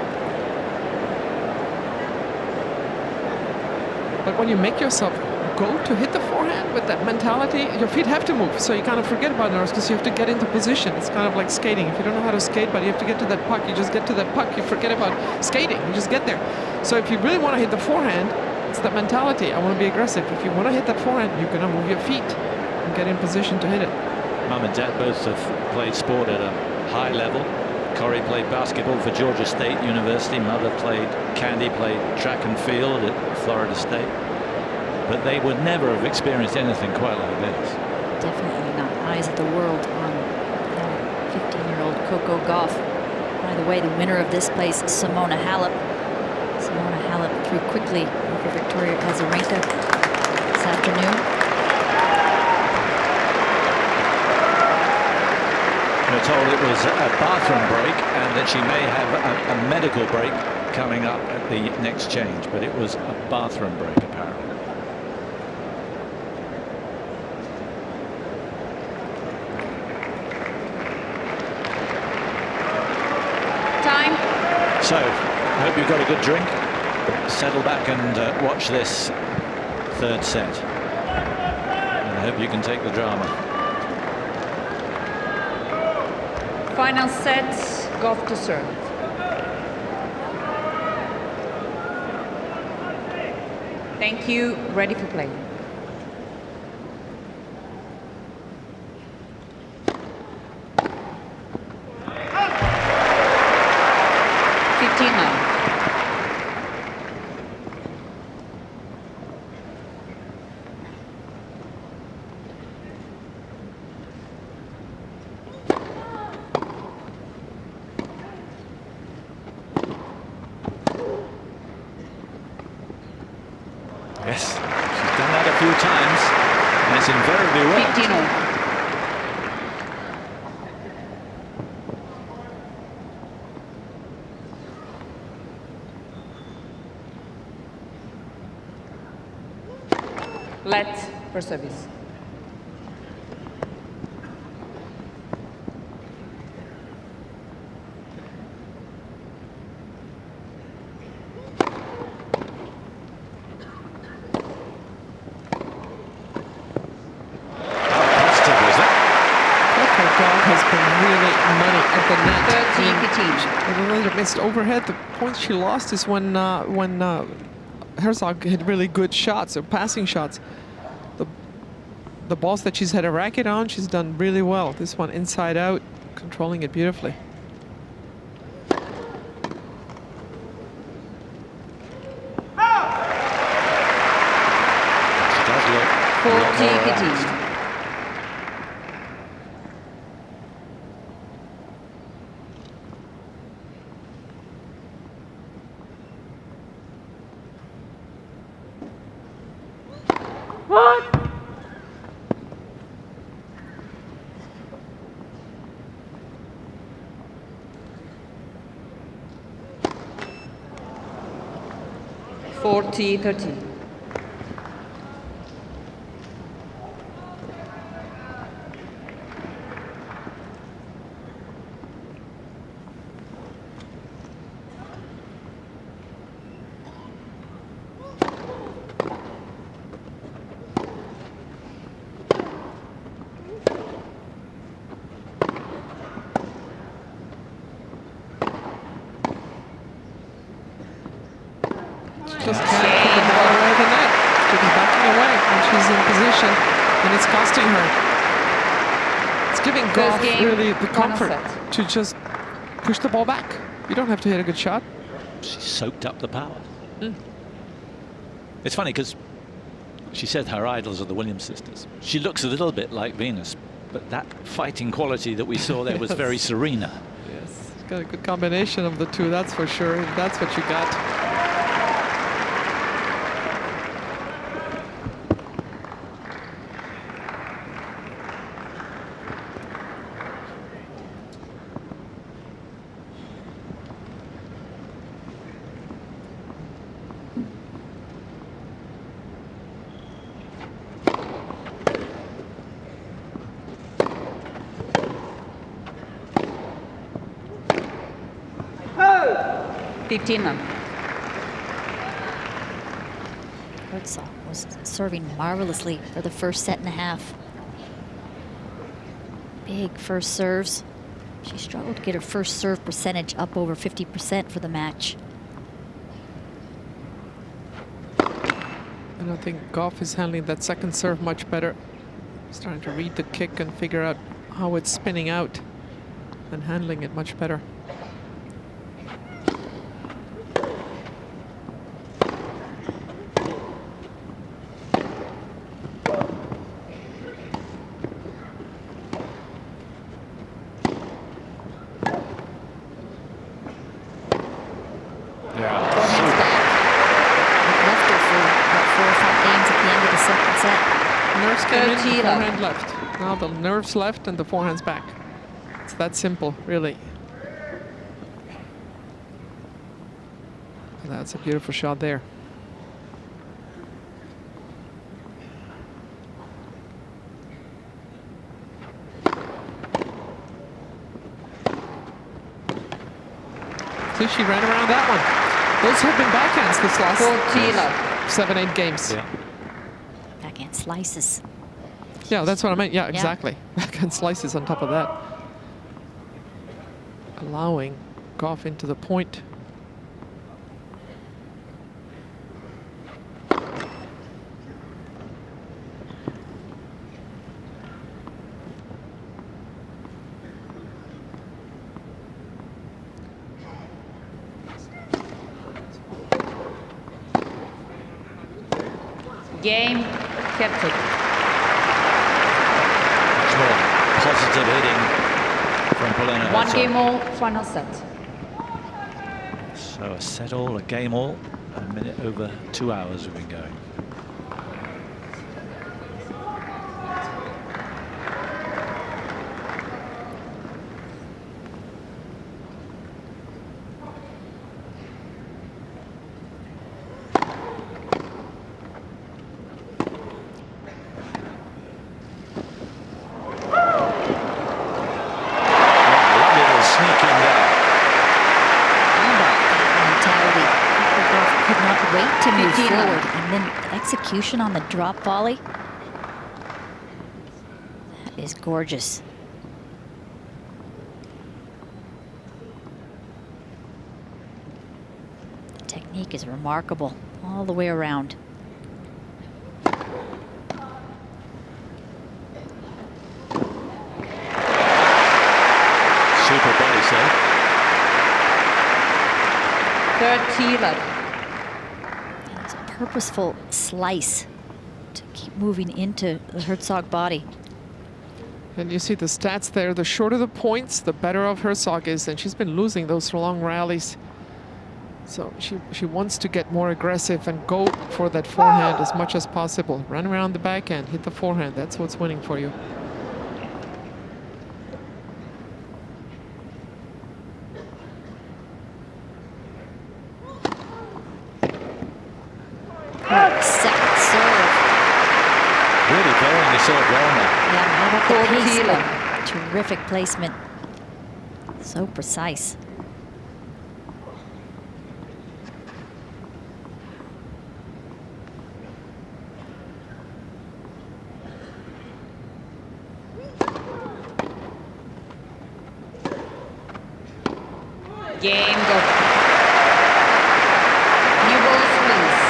But when you make yourself go to hit the forehand with that mentality, your feet have to move. So you kind of forget about nerves because you have to get into position. It's kind of like skating. If you don't know how to skate, but you have to get to that puck, you just get to that puck. You forget about skating. You just get there. So if you really want to hit the forehand, it's that mentality. I want to be aggressive. If you want to hit that forehand, you're going to move your feet and get in position to hit it. Mum and Dad both have played sport at a high level. Corrie played basketball for Georgia State University. Mother Candy played track and field at Florida State. But they would never have experienced anything quite like this. Definitely not. Eyes of the world on 15-year-old Coco Gauff. By the way, the winner of this place is Simona Halep. Simona Halep threw quickly over Victoria Azarenka this afternoon. We're told it was a bathroom break and that she may have a medical break coming up at the next change, but it was a bathroom break apparently. So, hope you've got a good drink. Settle back and watch this third set. And I hope you can take the drama. Final set, Gauff to serve. Thank you. Ready for play. Yes, she's done that a few times, and it's invariably worked. 15-all. Let for service. Coco Gauff has been really money at the net. 30-15. The missed overhead. The points she lost is when Hercog hit really good shots, or passing shots. The balls that she's had a racket on, she's done really well. This one inside out, controlling it beautifully. She does look a lot more 40-15. relaxed. Forty 30. Just can't keep the ball away the net. She's backing away when she's in position, and it's costing her. It's giving Gauff game, really the final comfort set. to just push the ball back. You don't have to hit a good shot. She soaked up the power. It's funny because she said her idols are the Williams sisters. She looks a little bit like Venus, but that fighting quality that we saw there was Yes. very Serena. Yes, it's got a good combination of the two, that's for sure. If that's what you got. Fifteen now. Hercog was serving marvelously for the first set and a half. Big first serves. She struggled to get her first serve percentage up over 50% for the match. I don't think Gauff is handling that second serve much better. Starting to read the kick and figure out how it's spinning out and handling it much better. Forehand's back. It left her for about 4 or 5 games at the end of the second set. Nerves came in, 30 the love. forehand left. Now the nerves left and the forehand's back. It's that simple, really. That's a beautiful shot there. See, she ran around that one. Those have been backhands this last 40 love. 7-8 games. Yeah. Backhand slices. Yeah, that's what I meant. Yeah, Yeah. exactly. Backhand slices on top of that. Allowing Gauff into the point. Game captain. Much more positive hitting from Polona. One Hercog. game all, final set. So a set all, a game all, a minute over 2 hours we've been going. And then execution on the drop volley. That is gorgeous. The technique is remarkable all the way around. Super body save. Third tee love. It's a purposeful slice to keep moving into the Hercog body. And you see the stats there. The shorter the points, the better off Hercog is. And she's been losing those long rallies. So she wants to get more aggressive and go for that forehand as much as possible. Run around the backhand, hit the forehand. That's what's winning for you. Second serve. Really throwing the serve well now. Yeah, how about the Full pace? kilo. Terrific placement. So precise. Game go. New balls, please.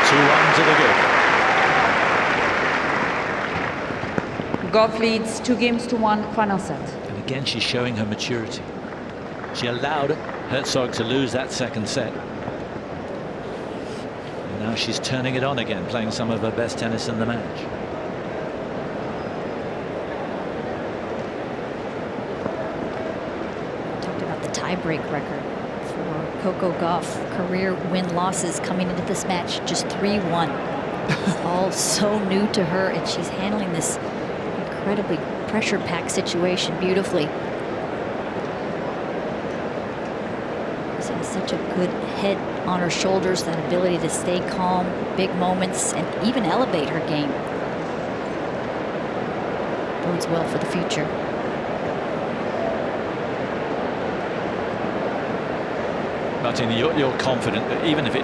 2-1 to the good. Gauff leads 2-1 final set. And again, she's showing her maturity. She allowed Hercog to lose that second set. And now she's turning it on again, playing some of her best tennis in the match. Talked about the tie-break record for Coco Gauff. Career win-losses coming into this match, just 3-1. It's all so new to her, and she's handling this incredibly pressure-packed situation beautifully. She has such a good head on her shoulders, that ability to stay calm, big moments, and even elevate her game. Bodes well for the future. Martina, you're confident that even if it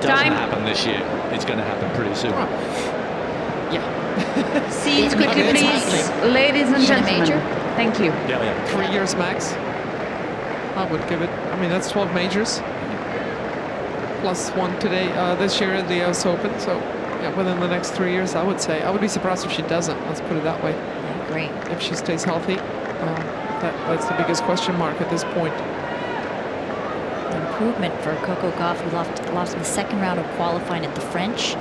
doesn't Time. happen this year, it's going to happen pretty soon. Yeah. Seats It quickly, makes please. sense. Ladies and Is it a gentlemen. major? Thank you. Yeah. 3 years max. I would give it. I mean, that's 12 majors. Plus one today, this year at the US Open. So, yeah, within the next 3 years, I would say. I would be surprised if she doesn't. Let's put it that way. I agree. If she stays healthy, that's the biggest question mark at this point. The improvement for Coco Gauff, who lost in the second round of qualifying at the French.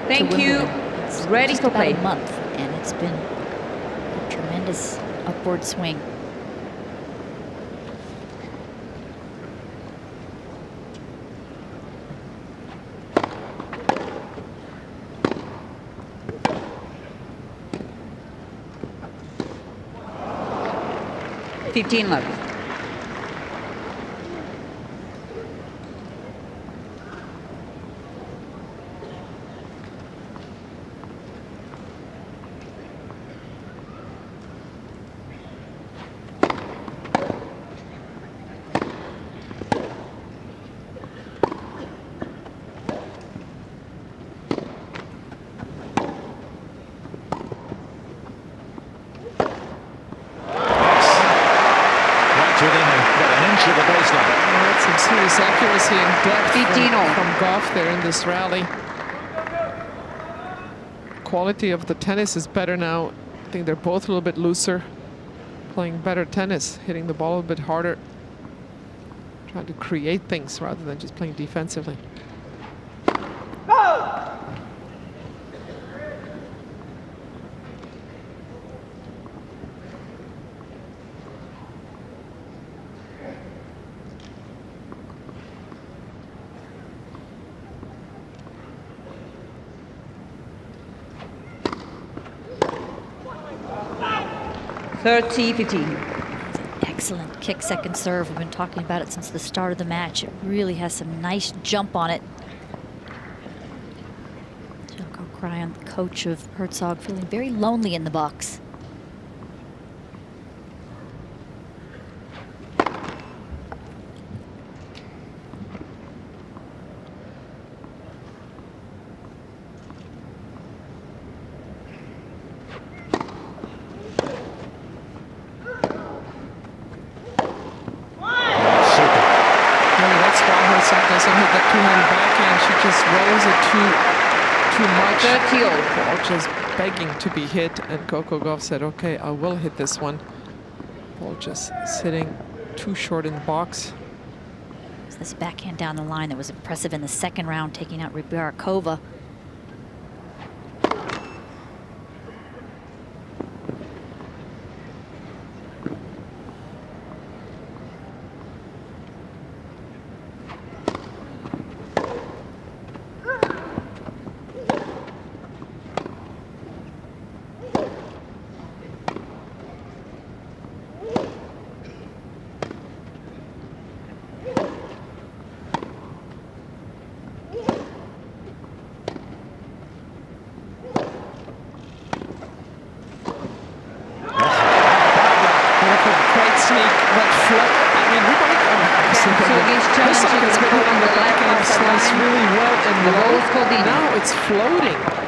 Thank to you. Wimbledon. It's Ready just for about play. a month, and it's been a tremendous upward swing. Fifteen left. To the baseline. That's some serious accuracy and depth 15 all. from Gauff there in this rally. Quality of the tennis is better now. I think they're both a little bit looser, playing better tennis, hitting the ball a bit harder, trying to create things rather than just playing defensively. Third tee, 15. Excellent kick second serve. We've been talking about it since the start of the match. It really has some nice jump on it. Coco Gauff, the coach of Hercog, feeling very lonely in the box. too much. 30 all. Ball just begging to be hit, and Coco Gauff said, okay, I will hit this one. Ball just sitting too short in the box. So this backhand down the line that was impressive in the second round, taking out Rybarikova.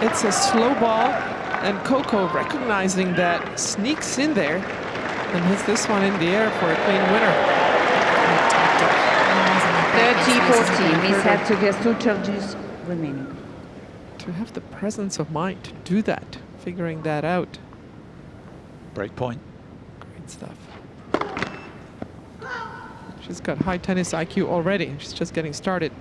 It's a slow ball, and Coco, recognizing that, sneaks in there and hits this one in the air for a clean winner. 30-40. Miss Hercog has 2 charges remaining. To have the presence of mind to do that, figuring that out. Break point. Great stuff. She's got high tennis IQ already. She's just getting started.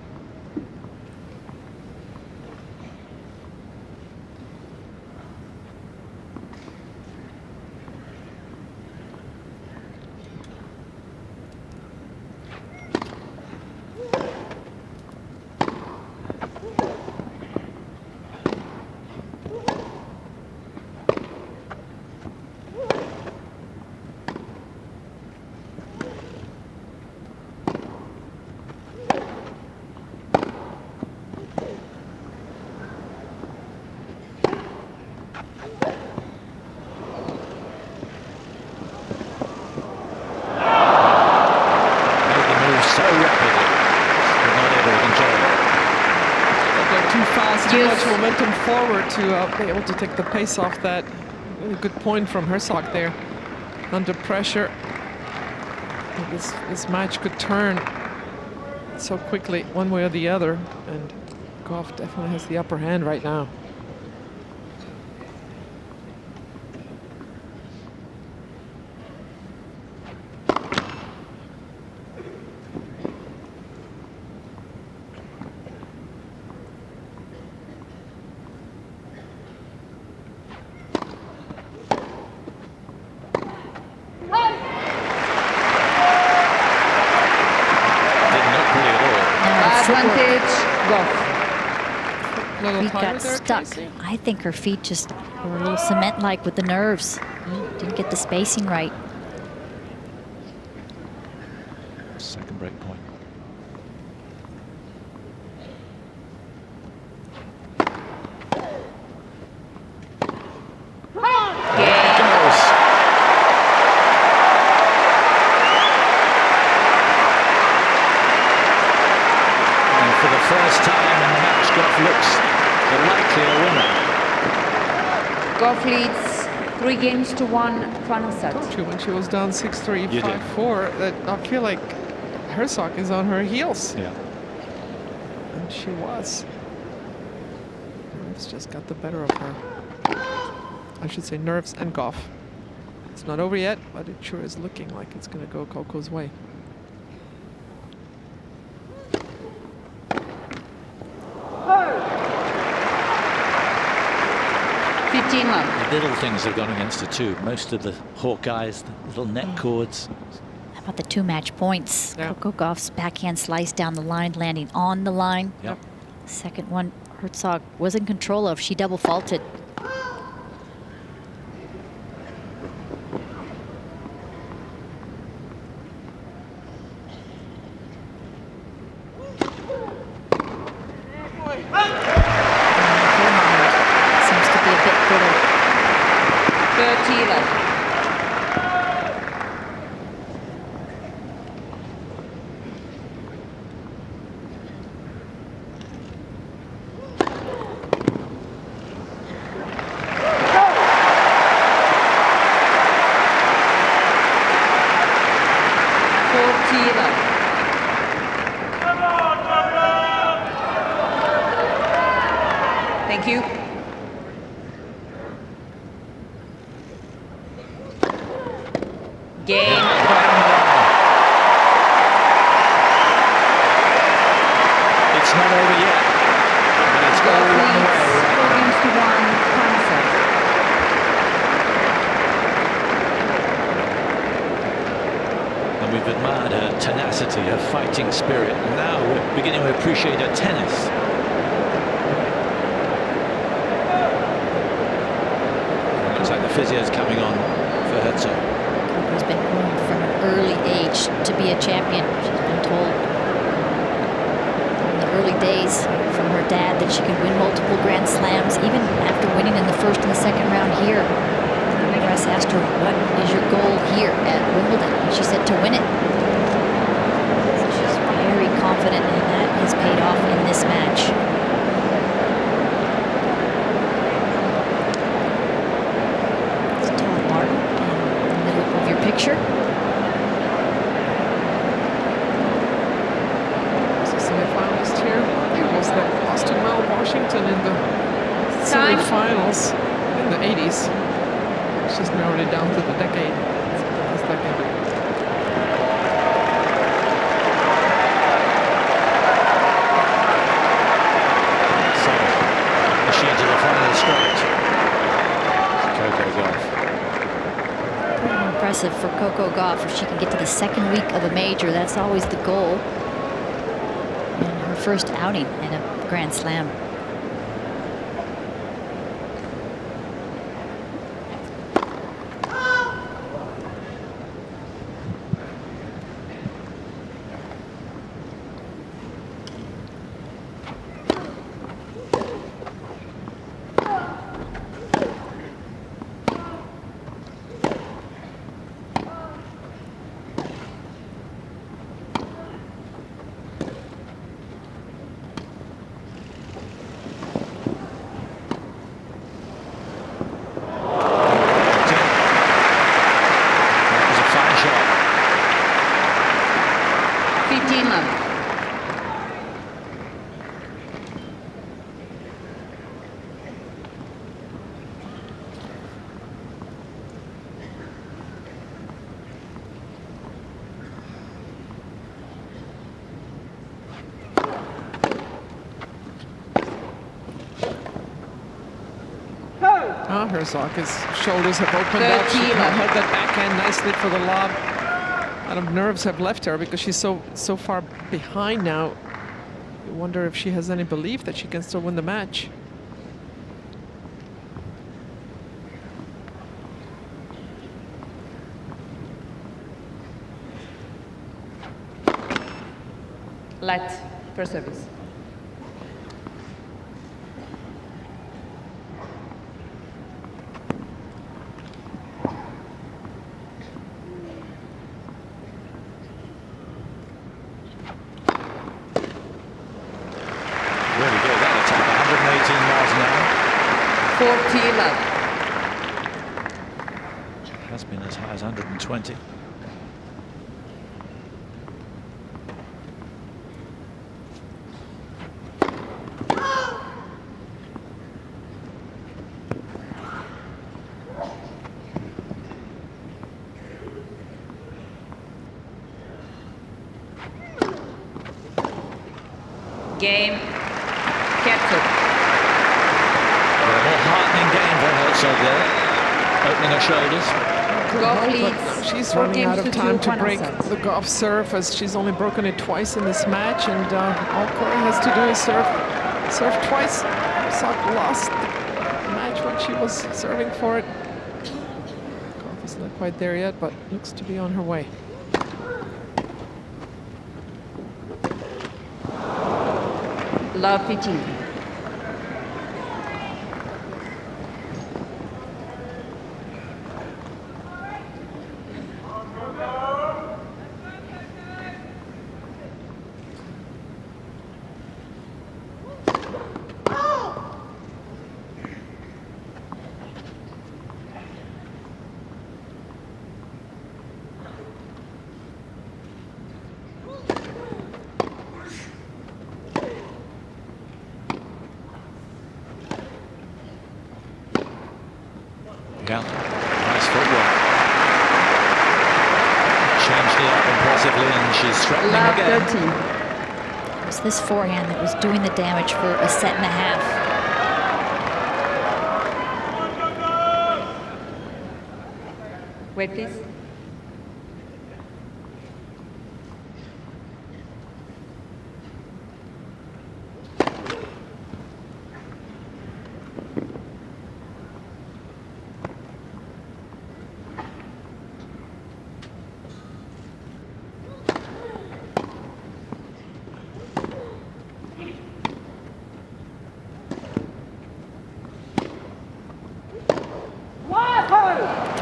Momentum forward to be able to take the pace off that. Really good point from Hercog there. Under pressure, this match could turn so quickly one way or the other, and Gauff definitely has the upper hand right now. Feet got stuck. I think her feet just were a little cement-like with the nerves. Didn't get the spacing right. Second break point. First time in the match, Gauff looks the likelier winner. Gauff leads 3-1 final set. Told you when she was down 6-3, 5-4, that I feel like Hercog is on her heels. Yeah. And she was. Nerves just got the better of her. I should say nerves and Gauff. It's not over yet, but it sure is looking like it's going to go Coco's way. The little things have gone against her too. Most of the Hawkeyes, the little net cords. How about the 2 match points? Yeah. Coco Gauff's backhand slice down the line, landing on the line. Yep. Second one, Hercog was in control of. She double faulted. Thank you. Game. It's not over yet, but it's got a long way. 4-1 final set. And we've admired her tenacity, her fighting spirit, and now we're beginning to appreciate her tennis. It looks like the physio's coming on for Hercog. Coco's been groomed from an early age to be a champion. She's been told in the early days from her dad that she could win multiple Grand Slams, even after winning in the first and the second round here. The press asked her, what is your goal here at Wimbledon? And she said to win it. So she's very confident, and that has paid off in this match. It's Todd Martin in the middle of your picture. So semi-finalist here. It was the Austin Washington in the semi-finals in the 80s. She's narrowed it down to the decade. This decade. So, is she into the final stretch? Coco Gauff. Pretty impressive for Coco Gauff if she can get to the second week of a major. That's always the goal. And her first outing in a Grand Slam. Hercog's shoulders have opened up. She held that backhand nicely for the lob. A lot of nerves have left her because she's so far behind now. You wonder if she has any belief that she can still win the match. Let first service. Really good, that attack, 118 miles an hour. 40-11. Has been as high as 120. Game. Captain. A more heartening game for Hercog there, opening her shoulders. Gauff leads. She's 4 running out games of to time 2 to final break sets. the Gauff serve, as she's only broken it twice in this match, and all Corey has to do is serve twice. Hercog lost the match when she was serving for it. Gauff is not quite there yet, but looks to be on her way. Love 15. Yeah, nice footwork. Changed it up impressively, and she's threatening Love again. 13. It was this forehand that was doing the damage for a set and a half. Wait, please.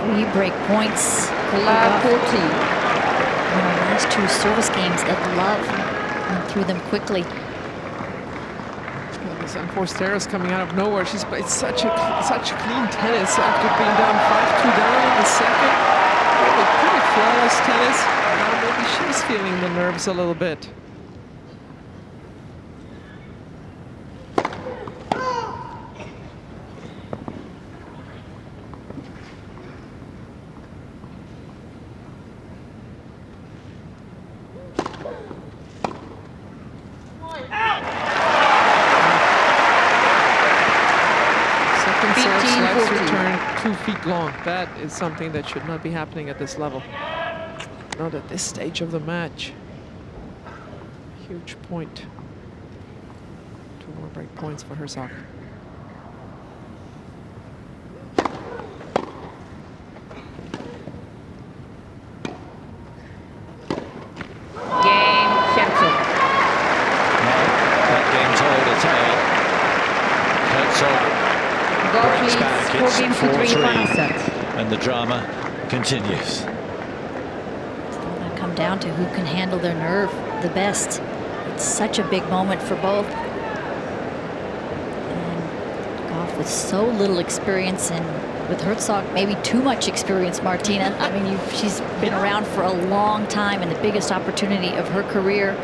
Three break points. Love 14. In our last two service games that Love went through them quickly. Well, this unforced error is coming out of nowhere. She's played such clean tennis after being down 5-2 down in the second. Really pretty flawless tennis. Now maybe she's feeling the nerves a little bit. Return 2 feet long. That is something that should not be happening at this level. Not at this stage of the match. Huge point. 2 more break points for Hercog. Game, Hercog. That game's hold a tail. Hercog Gauff breaks leads back. 4 It's games to 3 final 4-3, set. and the drama continues. It's gonna come down to who can handle their nerve the best. It's such a big moment for both. And Gauff with so little experience, and with Hercog maybe too much experience, Martina. I mean, she's been around for a long time, and the biggest opportunity of her career.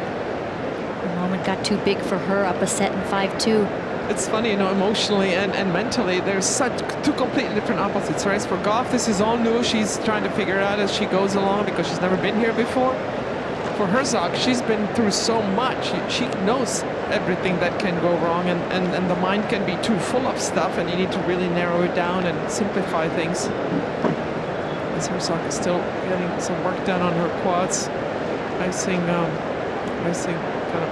The moment got too big for her, up a set in 5-2. It's funny, you know, emotionally and mentally, there's such 2 completely different opposites, right? For Gauff, this is all new. She's trying to figure it out as she goes along because she's never been here before. For Hercog, she's been through so much. She knows everything that can go wrong, and the mind can be too full of stuff, and you need to really narrow it down and simplify things. As Hercog is still getting some work done on her quads. Icing kind of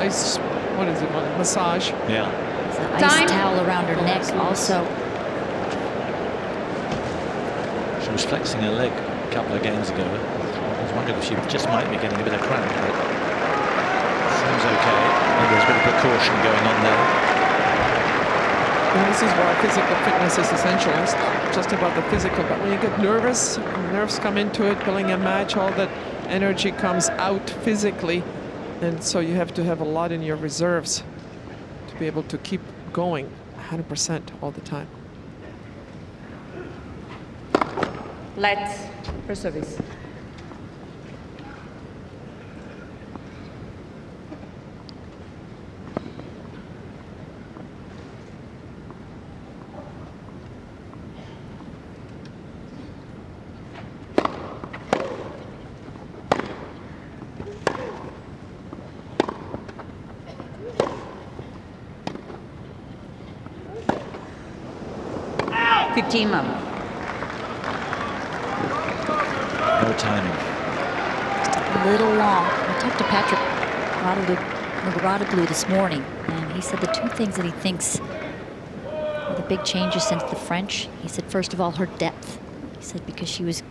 ice, what is it, massage. Yeah. There's an Time. ice towel around her neck also. She was flexing her leg a couple of games ago. I was wondering if she just might be getting a bit of cramp, but seems okay. Maybe there's a bit of precaution going on there. And this is why physical fitness is essential. It's not just about the physical, but when you get nervous, nerves come into it, pulling a match, all that energy comes out physically. And so you have to have a lot in your reserves to be able to keep going 100% all the time. Let for service. Team up. No timing. Just a little long. I talked to Patrick Rodaglu this morning, and he said the 2 things that he thinks are the big changes since the French. He said, first of all, her depth. He said because she was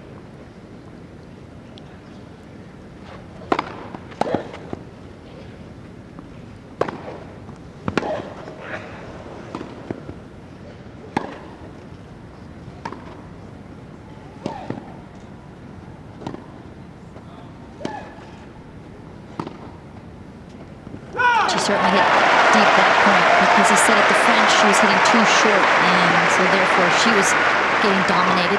certainly hit deep that point, because he said at the French she was hitting too short, and so therefore she was getting dominated.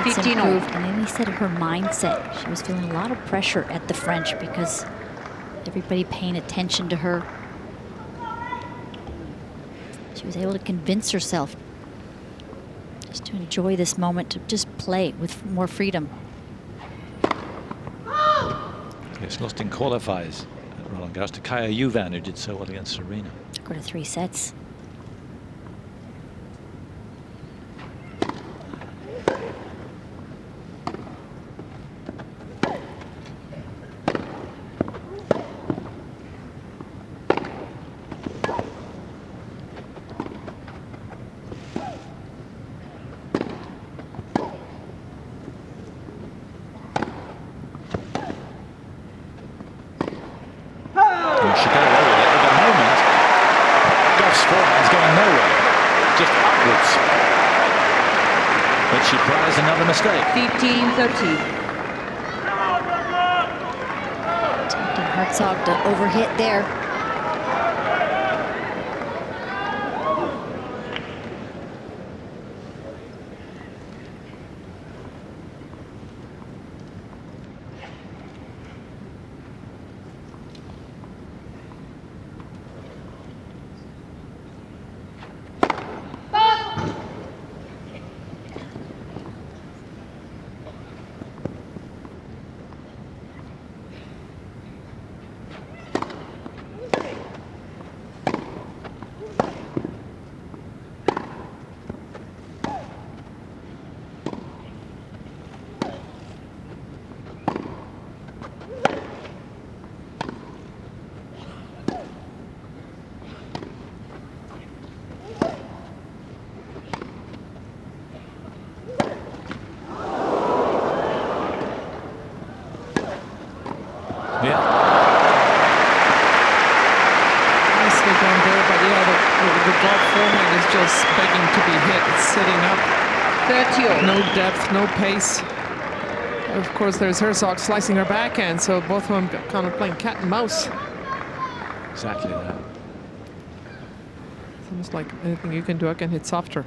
That's 15 improved. And then he said her mindset. She was feeling a lot of pressure at the French because everybody paying attention to her. She was able to convince herself to Just to enjoy this moment, to just play with more freedom. It's lost in qualifiers at Roland Garros to Kaya Juvan, who did so well against Serena. Go to 3 sets. She got away with it. At the moment, Gauff's forehand's going nowhere, just upwards. But she tries another mistake. 15-13. Tempting Hercog to overhit there. Yeah. Nicely done there, but yeah, the Gauff forehand is just begging to be hit. It's sitting up. 30. No depth, no pace. Of course, there's Hercog slicing her backhand, so both of them kind of playing cat and mouse. Exactly that. It's almost like anything you can do, I can hit softer.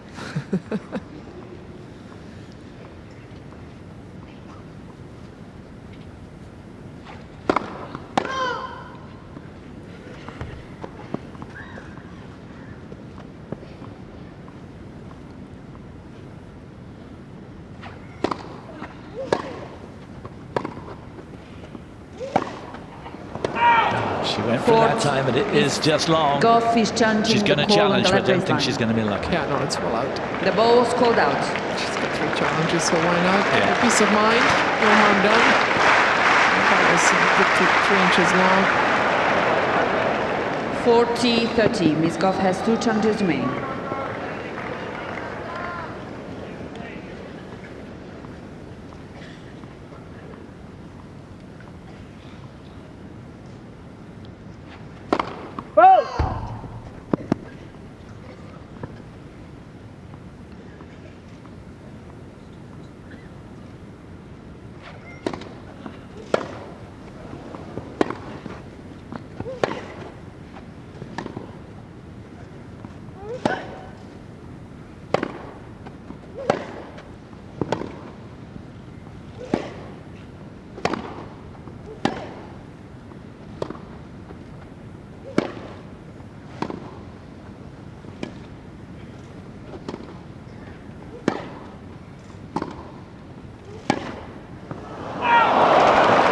She went for that time, but it is just long. Gauff is challenging. She's going to the call on challenge, the but I don't left think baseline. she's going to be lucky. Yeah, no, it's well out. The ball was called out. She's got 3 challenges, so why not? Yeah. A peace of mind, no harm done. That was a good 3 inches long. 40-30. Miss Gauff has 2 challenges remaining.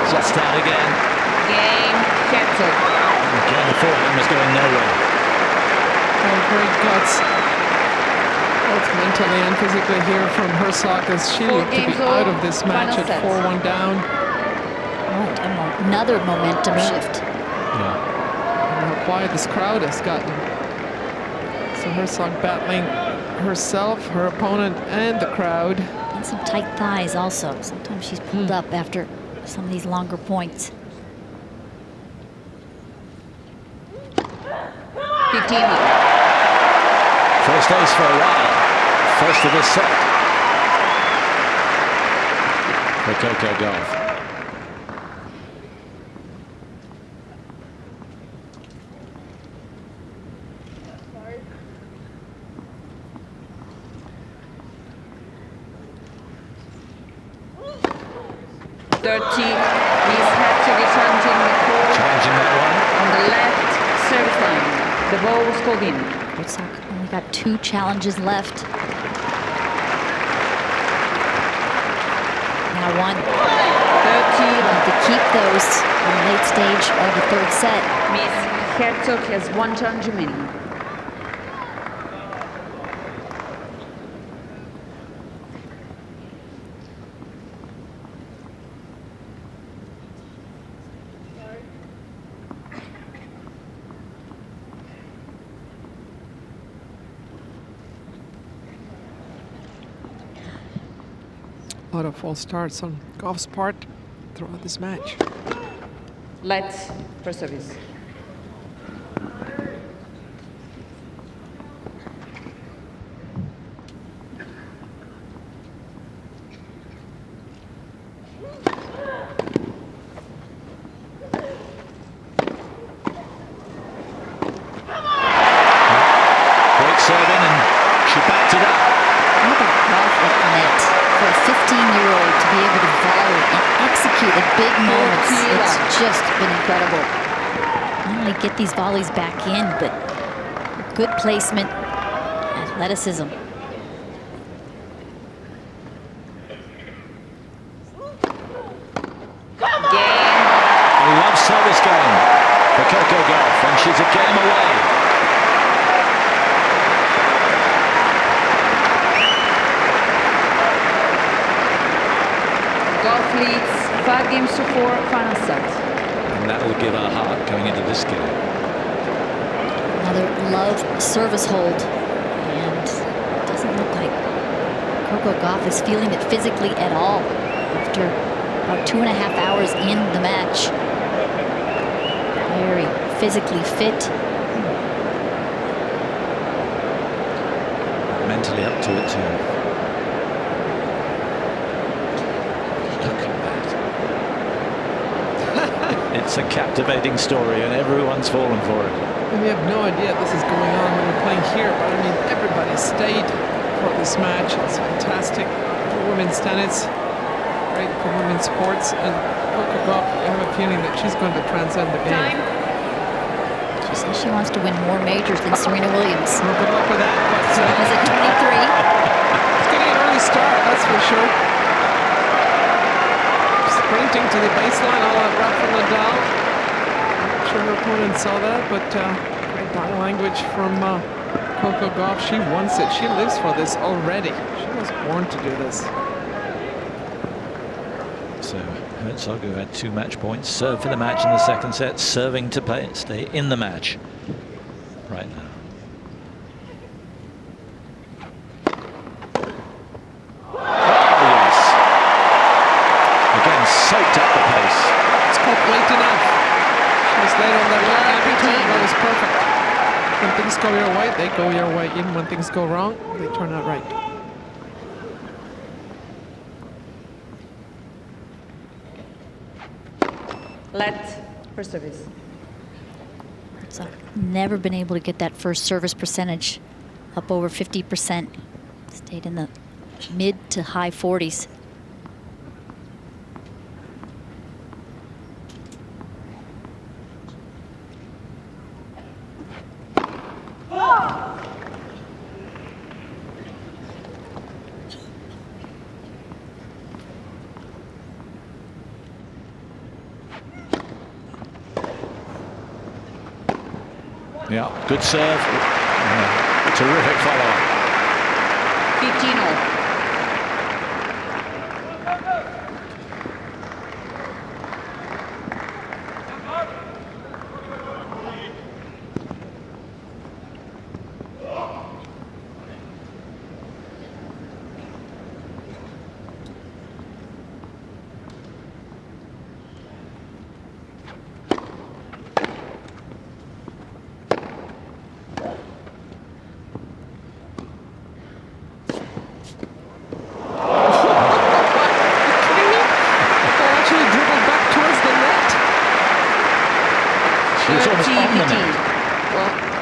Just out again. Game cancelled. Again, the forehand was going nowhere. Oh, great guts, both mentally and physically here from Hercog, as she 4 looked to be games out all, of this match final at set. 4-1 down. Oh, and another momentum shift. Yeah. And how quiet this crowd has gotten. So Hercog battling herself, her opponent, and the crowd. And some tight thighs also. Sometimes she's pulled up after some of these longer points. 15. First ace for a while. First of this set. For Coco Gauff. He's actually challenging the call Challenging that on the left service line. The ball was called in. Hercog only got 2 challenges left. now one. 30 love. To keep those in the late stage of the third set. Miss Hercog has 1 challenge remaining. A lot of false starts on Gauff's part throughout this match. Let's for service. Great serving, and she backed it up. Look at Gauff at net. For a 15-year-old to be able to volley and execute at big moments, it's just been incredible. Not only get these volleys back in, but good placement, athleticism. A love service game for Coco Gauff, and she's a game away. Gauff leads 5 games to 4, final set. And that will give her heart going into this game. Another love service hold. And it doesn't look like Coco Gauff is feeling it physically at all after about 2.5 hours in the match. Very physically fit. Mentally up to it too. Look at that. It's a captivating story, and everyone's fallen for it. And we have no idea this is going on when we're playing here, but I mean, everybody stayed for this match. It's fantastic for women's tennis, great for women's sports, and Coco Gauff, I have a feeling that she's going to transcend the game. Time. She says she wants to win more majors than Serena Williams. Well, good luck with that, but Is it 23? it's getting an early start, that's for sure. Sprinting to the baseline, all out Rafa Nadal. I'm not sure her opponent saw that, but great body language from Coco Gauff. She wants it. She lives for this already. She was born to do this. So Hercog, who had 2 match points, served for the match in the second set, serving to stay in the match right now. Oh, yes. Again, soaked up the pace. It's called late enough. She was late on that left return. That was perfect. When things go your way, they go your way. Even when things go wrong, they turn out right. Let's for service. So never been able to get that first service percentage up over 50%. Stayed in the mid to high 40s. Yeah, good serve. Terrific follow-up. 15-all.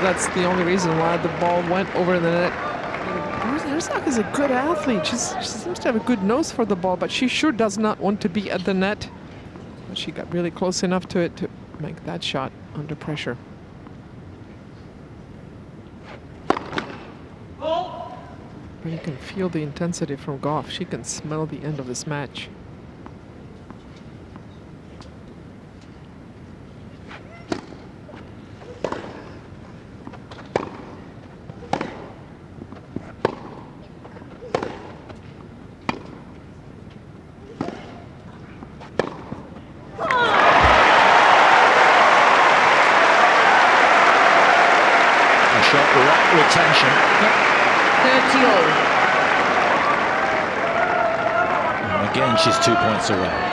That's the only reason why the ball went over the net. Hercog is a good athlete. She seems to have a good nose for the ball, but she sure does not want to be at the net. But she got really close enough to it to make that shot under pressure. But you can feel the intensity from Gauff. She can smell the end of this match. attention. 30-all. And again, she's 2 points away.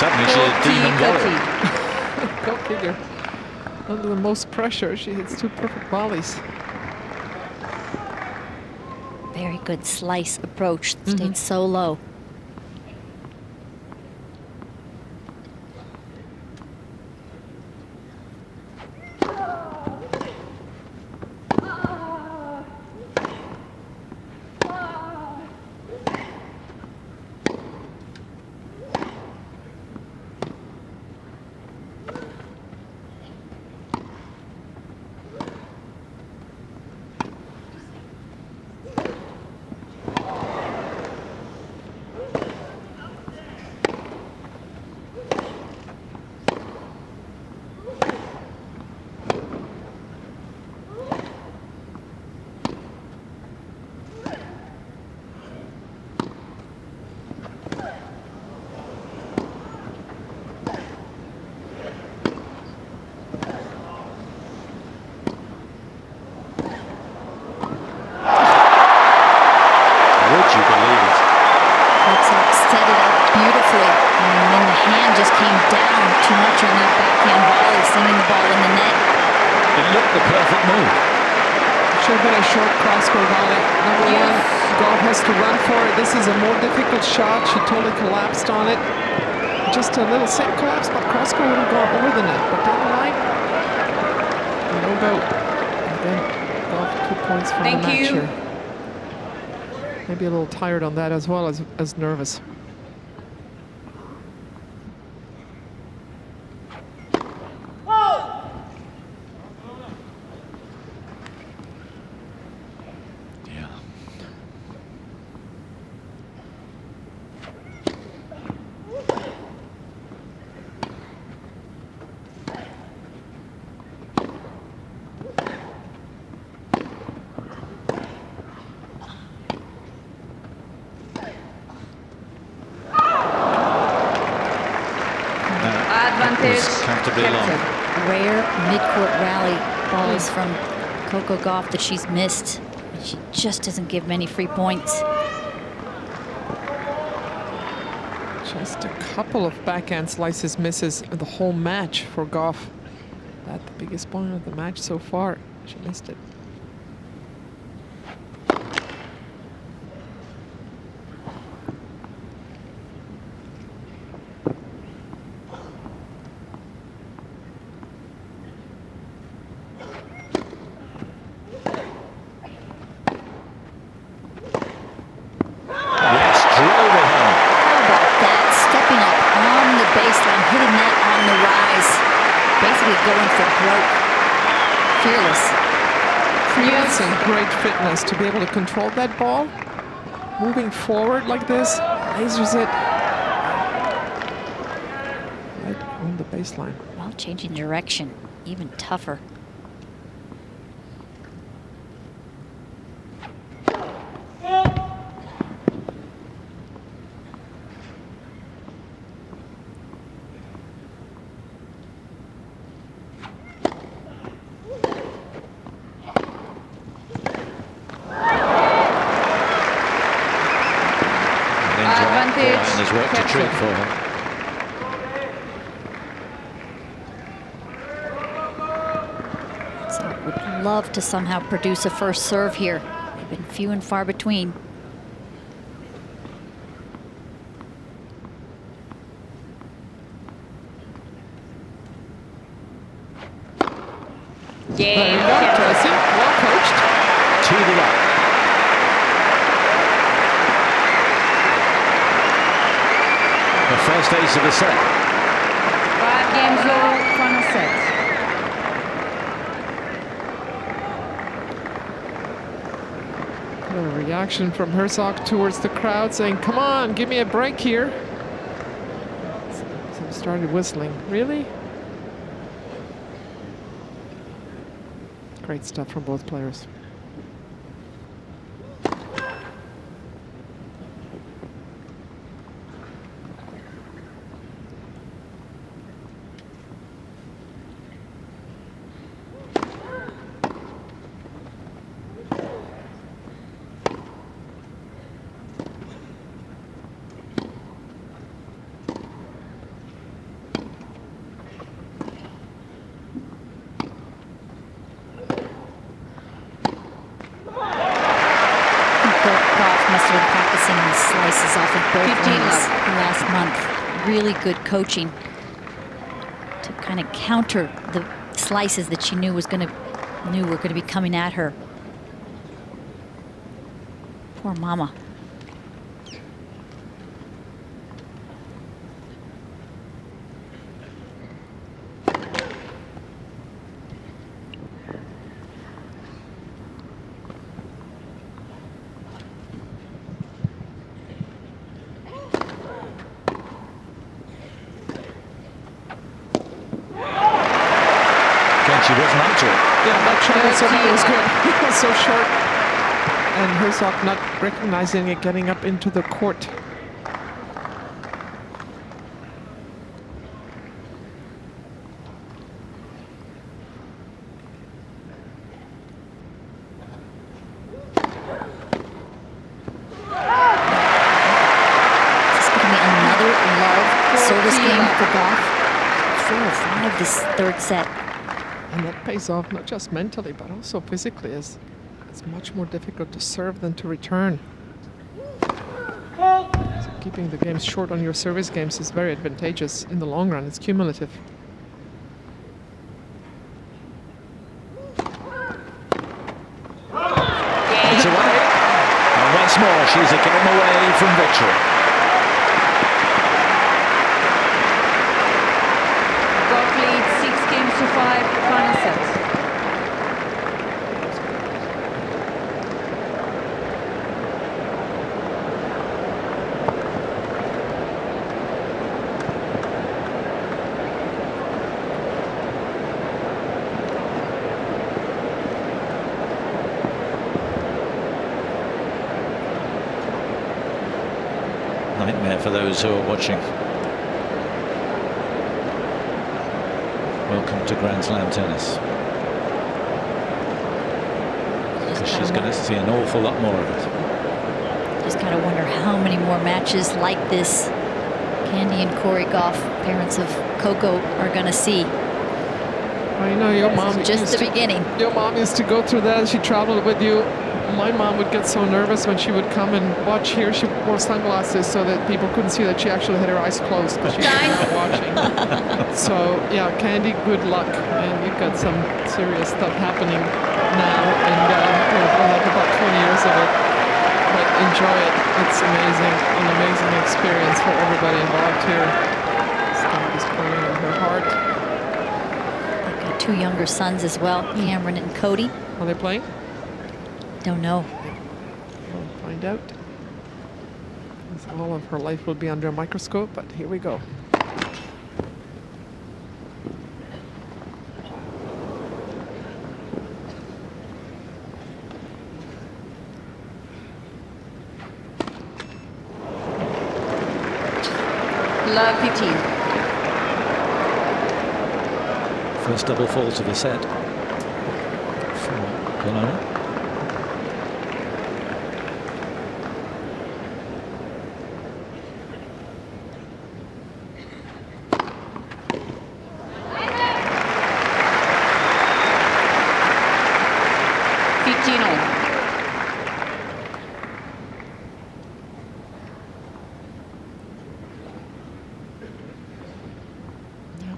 Suddenly she's a demon volley. Go figure. Under the most pressure, she hits 2 perfect volleys. Very good slice approach. Stayed so low. Shot, she totally collapsed on it. Just a little same collapse, but cross court would have gone over the net. But down the line, no doubt. And then Gauff 2 points from the match here. Maybe a little tired on that as well as nervous. Rare mid-court rally balls from Coco Gauff that she's missed. She just doesn't give many free points. Just a couple of backhand slices misses the whole match for Gauff. That's the biggest point of the match so far. She missed it. Fitness to be able to control that ball, moving forward like this, lasers it right on the baseline. Well, changing direction, even tougher. Has worked a treat for her. So would love to somehow produce a first serve here. They've been few and far between. There you go, Tracy. Well coached. To the right. The first ace of the set. 5 games all, final set. A reaction from Hercog towards the crowd saying, come on, give me a break here. Some started whistling. Really? Great stuff from both players. Slices off of both wings last month. Really good coaching to kind of counter the slices that she knew were going to be coming at her. Poor mama. She wasn't up to it. Yeah, that travel service was good. It was so short. And Hercog not recognizing it, getting up into the court. This is going to be another love service game for Gauff. 4-5 this third set. And that pays off not just mentally, but also physically, as it's much more difficult to serve than to return. So keeping the games short on your service games is very advantageous in the long run. It's cumulative. It's away. And once more, she's a game away from victory. Gauff leads 6-5, final set. Nightmare for those who are watching. Welcome to Grand Slam tennis. Because she's going to see an awful lot more of it. Just kind of wonder how many more matches like this Candy and Corey Gauff, parents of Coco, are going to see. Well, you know, your mom just the beginning. Your mom used to go through that. She traveled with you. My mom would get so nervous when she would come and watch here. She wore sunglasses so that people couldn't see that she actually had her eyes closed, but she was not watching. So yeah, Candy, good luck, and you've got some serious stuff happening now, and we'll have about 20 years of it. But enjoy it. It's amazing, an amazing experience for everybody involved here. Candy's playing in her heart. They've got two younger sons as well, Cameron and Cody. Are they playing? Don't know. We'll find out. All of her life will be under a microscope, but here we go. Love 15. First double fault of the set for Polona.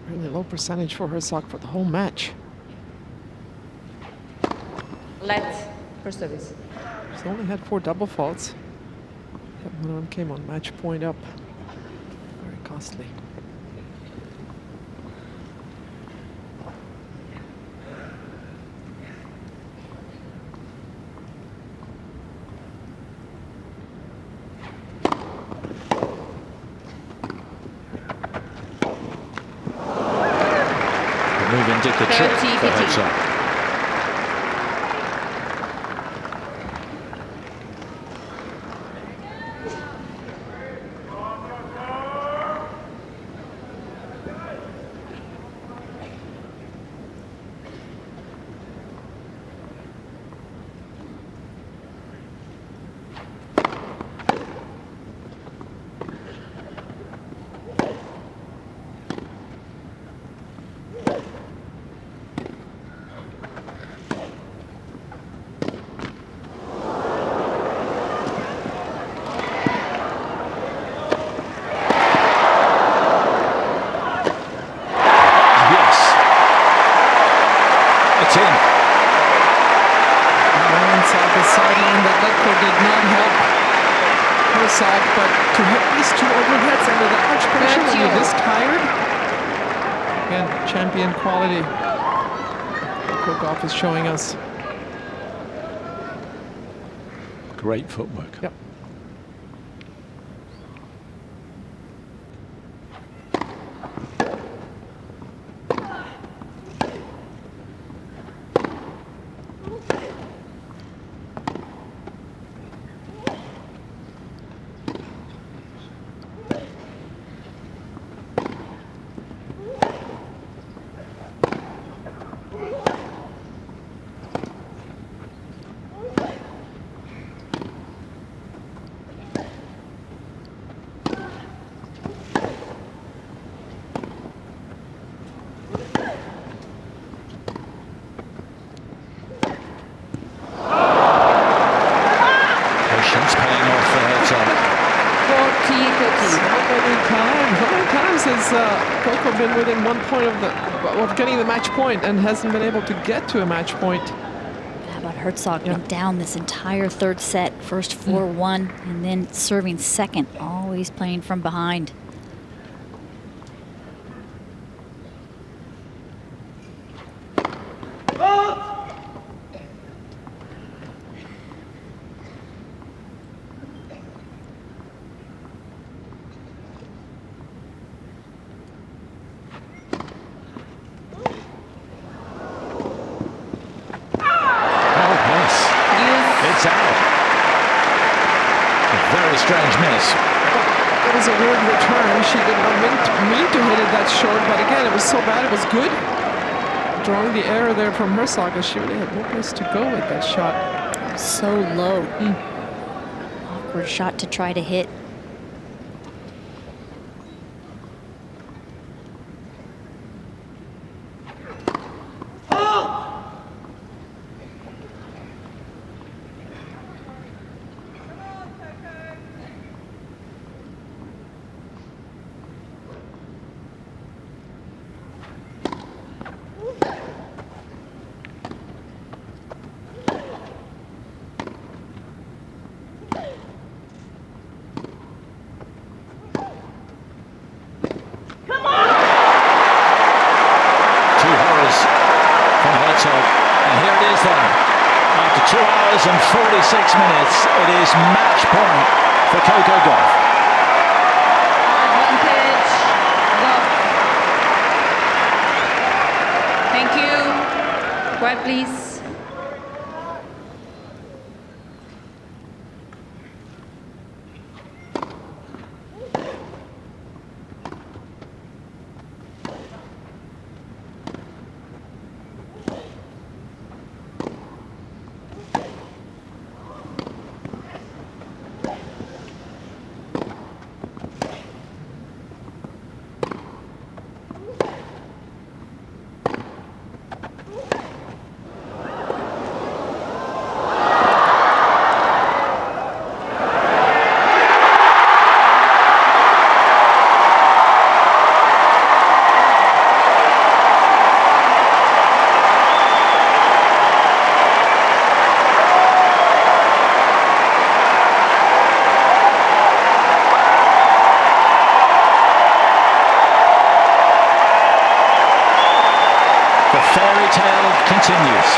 Really low percentage for Hercog for the whole match. Let for service. She's only had 4 double faults. But one of them came on match point up. Very costly. did the trick 30, for 50. Hercog. It's in. Inside the sideline, that Letko did not help Hercog, but to hit these two overheads under that much pressure when you're this tired, again, champion quality. Coco Gauff is showing us. Great footwork. Yep. Patience paying off for Hercog. 40, 30. How many times has Coco been within 1 point of getting the match point and hasn't been able to get to a match point? How about Hercog? Been down this entire third set. First 4-1 and then serving second. Always playing from behind. It's out. A very strange miss. It was a weird return. She did not mean to hit it that short, but again, it was so bad, it was good. Drawing the error there from Hercog, as she really had no place to go with that shot. So low. Awkward shot to try to hit. And here it is then. After 2 hours and 46 minutes, it is match point for Coco Gauff. Advantage, Gauff. Thank you. Quiet, please. Fairy tale continues.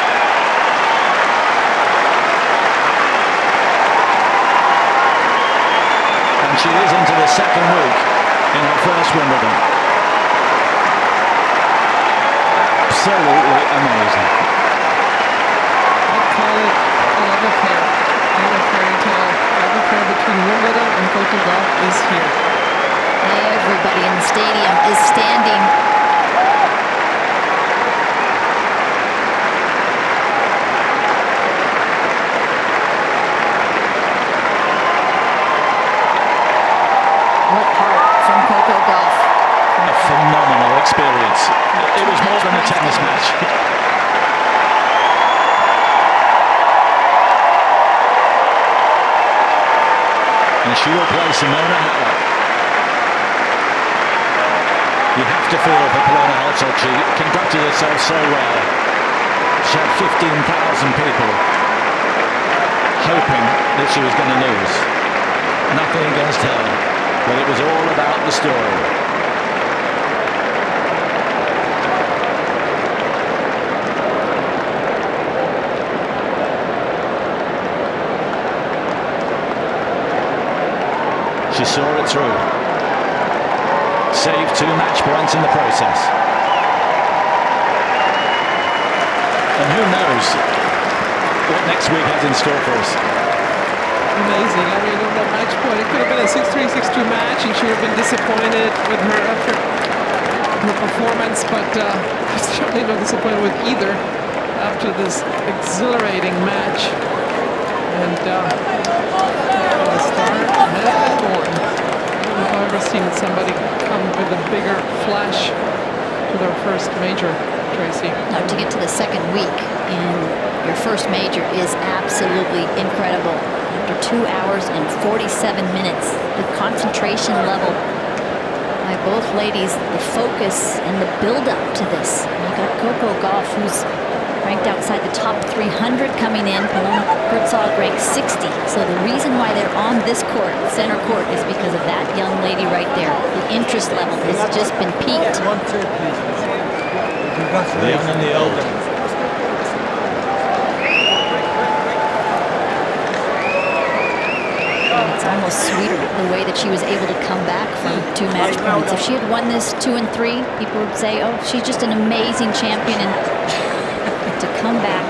And she is into the second week in her first Wimbledon. absolutely amazing. I'd call it a love affair, not a fairy tale. Love affair between Wimbledon and Coco Gauff is here. Everybody in the stadium is standing. What heart from Coco Gauff. A phenomenal experience. It was more than a tennis match. And she will play Simona Halep. You have to feel for Polona Hercog. She conducted herself so well. She had 15,000 people hoping that she was going to lose. Nothing against her, but it was all about the story. She saw it through. Saved 2 match points in the process. And who knows what next week has in store for us. Amazing. I mean, on that match point, it could have been a 6-3, 6-2 match, and she would have been disappointed with her effort, her performance, but certainly not disappointed with either after this exhilarating match. And the star has been born. I don't know if I've ever seen somebody come with a bigger flash to their first major, Tracy. Now, to get to the second week in your first major is absolutely incredible. After 2 hours and 47 minutes, the concentration level by both ladies, the focus and the build-up to this. You got Coco Gauff, who's ranked outside the top 300 coming in. Polona Hercog ranked 60. So the reason why they're on this court, center court, is because of that young lady right there. The interest level has just been peaked. The young and the old. It's almost sweeter the way that she was able to come back from 2 match points. If she had won this 2 and 3, people would say, oh, she's just an amazing champion. And to come back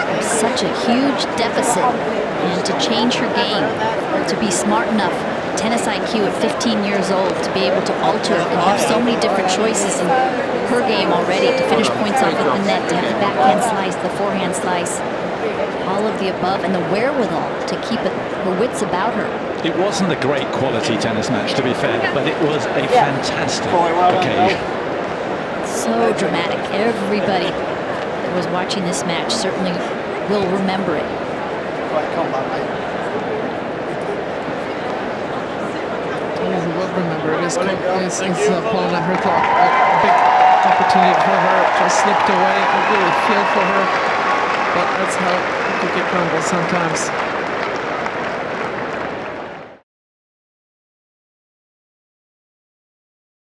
from such a huge deficit and to change her game, to be smart enough, tennis IQ at 15 years old, to be able to alter and have so many different choices in her game already, to finish points off at the net, to have the backhand slice, the forehand slice, all of the above, and the wherewithal to keep her wits about her. It wasn't a great quality tennis match, to be fair, but it was a fantastic occasion. So dramatic. Everybody that was watching this match certainly will remember it. Will remember it is Polona Hercog. A big opportunity for her, just slipped away. I really feel for her, but that's how it could get crumbled sometimes.